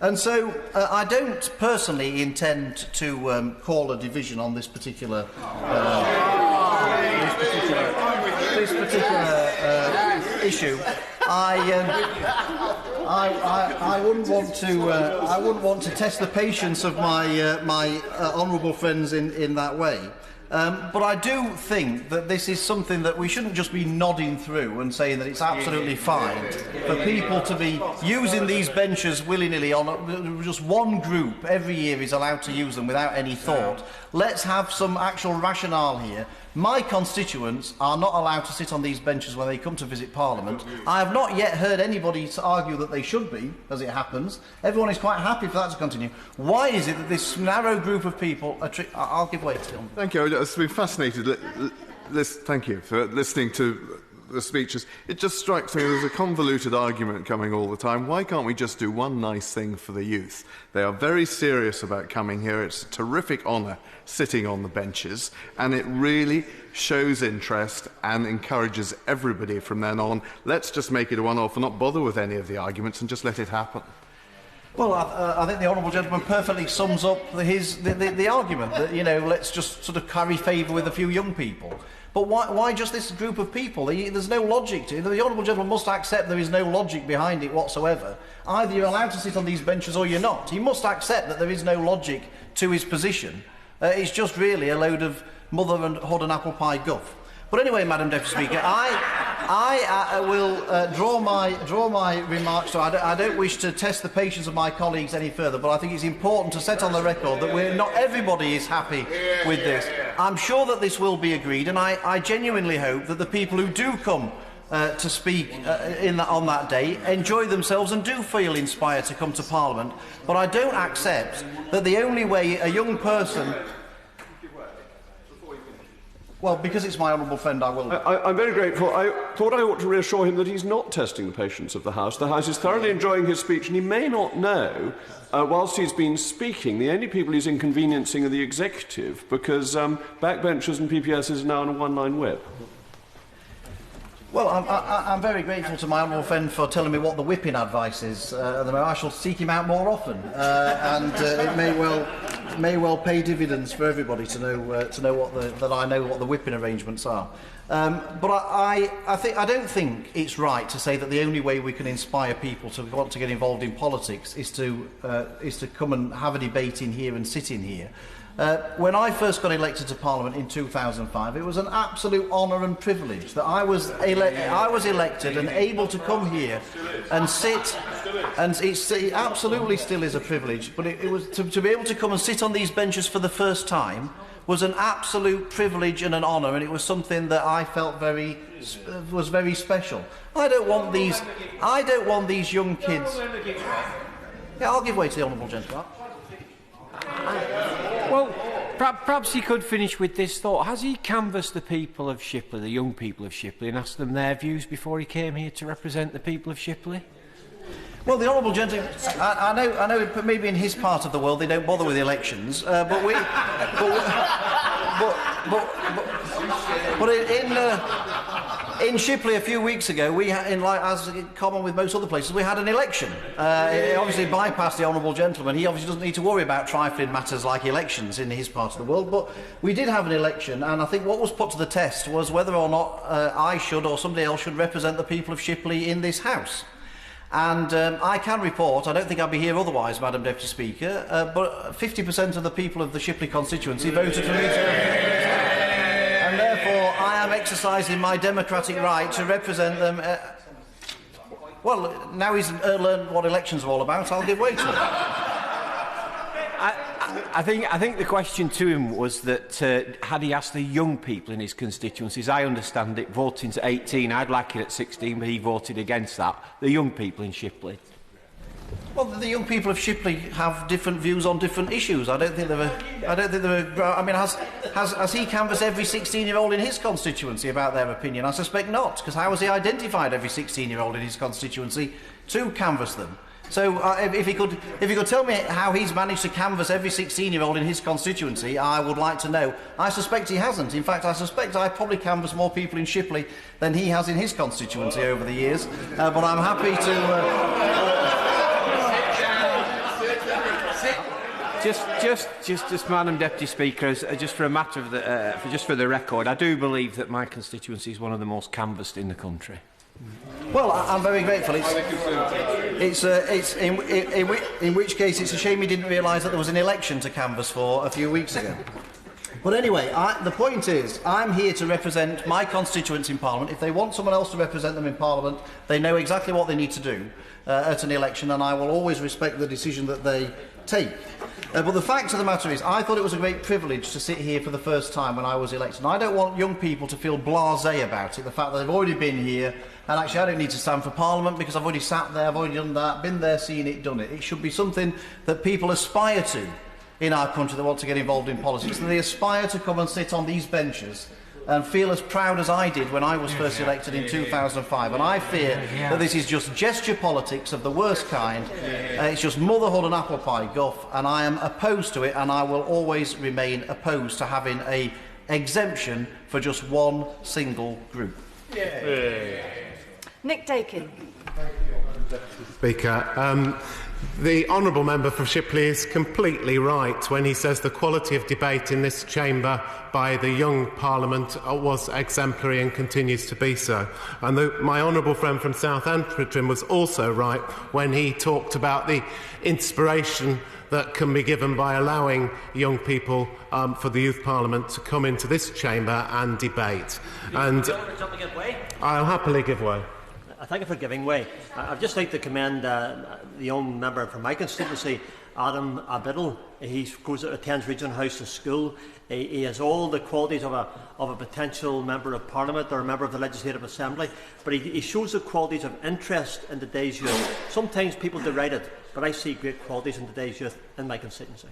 [SPEAKER 22] And so I don't personally intend to call a division on this particular issue. I wouldn't want to test the patience of my honourable friends in that way. But I do think that this is something that we shouldn't just be nodding through and saying that it's absolutely fine for people to be using these benches willy-nilly on just one group every year is allowed to use them without any thought. Let's have some actual rationale here. My constituents are not allowed to sit on these benches when they come to visit Parliament. I have not yet heard anybody to argue that they should be, as it happens. Everyone is quite happy for that to continue. Why is it that this narrow group of people are... I'll give way to them.
[SPEAKER 14] Thank you. I've been fascinated. Thank you for listening to the speeches. It just strikes me there's a convoluted argument coming all the time. Why can't we just do one nice thing for the youth? They are very serious about coming here. It's a terrific honour sitting on the benches, and it really shows interest and encourages everybody from then on. Let's just make it a one-off and not bother with any of the arguments and just let it happen.
[SPEAKER 22] Well, I think the honourable gentleman perfectly sums up the argument that, you know, let's just sort of carry favour with a few young people. But why just this group of people? There's no logic to it. The honourable gentleman must accept there is no logic behind it whatsoever. Either you're allowed to sit on these benches or you're not. He must accept that there is no logic to his position. It's just really a load of motherhood and apple pie guff. But anyway, Madam Deputy Speaker, I will draw my remarks. So I don't wish to test the patience of my colleagues any further, but I think it's important to set on the record that not everybody is happy with this. I'm sure that this will be agreed, and I genuinely hope that the people who do come to speak on that day enjoy themselves and do feel inspired to come to Parliament. But I don't accept that the only way a young person... Well, because it's my honourable friend, I will...
[SPEAKER 9] I'm very grateful. I thought I ought to reassure him that he's not testing the patience of the House. The House is thoroughly enjoying his speech, and he may not know, whilst he's been speaking, the only people he's inconveniencing are the executive, because backbenchers and PPSs are now on a one-line whip.
[SPEAKER 22] Well, I'm very grateful to my honourable friend for telling me what the whipping advice is. I shall seek him out more often, and it may well pay dividends for everybody to know that I know what the whipping arrangements are. But I don't think it's right to say that the only way we can inspire people to want to get involved in politics is to come and have a debate in here and sit in here. When I first got elected to Parliament in 2005, it was an absolute honour and privilege that I was elected and able to come here and sit, and it absolutely still is a privilege, but it was to be able to come and sit on these benches for the first time was an absolute privilege and an honour, and it was something that I felt was very special. I don't want these young kids... Yeah, I'll give way to the honourable gentleman.
[SPEAKER 16] Well, perhaps he could finish with this thought. Has he canvassed the people of Shipley, the young people of Shipley, and asked them their views before he came here to represent the people of Shipley?
[SPEAKER 22] Well, the honourable gentleman, I know maybe in his part of the world they don't bother with elections, but in Shipley a few weeks ago, we had, as in common with most other places, we had an election. It obviously bypassed the honourable gentleman. He obviously doesn't need to worry about trifling matters like elections in his part of the world, but we did have an election, and I think what was put to the test was whether or not I should or somebody else should represent the people of Shipley in this House. And I can report, I don't think I'd be here otherwise, Madam Deputy Speaker, but 50% of the people of the Shipley constituency voted for me to... And therefore, I I'm exercising my democratic right to represent them. Well, now he's learned what elections are all about, I'll give way to him.
[SPEAKER 16] I think the question to him was that had he asked the young people in his constituencies, I understand it, voting to 18, I'd like it at 16, but he voted against that. The young people in Shipley.
[SPEAKER 22] Well, the young people of Shipley have different views on different issues. I don't think they're. I mean, has he canvassed every 16-year-old in his constituency about their opinion? I suspect not, because how has he identified every 16-year-old in his constituency to canvass them? So, if he could tell me how he's managed to canvass every 16-year-old in his constituency, I would like to know. I suspect he hasn't. In fact, I suspect I probably canvassed more people in Shipley than he has in his constituency over the years. But I'm happy to.
[SPEAKER 16] Just, Madam Deputy Speaker, just for a matter of just for the record, I do believe that my constituency is one of the most canvassed in the country.
[SPEAKER 22] Well, I'm very grateful. It's in which case it's a shame he didn't realise that there was an election to canvass for a few weeks ago. But anyway, the point is, I'm here to represent my constituents in Parliament. If they want someone else to represent them in Parliament, they know exactly what they need to do at an election, and I will always respect the decision that they take. But the fact of the matter is, I thought it was a great privilege to sit here for the first time when I was elected. And I don't want young people to feel blasé about it, the fact that they've already been here, and actually I don't need to stand for Parliament because I've already sat there, I've already done that, been there, seen it, done it. It should be something that people aspire to in our country that want to get involved in politics. And they aspire to come and sit on these benches and feel as proud as I did when I was first elected in 2005. And I fear that this is just gesture politics of the worst kind. It's just motherhood and apple pie guff, and I am opposed to it, and I will always remain opposed to having an exemption for just one single group.
[SPEAKER 21] Nick Dakin.
[SPEAKER 17] Speaker, the honourable member for Shipley is completely right when he says the quality of debate in this chamber by the young Parliament was exemplary and continues to be so. And my honourable friend from South Amersham was also right when he talked about the inspiration that can be given by allowing young people for the Youth Parliament to come into this chamber and debate. And I'll happily give way.
[SPEAKER 18] Thank you for giving way. I'd just like to commend the young member from my constituency, Adam Biddle. He attends Regional House and School. He has all the qualities of a potential member of Parliament or a member of the Legislative Assembly, but he shows the qualities of interest in today's youth. Sometimes people deride it, but I see great qualities in today's youth in my constituency.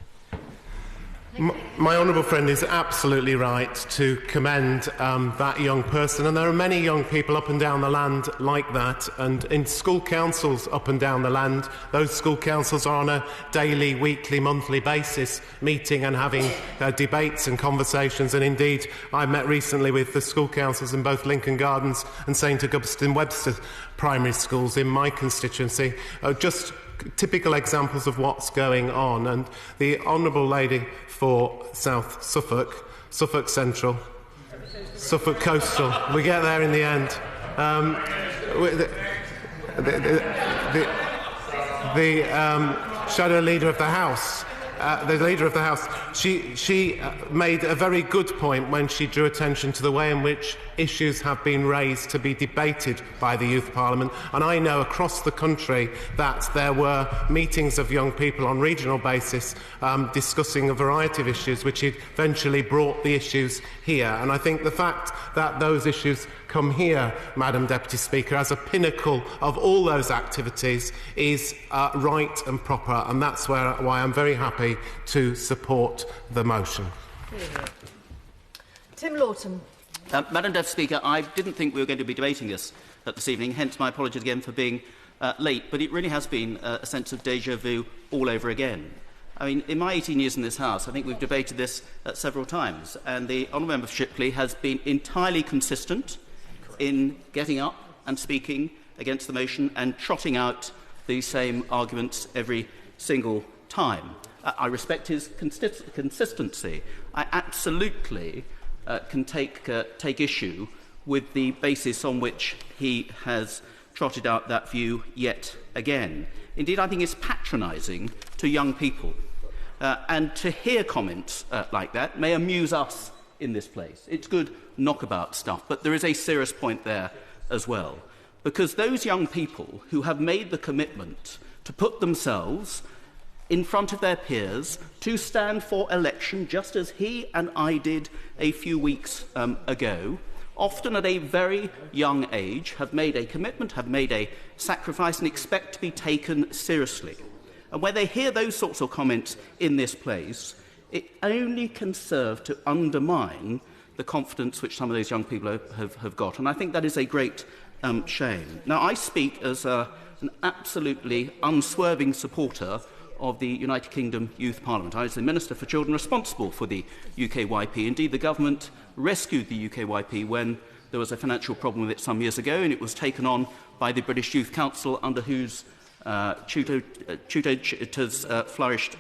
[SPEAKER 17] My honourable friend is absolutely right to commend that young person, and there are many young people up and down the land like that, and in school councils up and down the land, those school councils are on a daily, weekly, monthly basis meeting and having debates and conversations, and indeed I met recently with the school councils in both Lincoln Gardens and St Augustine Webster primary schools in my constituency, just typical examples of what's going on. And the honourable lady for South Suffolk, Suffolk Central, Suffolk Coastal, we get there in the end. The shadow leader of the House, she made a very good point when she drew attention to the way in which issues have been raised to be debated by the Youth Parliament. And I know across the country that there were meetings of young people on regional basis discussing a variety of issues, which eventually brought the issues here. And I think the fact that those issues come here, Madam Deputy Speaker, as a pinnacle of all those activities is right and proper, and that's why I'm very happy to support the motion.
[SPEAKER 21] Tim Lawton.
[SPEAKER 4] Madam Deputy Speaker, I didn't think we were going to be debating this this evening, hence my apologies again for being late, but it really has been a sense of déjà vu all over again. I mean, in my 18 years in this House, I think we've debated this several times, and the honourable member for Shipley has been entirely consistent in getting up and speaking against the motion and trotting out the same arguments every single time. I respect his consistency. I absolutely can take issue with the basis on which he has trotted out that view yet again. Indeed, I think it's patronising to young people. And to hear comments like that may amuse us in this place. It's good knockabout stuff, but there is a serious point there as well. Because those young people who have made the commitment to put themselves in front of their peers to stand for election, just as he and I did a few weeks ago, often at a very young age, have made a commitment, have made a sacrifice, and expect to be taken seriously. And when they hear those sorts of comments in this place, it only can serve to undermine the confidence which some of those young people have got. And I think that is a great shame. Now, I speak as an absolutely unswerving supporter of the United Kingdom Youth Parliament. I was the Minister for Children responsible for the UKYP. Indeed, the government rescued the UKYP when there was a financial problem with it some years ago, and it was taken on by the British Youth Council, under whose tutelage it has flourished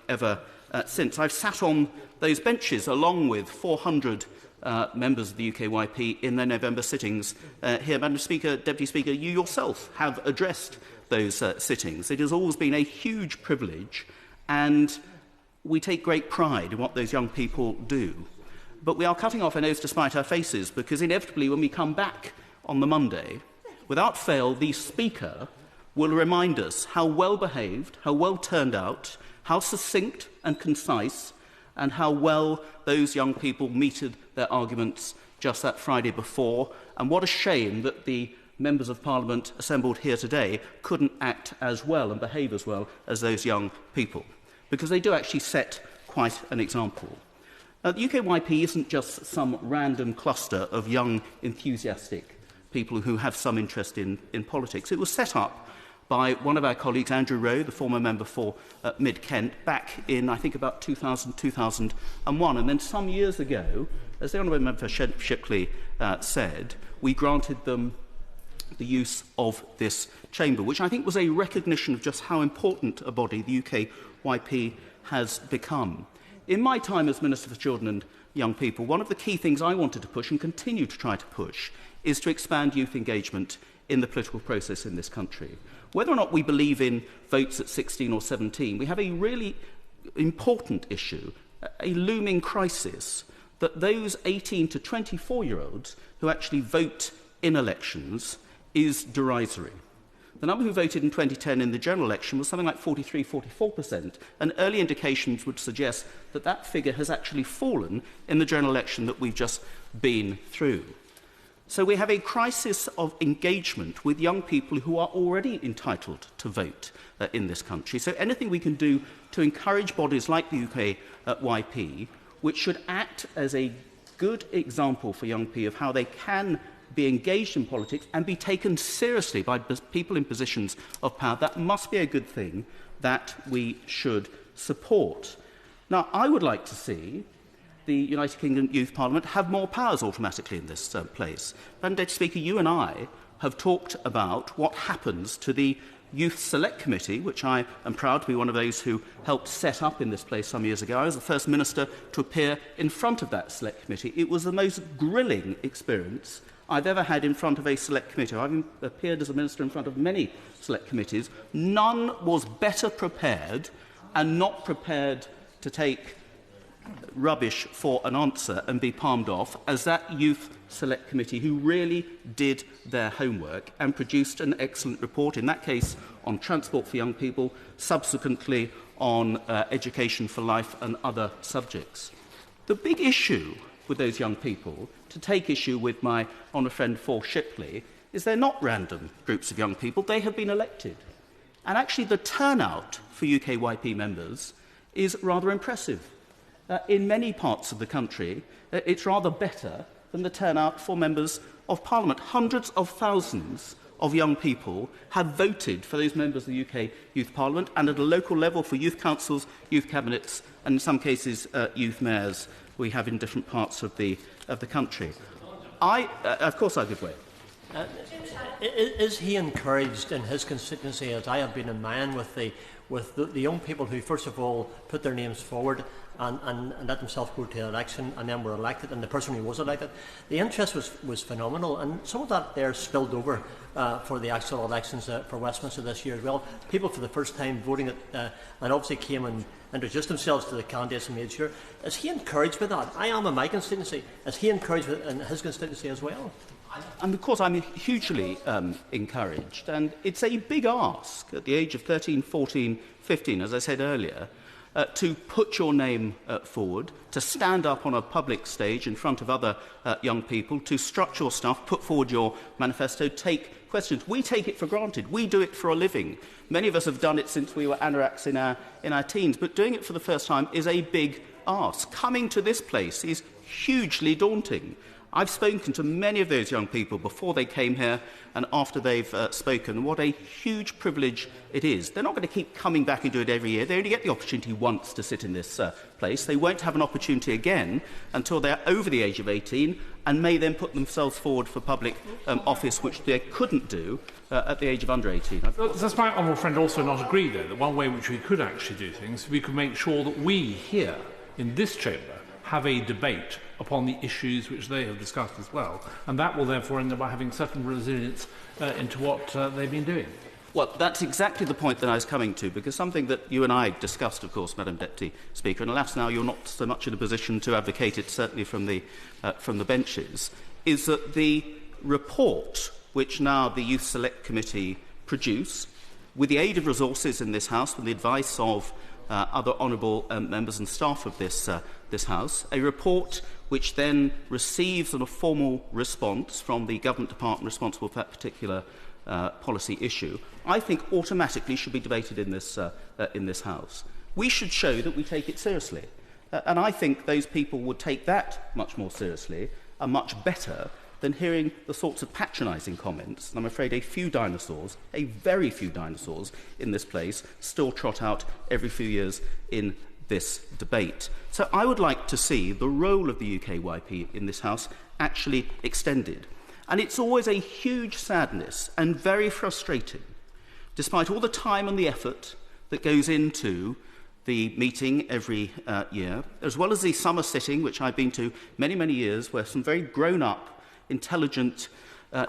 [SPEAKER 4] ever since. I've sat on those benches along with 400 members of the UKYP in their November sittings here. Madam Speaker, Deputy Speaker, you yourself have addressed those sittings. It has always been a huge privilege, and we take great pride in what those young people do. But we are cutting off our nose to spite our faces, because inevitably when we come back on the Monday, without fail, the Speaker will remind us how well behaved, how well turned out, how succinct and concise, and how well those young people meted their arguments just that Friday before. And what a shame that the members of Parliament assembled here today couldn't act as well and behave as well as those young people, because they do actually set quite an example. The UKYP isn't just some random cluster of young, enthusiastic people who have some interest in politics. It was set up by one of our colleagues, Andrew Rowe, the former member for Mid-Kent, back in, I think, about 2000, 2001. And then some years ago, as the Honourable Member for Shipley said, we granted them the use of this chamber, which I think was a recognition of just how important a body the UKYP has become. In my time as Minister for Children and Young People, one of the key things I wanted to push and continue to try to push is to expand youth engagement in the political process in this country. Whether or not we believe in votes at 16 or 17, we have a really important issue, a looming crisis, that those 18 to 24-year-olds who actually vote in elections is derisory. The number who voted in 2010 in the general election was something like 43-44%, and early indications would suggest that that figure has actually fallen in the general election that we've just been through. So we have a crisis of engagement with young people who are already entitled to vote in this country. So anything we can do to encourage bodies like the UKYP, which should act as a good example for young people of how they can be engaged in politics and be taken seriously by people in positions of power, that must be a good thing that we should support. Now, I would like to see the United Kingdom Youth Parliament have more powers automatically in this place. Madam Deputy Speaker, you and I have talked about what happens to the Youth Select Committee, which I am proud to be one of those who helped set up in this place some years ago. I was the first minister to appear in front of that Select Committee. It was the most grilling experience I've ever had in front of a Select Committee. I've appeared as a minister in front of many Select Committees. None was better prepared and not prepared to take rubbish for an answer and be palmed off as that Youth Select Committee, who really did their homework and produced an excellent report, in that case on transport for young people, subsequently on education for life and other subjects. The big issue with those young people, to take issue with my honourable friend for Shipley, is they're not random groups of young people. They have been elected. And actually the turnout for UKYP members is rather impressive. In many parts of the country, it's rather better than the turnout for members of Parliament. Hundreds of thousands of young people have voted for those members of the UK Youth Parliament, and at a local level for youth councils, youth cabinets, and in some cases youth mayors we have in different parts of the country. Of course I give way.
[SPEAKER 18] Is he encouraged in his constituency, as I have been in mine, with the young people who first of all put their names forward and let themselves go to an election, and then were elected, and the person who was elected, the interest was phenomenal, and some of that there spilled over for the actual elections for Westminster this year as well. People for the first time voting and obviously came and introduced themselves to the candidates and made sure. Is he encouraged by that? I am in my constituency. Is he encouraged in his constituency as well?
[SPEAKER 3] And of course I'm hugely encouraged, and it's a big ask at the age of 13, 14, 15, as I said earlier, to put your name forward, to stand up on a public stage in front of other young people, to structure your stuff, put forward your manifesto, take questions. We take it for granted. We do it for a living. Many of us have done it since we were anoraks in our teens, but doing it for the first time is a big ask. Coming to this place is hugely daunting. I've spoken to many of those young people before they came here and after they've spoken. What a huge privilege it is. They're not going to keep coming back and do it every year. They only get the opportunity once to sit in this place. They won't have an opportunity again until they're over the age of 18 and may then put themselves forward for public office, which they couldn't do at the age of under 18.
[SPEAKER 19] Does my honourable friend also not agree, though, that one way in which we could actually do things, we could make sure that we here in this chamber have a debate upon the issues which they have discussed as well, and that will therefore end up by having certain resilience into what they've been doing?
[SPEAKER 3] Well, that's exactly the point that I was coming to, because something that you and I discussed, of course, Madam Deputy Speaker, and alas now you're not so much in a position to advocate it, certainly from the benches, is that the report which now the Youth Select Committee produce, with the aid of resources in this House, with the advice of other honourable members and staff of this House, a report which then receives a formal response from the government department responsible for that particular policy issue, I think automatically should be debated in this House. We should show that we take it seriously. And I think those people would take that much more seriously and much better than hearing the sorts of patronising comments. And I'm afraid a very few dinosaurs in this place still trot out every few years in this debate. So I would like to see the role of the UKYP in this House actually extended. And it's always a huge sadness and very frustrating, despite all the time and the effort that goes into the meeting every year, as well as the summer sitting, which I've been to many, many years, where some very grown-up, intelligent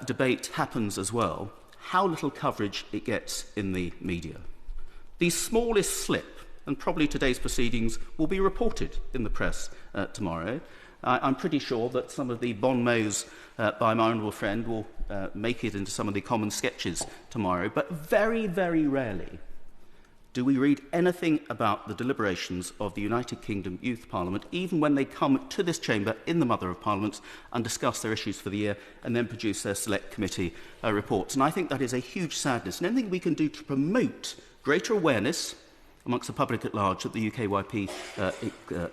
[SPEAKER 3] debate happens as well, how little coverage it gets in the media. The smallest slip, and probably today's proceedings, will be reported in the press tomorrow. I'm pretty sure that some of the bon mots by my honourable friend will make it into some of the common sketches tomorrow, but very, very rarely do we read anything about the deliberations of the United Kingdom Youth Parliament, even when they come to this chamber in the Mother of Parliaments and discuss their issues for the year and then produce their select committee reports. And I think that is a huge sadness. And anything we can do to promote greater awareness amongst the public at large that the UKYP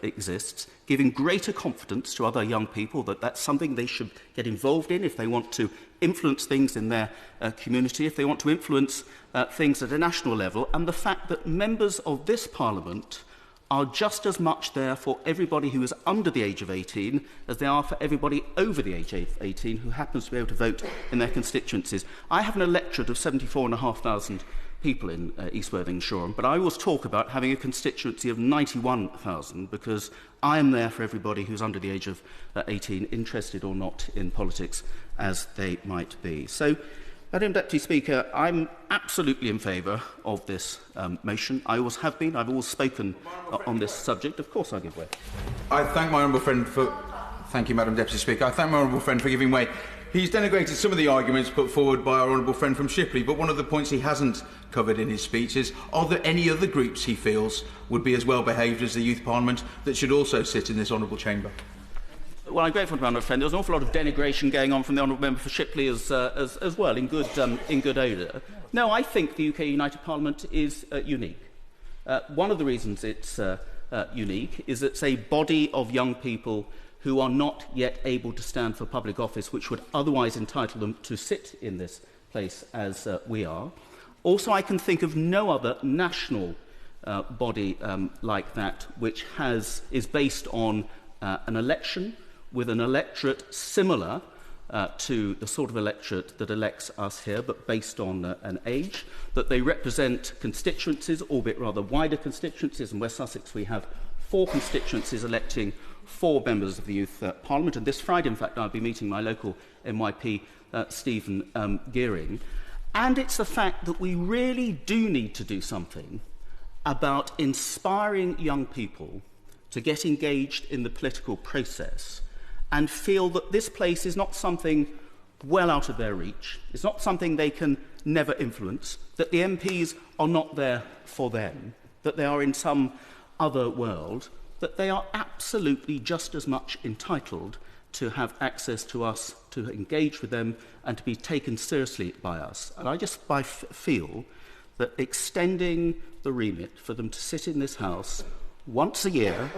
[SPEAKER 3] exists, giving greater confidence to other young people that that's something they should get involved in if they want to influence things in their community, if they want to influence things at a national level, and the fact that members of this Parliament are just as much there for everybody who is under the age of 18 as they are for everybody over the age of 18 who happens to be able to vote in their constituencies. I have an electorate of 74,500 people in East Worthing and Shoreham, but I always talk about having a constituency of 91,000 because I am there for everybody who's under the age of 18, interested or not in politics as they might be. So, Madam Deputy Speaker, I'm absolutely in favour of this motion. I always have been. I've always spoken on this subject. Of course I give way.
[SPEAKER 23] I thank my honourable friend for... Thank you, Madam Deputy Speaker. I thank my honourable friend for giving way. He's denigrated some of the arguments put forward by our honourable friend from Shipley, but one of the points he hasn't covered in his speech is, are there any other groups he feels would be as well behaved as the Youth Parliament that should also sit in this honourable chamber?
[SPEAKER 3] Well, I'm grateful to my honourable friend. There was an awful lot of denigration going on from the honourable member for Shipley as well, in good odour. No, I think the UK United Parliament is unique. One of the reasons it's unique is it's a body of young people who are not yet able to stand for public office, which would otherwise entitle them to sit in this place as we are. Also, I can think of no other national body like that which is based on an election with an electorate similar to the sort of electorate that elects us here, but based on an age, that they represent constituencies, albeit rather wider constituencies. In West Sussex we have 4 constituencies electing 4 members of the Youth Parliament. And this Friday, in fact, I'll be meeting my local MYP, Stephen Gearing. And it's the fact that we really do need to do something about inspiring young people to get engaged in the political process and feel that this place is not something well out of their reach, it's not something they can never influence, that the MPs are not there for them, that they are in some other world, that they are absolutely just as much entitled to have access to us, to engage with them, and to be taken seriously by us. And I just feel that extending the remit for them to sit in this House once a year,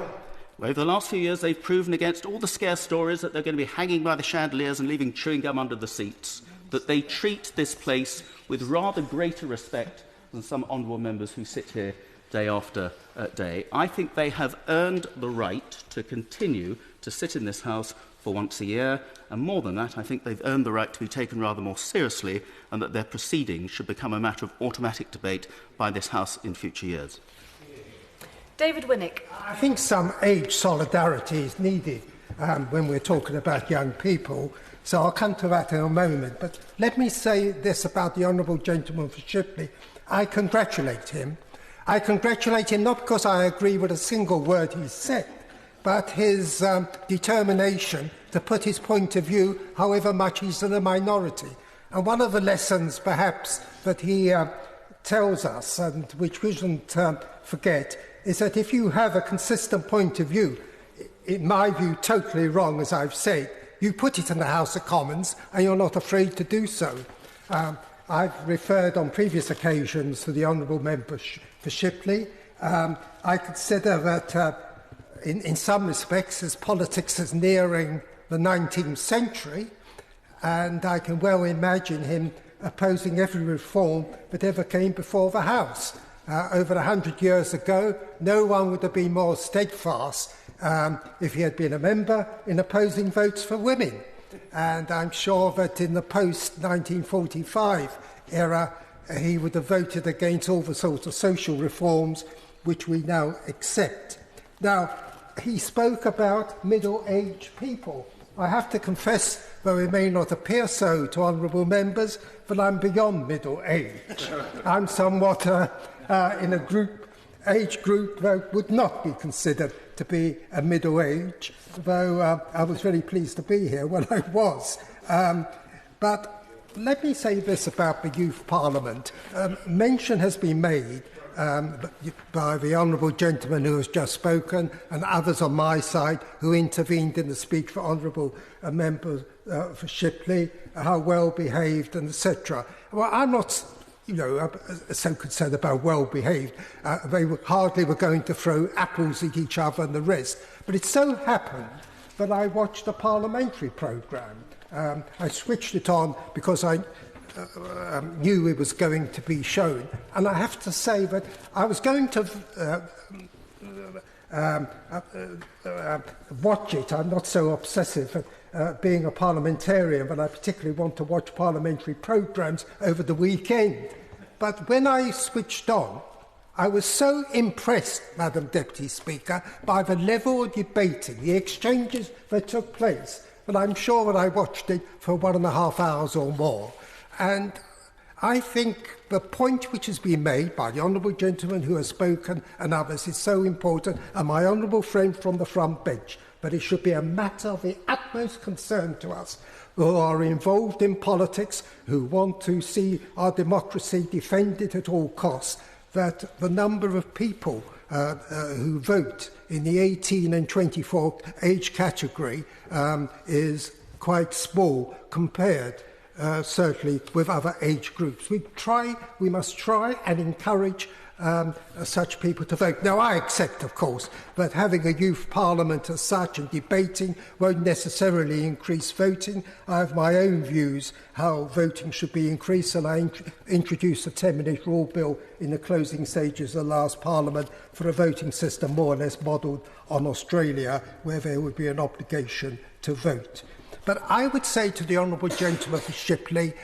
[SPEAKER 3] where over the last few years they've proven against all the scare stories that they're going to be hanging by the chandeliers and leaving chewing gum under the seats, that they treat this place with rather greater respect than some honourable members who sit here day after day. I think they have earned the right to continue to sit in this House for once a year, and more than that, I think they've earned the right to be taken rather more seriously, and that their proceedings should become a matter of automatic debate by this House in future years.
[SPEAKER 21] David Winnick.
[SPEAKER 5] I think some age solidarity is needed when we're talking about young people, so I'll come to that in a moment. But let me say this about the Honourable Gentleman for Shipley. I congratulate him. I congratulate him not because I agree with a single word he said, but his determination to put his point of view, however much he's in a minority. And one of the lessons, perhaps, that he tells us, and which we shouldn't forget, is that if you have a consistent point of view, in my view, totally wrong, as I've said, you put it in the House of Commons and you're not afraid to do so. I've referred on previous occasions to the Honourable Member for Shipley. I consider that in some respects his politics is nearing the 19th century, and I can well imagine him opposing every reform that ever came before the House. Over 100 years ago, no one would have been more steadfast if he had been a member in opposing votes for women. And I'm sure that in the post-1945 era, he would have voted against all the sorts of social reforms which we now accept. Now, he spoke about middle-aged people. I have to confess, though it may not appear so to honourable members, that I'm beyond middle age. I'm somewhat in a age group that would not be considered to be a middle age, though I was very pleased to be here when I was. But let me say this about the Youth Parliament. Mention has been made by the honourable gentleman who has just spoken and others on my side who intervened in the speech for honourable members for Shipley, how well behaved and etc. Well, I'm not so concerned about well behaved. They hardly were going to throw apples at each other and the rest. But it so happened that I watched a parliamentary programme. I switched it on because I knew it was going to be shown. And I have to say that I was going to watch it. I'm not so obsessive being a parliamentarian, but I particularly want to watch parliamentary programmes over the weekend. But when I switched on, I was so impressed, Madam Deputy Speaker, by the level of debating, the exchanges that took place, that I'm sure that I watched it for 1.5 hours or more. And I think the point which has been made by the honourable gentleman who has spoken and others is so important, and my honourable friend from the front bench, that it should be a matter of the utmost concern to us who are involved in politics, who want to see our democracy defended at all costs, that the number of people who vote in the 18 and 24 age category is quite small compared certainly with other age groups. We must try and encourage such people to vote. Now, I accept, of course, that having a youth parliament as such and debating won't necessarily increase voting. I have my own views how voting should be increased, and I introduced a 10-minute rule bill in the closing stages of the last parliament for a voting system more or less modelled on Australia, where there would be an obligation to vote. But I would say to the honourable gentleman for Shipley,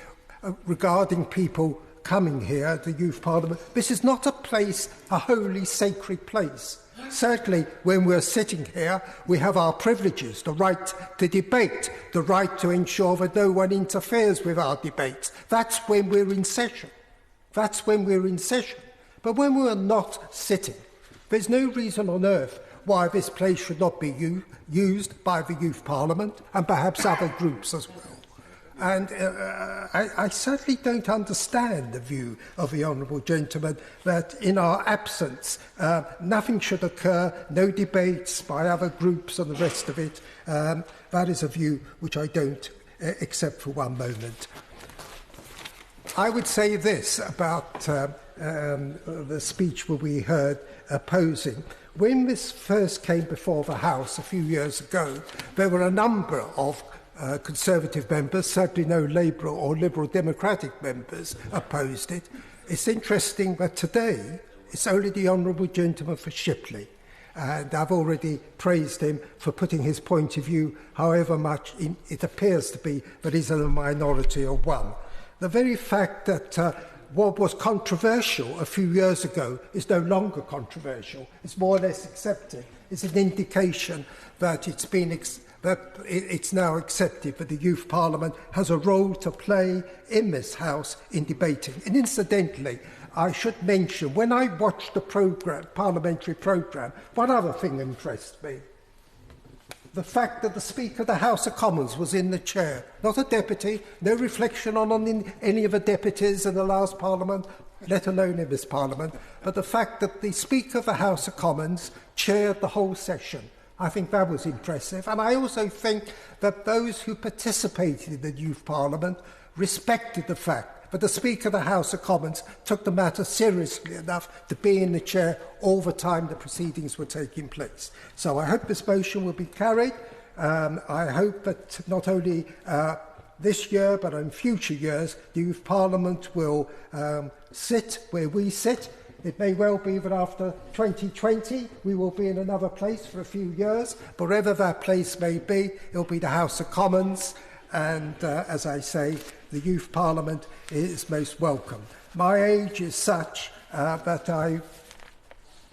[SPEAKER 5] regarding people coming here, the Youth Parliament, this is not a place, a holy, sacred place. Certainly, when we're sitting here, we have our privileges, the right to debate, the right to ensure that no one interferes with our debates. That's when we're in session. That's when we're in session. But when we're not sitting, there's no reason on earth why this place should not be used by the Youth Parliament and perhaps other groups as well. And I certainly don't understand the view of the honourable gentleman that in our absence nothing should occur, no debates by other groups and the rest of it. That is a view which I don't accept for one moment. I would say this about the speech that we heard opposing. When this first came before the House a few years ago, there were a number of Conservative members, certainly no Labour or Liberal Democratic members, opposed it. It's interesting that today it's only the Honourable Gentleman for Shipley, and I've already praised him for putting his point of view, however much it appears to be that he's in a minority of one. The very fact that what was controversial a few years ago is no longer controversial, it's more or less accepted, is an indication that it's now accepted that the Youth Parliament has a role to play in this House in debating. And incidentally, I should mention, when I watched the parliamentary programme, one other thing impressed me. The fact that the Speaker of the House of Commons was in the chair, not a deputy, no reflection on any of the deputies in the last Parliament, let alone in this Parliament, but the fact that the Speaker of the House of Commons chaired the whole session. I think that was impressive. And I also think that those who participated in the Youth Parliament respected the fact that the Speaker of the House of Commons took the matter seriously enough to be in the chair all the time the proceedings were taking place. So I hope this motion will be carried. I hope that not only this year but in future years the Youth Parliament will sit where we sit. It may well be that after 2020 we will be in another place for a few years, but wherever that place may be, it will be the House of Commons, and as I say, the Youth Parliament is most welcome. My age is such that I,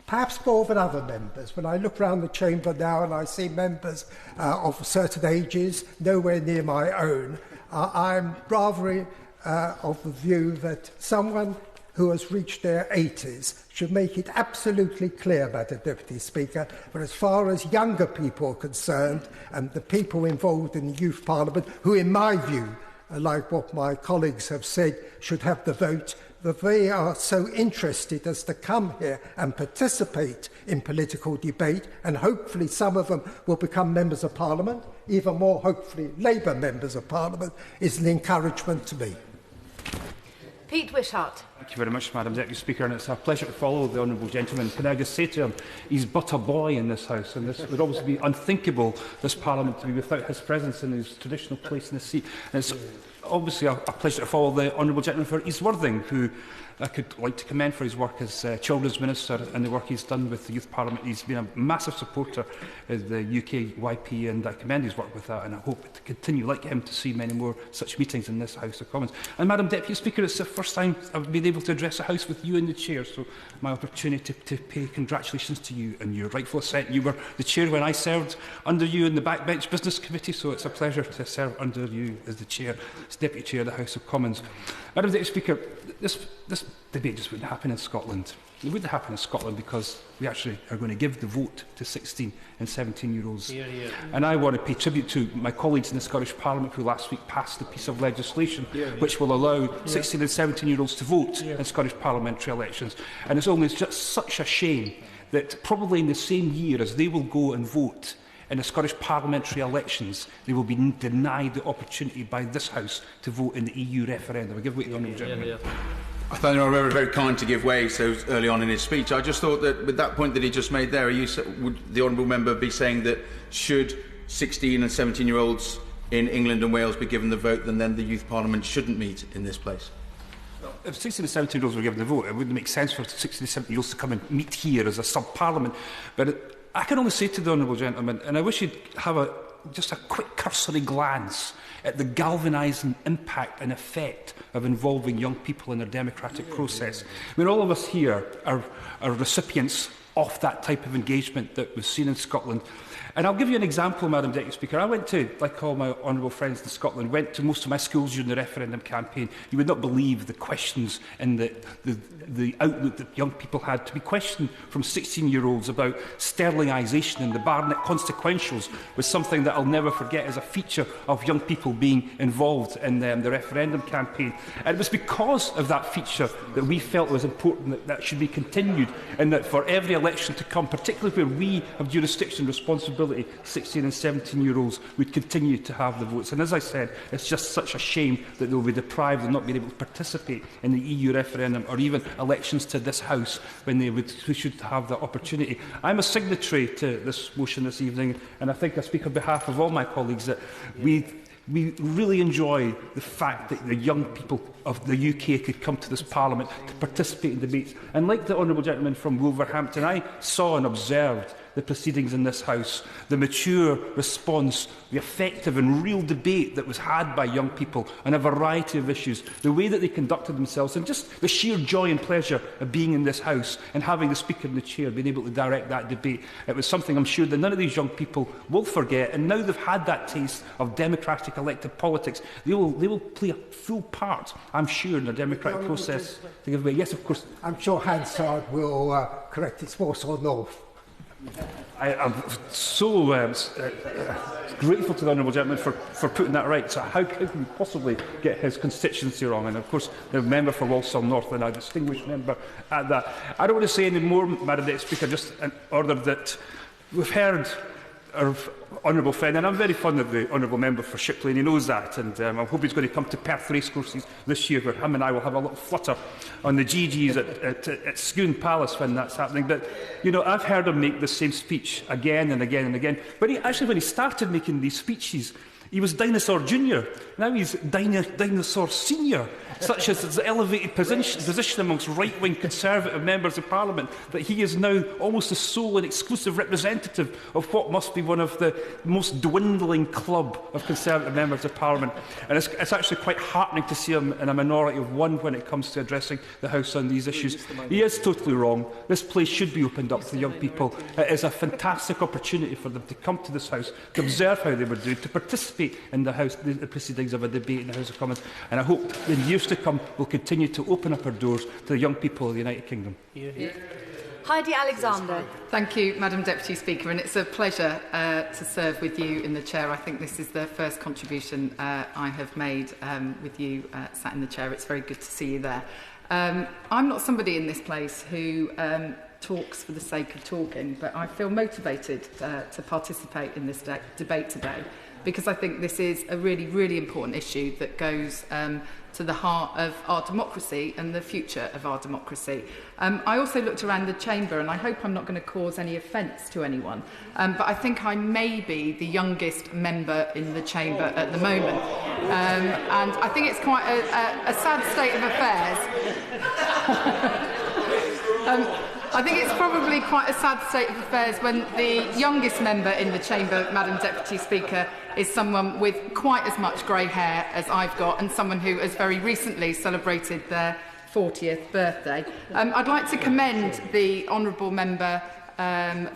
[SPEAKER 5] perhaps more than other members, when I look around the chamber now and I see members of certain ages, nowhere near my own, I'm rather of the view that someone who has reached their 80s should make it absolutely clear, Madam Deputy Speaker, that as far as younger people are concerned, and the people involved in the Youth Parliament, who in my view, like what my colleagues have said, should have the vote, that they are so interested as to come here and participate in political debate, and hopefully some of them will become members of Parliament, even more hopefully Labour members of Parliament, is an encouragement to me.
[SPEAKER 6] Pete Wishart.
[SPEAKER 10] Thank you very much, Madam Deputy Speaker, and it's a pleasure to follow the Honourable Gentleman. Can I just say to him, he's but a boy in this House, and this would obviously be unthinkable, this Parliament, to be without his presence in his traditional place in the seat. And it's obviously a pleasure to follow the Honourable Gentleman for East Worthing, who I could like to commend for his work as Children's Minister and the work he's done with the Youth Parliament. He's been a massive supporter of the UK YP, and I commend his work with that, and I hope to continue, like him, to see many more such meetings in this House of Commons. And Madam Deputy Speaker, it's the first time I've been able to address the House with you in the chair, so my opportunity to pay congratulations to you and your rightful assent. You were the chair when I served under you in the Backbench Business Committee, so it's a pleasure to serve under you as the chair, as Deputy Chair of the House of Commons. Madam Deputy Speaker, this debate just wouldn't happen in Scotland. It wouldn't happen in Scotland because we actually are going to give the vote to 16 and 17-year-olds. And I want to pay tribute to my colleagues in the Scottish Parliament who last week passed a piece of legislation which will allow 16 and 17-year-olds to vote in Scottish parliamentary elections. And it's only just such a shame that probably in the same year as they will go and vote in the Scottish parliamentary elections, they will be denied the opportunity by this House to vote in the EU referendum. I give way to the Honourable Gentleman.
[SPEAKER 23] I thought you were very kind to give way so early on in his speech. I just thought that with that point that he just made there, would the Honourable Member be saying that should 16 and 17-year-olds in England and Wales be given the vote, then the Youth Parliament shouldn't meet in this place?
[SPEAKER 10] If 16 and 17-year-olds were given the vote, it wouldn't make sense for 16 and 17-year-olds to come and meet here as a sub-parliament. But I can only say to the Honourable Gentleman, and I wish he'd have just a quick cursory glance at the galvanising impact and effect of involving young people in their democratic process. I mean, all of us here are recipients off that type of engagement that was seen in Scotland. And I'll give you an example, Madam Deputy Speaker. I went to, like all my honourable friends in Scotland, went to most of my schools during the referendum campaign. You would not believe the questions and the outlook that young people had to be questioned from 16-year-olds about sterilisation, and the Barnett consequentials was something that I'll never forget as a feature of young people being involved in the referendum campaign. And it was because of that feature that we felt it was important that that should be continued, and that for every election to come, particularly where we have jurisdiction responsibility, 16 and 17-year-olds would continue to have the votes. And as I said, it's just such a shame that they will be deprived of not being able to participate in the EU referendum or even elections to this House when they should have that opportunity. I'm a signatory to this motion this evening, and I think I speak on behalf of all my colleagues that we really enjoy the fact that the young people of the UK could come to this Parliament to participate in debates. And like the honourable gentleman from Wolverhampton, I saw and observed the proceedings in this House, the mature response, the effective and real debate that was had by young people on a variety of issues, the way that they conducted themselves, and just the sheer joy and pleasure of being in this House and having the Speaker in the chair being able to direct that debate. It was something I'm sure that none of these young people will forget, and now they've had that taste of democratic elected politics, they will play a full part, I'm sure, in the democratic process to give away. Yes, of course.
[SPEAKER 5] I'm sure Hansard will correct its Warsaw North.
[SPEAKER 10] I am so grateful to the honourable gentleman for putting that right. So how could we possibly get his constituency wrong? And of course, the member for Walsall North, and a distinguished member at that. I don't want to say any more, Madam Deputy Speaker, just in order that we've heard our honourable friend, and I'm very fond of the honourable member for Shipley, and he knows that, and I hope he's going to come to Perth racecourses this year, where him and I will have a little flutter on the GGs at Scone Palace when that's happening. But, you know, I've heard him make the same speech again and again and again. But when he started making these speeches, he was Dinosaur Junior. Now he's Dinosaur Senior, such as his elevated position amongst right-wing Conservative members of Parliament, that he is now almost the sole and exclusive representative of what must be one of the most dwindling club of Conservative members of Parliament. And it's actually quite heartening to see him in a minority of one when it comes to addressing the House on these issues. He is totally wrong. This place should be opened up to young people. It is a fantastic opportunity for them to come to this House, to observe how they were doing, to participate in the House, the proceedings of a debate in the House of Commons. And I hope in years to come we'll continue to open up our doors to the young people of the United Kingdom.
[SPEAKER 6] Heidi Alexander.
[SPEAKER 7] Thank you, Madam Deputy Speaker, and it's a pleasure to serve with you in the chair. I think this is the first contribution I have made with you sat in the chair. It's very good to see you there. I'm not somebody in this place who talks for the sake of talking, but I feel motivated to participate in this debate today, because I think this is a really, really important issue that goes to the heart of our democracy and the future of our democracy. I also looked around the chamber, and I hope I'm not going to cause any offence to anyone, but I think I may be the youngest member in the chamber at the moment. And I think it's quite a sad state of affairs. I think it's probably quite a sad state of affairs when the youngest member in the chamber, Madam Deputy Speaker, is someone with quite as much grey hair as I've got, and someone who has very recently celebrated their 40th birthday. I'd like to commend the honourable member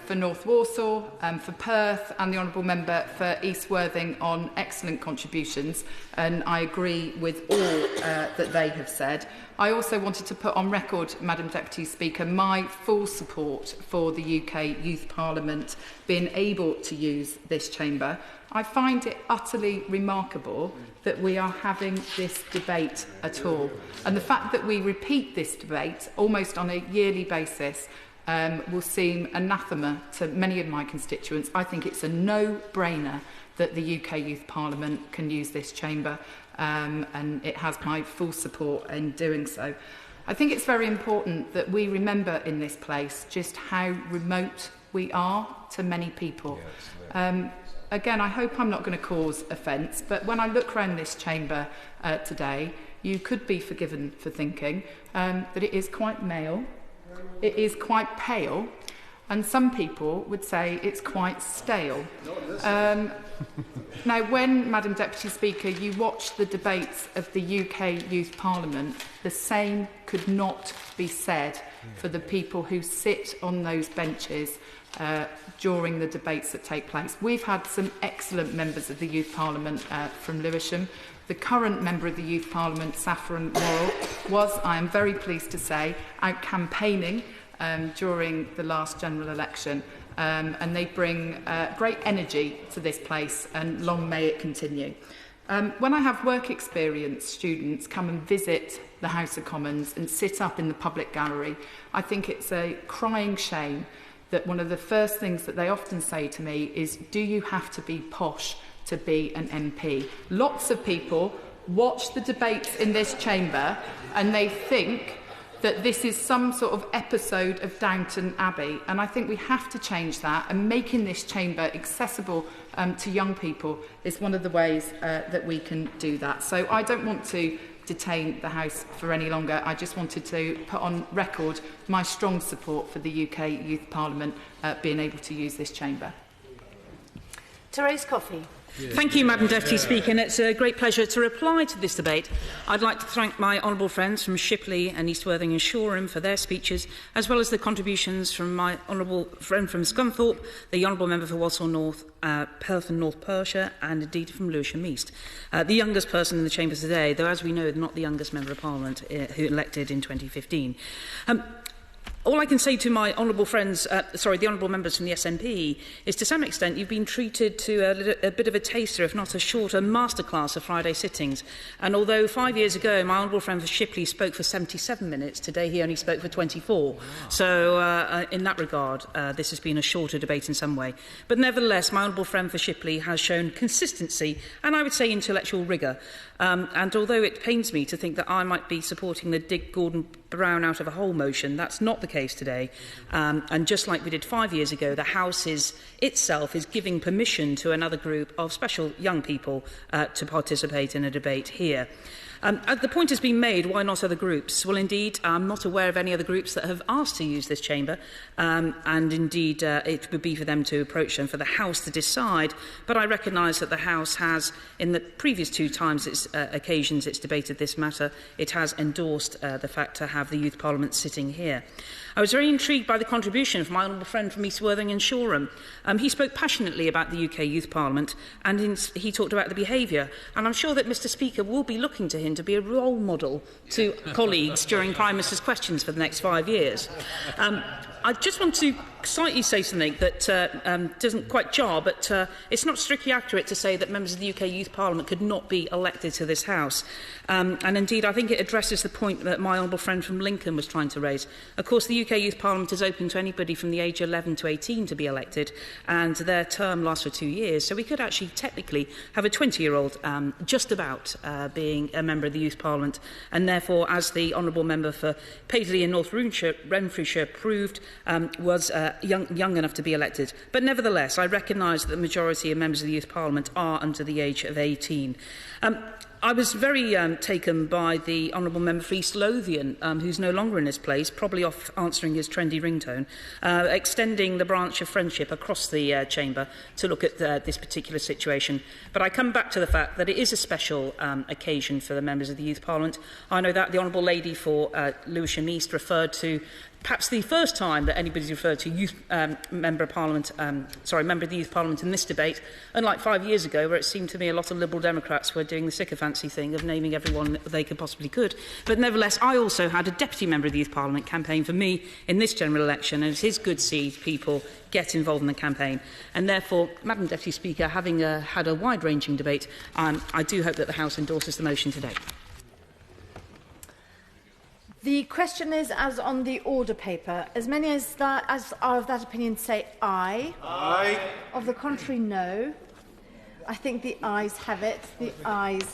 [SPEAKER 7] for North Walsall, for Perth, and the honourable member for East Worthing on excellent contributions, and I agree with all that they have said. I also wanted to put on record, Madam Deputy Speaker, my full support for the UK Youth Parliament being able to use this chamber. I find it utterly remarkable that we are having this debate at all. And the fact that we repeat this debate almost on a yearly basis will seem anathema to many of my constituents. I think it's a no-brainer that the UK Youth Parliament can use this chamber, and it has my full support in doing so. I think it's very important that we remember in this place just how remote we are to many people. Again, I hope I'm not going to cause offence, but when I look around this chamber today, you could be forgiven for thinking that it is quite male, it is quite pale, and some people would say it's quite stale. Now, when, Madam Deputy Speaker, you watch the debates of the UK Youth Parliament, the same could not be said for the people who sit on those benches during the debates that take place. We've had some excellent members of the Youth Parliament from Lewisham. The current member of the Youth Parliament, Saffron Worrell, was, I am very pleased to say, out campaigning during the last general election. And they bring great energy to this place, and long may it continue. When I have work experience students come and visit the House of Commons and sit up in the public gallery, I think it's a crying shame that one of the first things that they often say to me is, do you have to be posh to be an MP? Lots of people watch the debates in this chamber and they think that this is some sort of episode of Downton Abbey, and I think we have to change that, and making this chamber accessible to young people is one of the ways that we can do that. So I don't want to detain the House for any longer. I just wanted to put on record my strong support for the UK Youth Parliament being able to use this chamber.
[SPEAKER 21] Therese Coffey.
[SPEAKER 20] Thank you, Madam Deputy Speaker, and it's a great pleasure to reply to this debate. I'd like to thank my honourable friends from Shipley and East Worthing and Shoreham for their speeches, as well as the contributions from my honourable friend from Scunthorpe, the honourable member for Walsall North, Perth and North Perthshire, and indeed from Lewisham East. The youngest person in the chamber today, though as we know, not the youngest member of Parliament who elected in 2015. All I can say to my honourable friends, the honourable members from the SNP, is to some extent you've been treated to a bit of a taster, if not a shorter masterclass of Friday sittings. And although 5 years ago my honourable friend for Shipley spoke for 77 minutes, today he only spoke for 24. Wow. So in that regard, this has been a shorter debate in some way. But nevertheless, my honourable friend for Shipley has shown consistency and I would say intellectual rigour. And although it pains me to think that I might be supporting the dig Gordon Brown out of a hole motion, that's not the case today. And just like we did 5 years ago, the House itself is giving permission to another group of special young people to participate in a debate here. The point has been made, why not other groups? Well, indeed, I'm not aware of any other groups that have asked to use this chamber, and indeed it would be for them to approach them, for the House to decide. But I recognise that the House has, in the previous two times occasions it's debated this matter, it has endorsed the fact to have the Youth Parliament sitting here. I was very intrigued by the contribution of my honourable friend from East Worthing and Shoreham. He spoke passionately about the UK Youth Parliament, and he talked about the behaviour. And I'm sure that Mr Speaker will be looking to him to be a role model to colleagues during Prime Minister's questions for the next 5 years. I just want to slightly say something that doesn't quite jar, but it's not strictly accurate to say that members of the UK Youth Parliament could not be elected to this House. And indeed, I think it addresses the point that my honourable friend from Lincoln was trying to raise. Of course, the UK Youth Parliament is open to anybody from the age of 11 to 18 to be elected, and their term lasts for 2 years. So we could actually technically have a 20-year-old just about being a member of the Youth Parliament, and therefore, as the honourable member for Paisley and North Renfrewshire proved, was young enough to be elected. But nevertheless, I recognise that the majority of members of the Youth Parliament are under the age of 18. I was very taken by the honourable member for East Lothian, who's no longer in his place, probably off answering his trendy ringtone, extending the branch of friendship across the chamber to look at this particular situation. But I come back to the fact that it is a special occasion for the members of the Youth Parliament. I know that the honourable lady for Lewisham East referred to perhaps the first time that anybody's referred to member of the Youth Parliament in this debate, unlike 5 years ago, where it seemed to me a lot of Liberal Democrats were doing the sycophancy thing of naming everyone they could possibly could. But nevertheless, I also had a deputy member of the Youth Parliament campaign for me in this general election, and it is good to see people get involved in the campaign. And therefore, Madam Deputy Speaker, having had a wide-ranging debate, I do hope that the House endorses the motion today.
[SPEAKER 21] The question is as on the order paper. As many as are of that opinion say aye. Aye. Of the contrary, no. I think the ayes have it. The ayes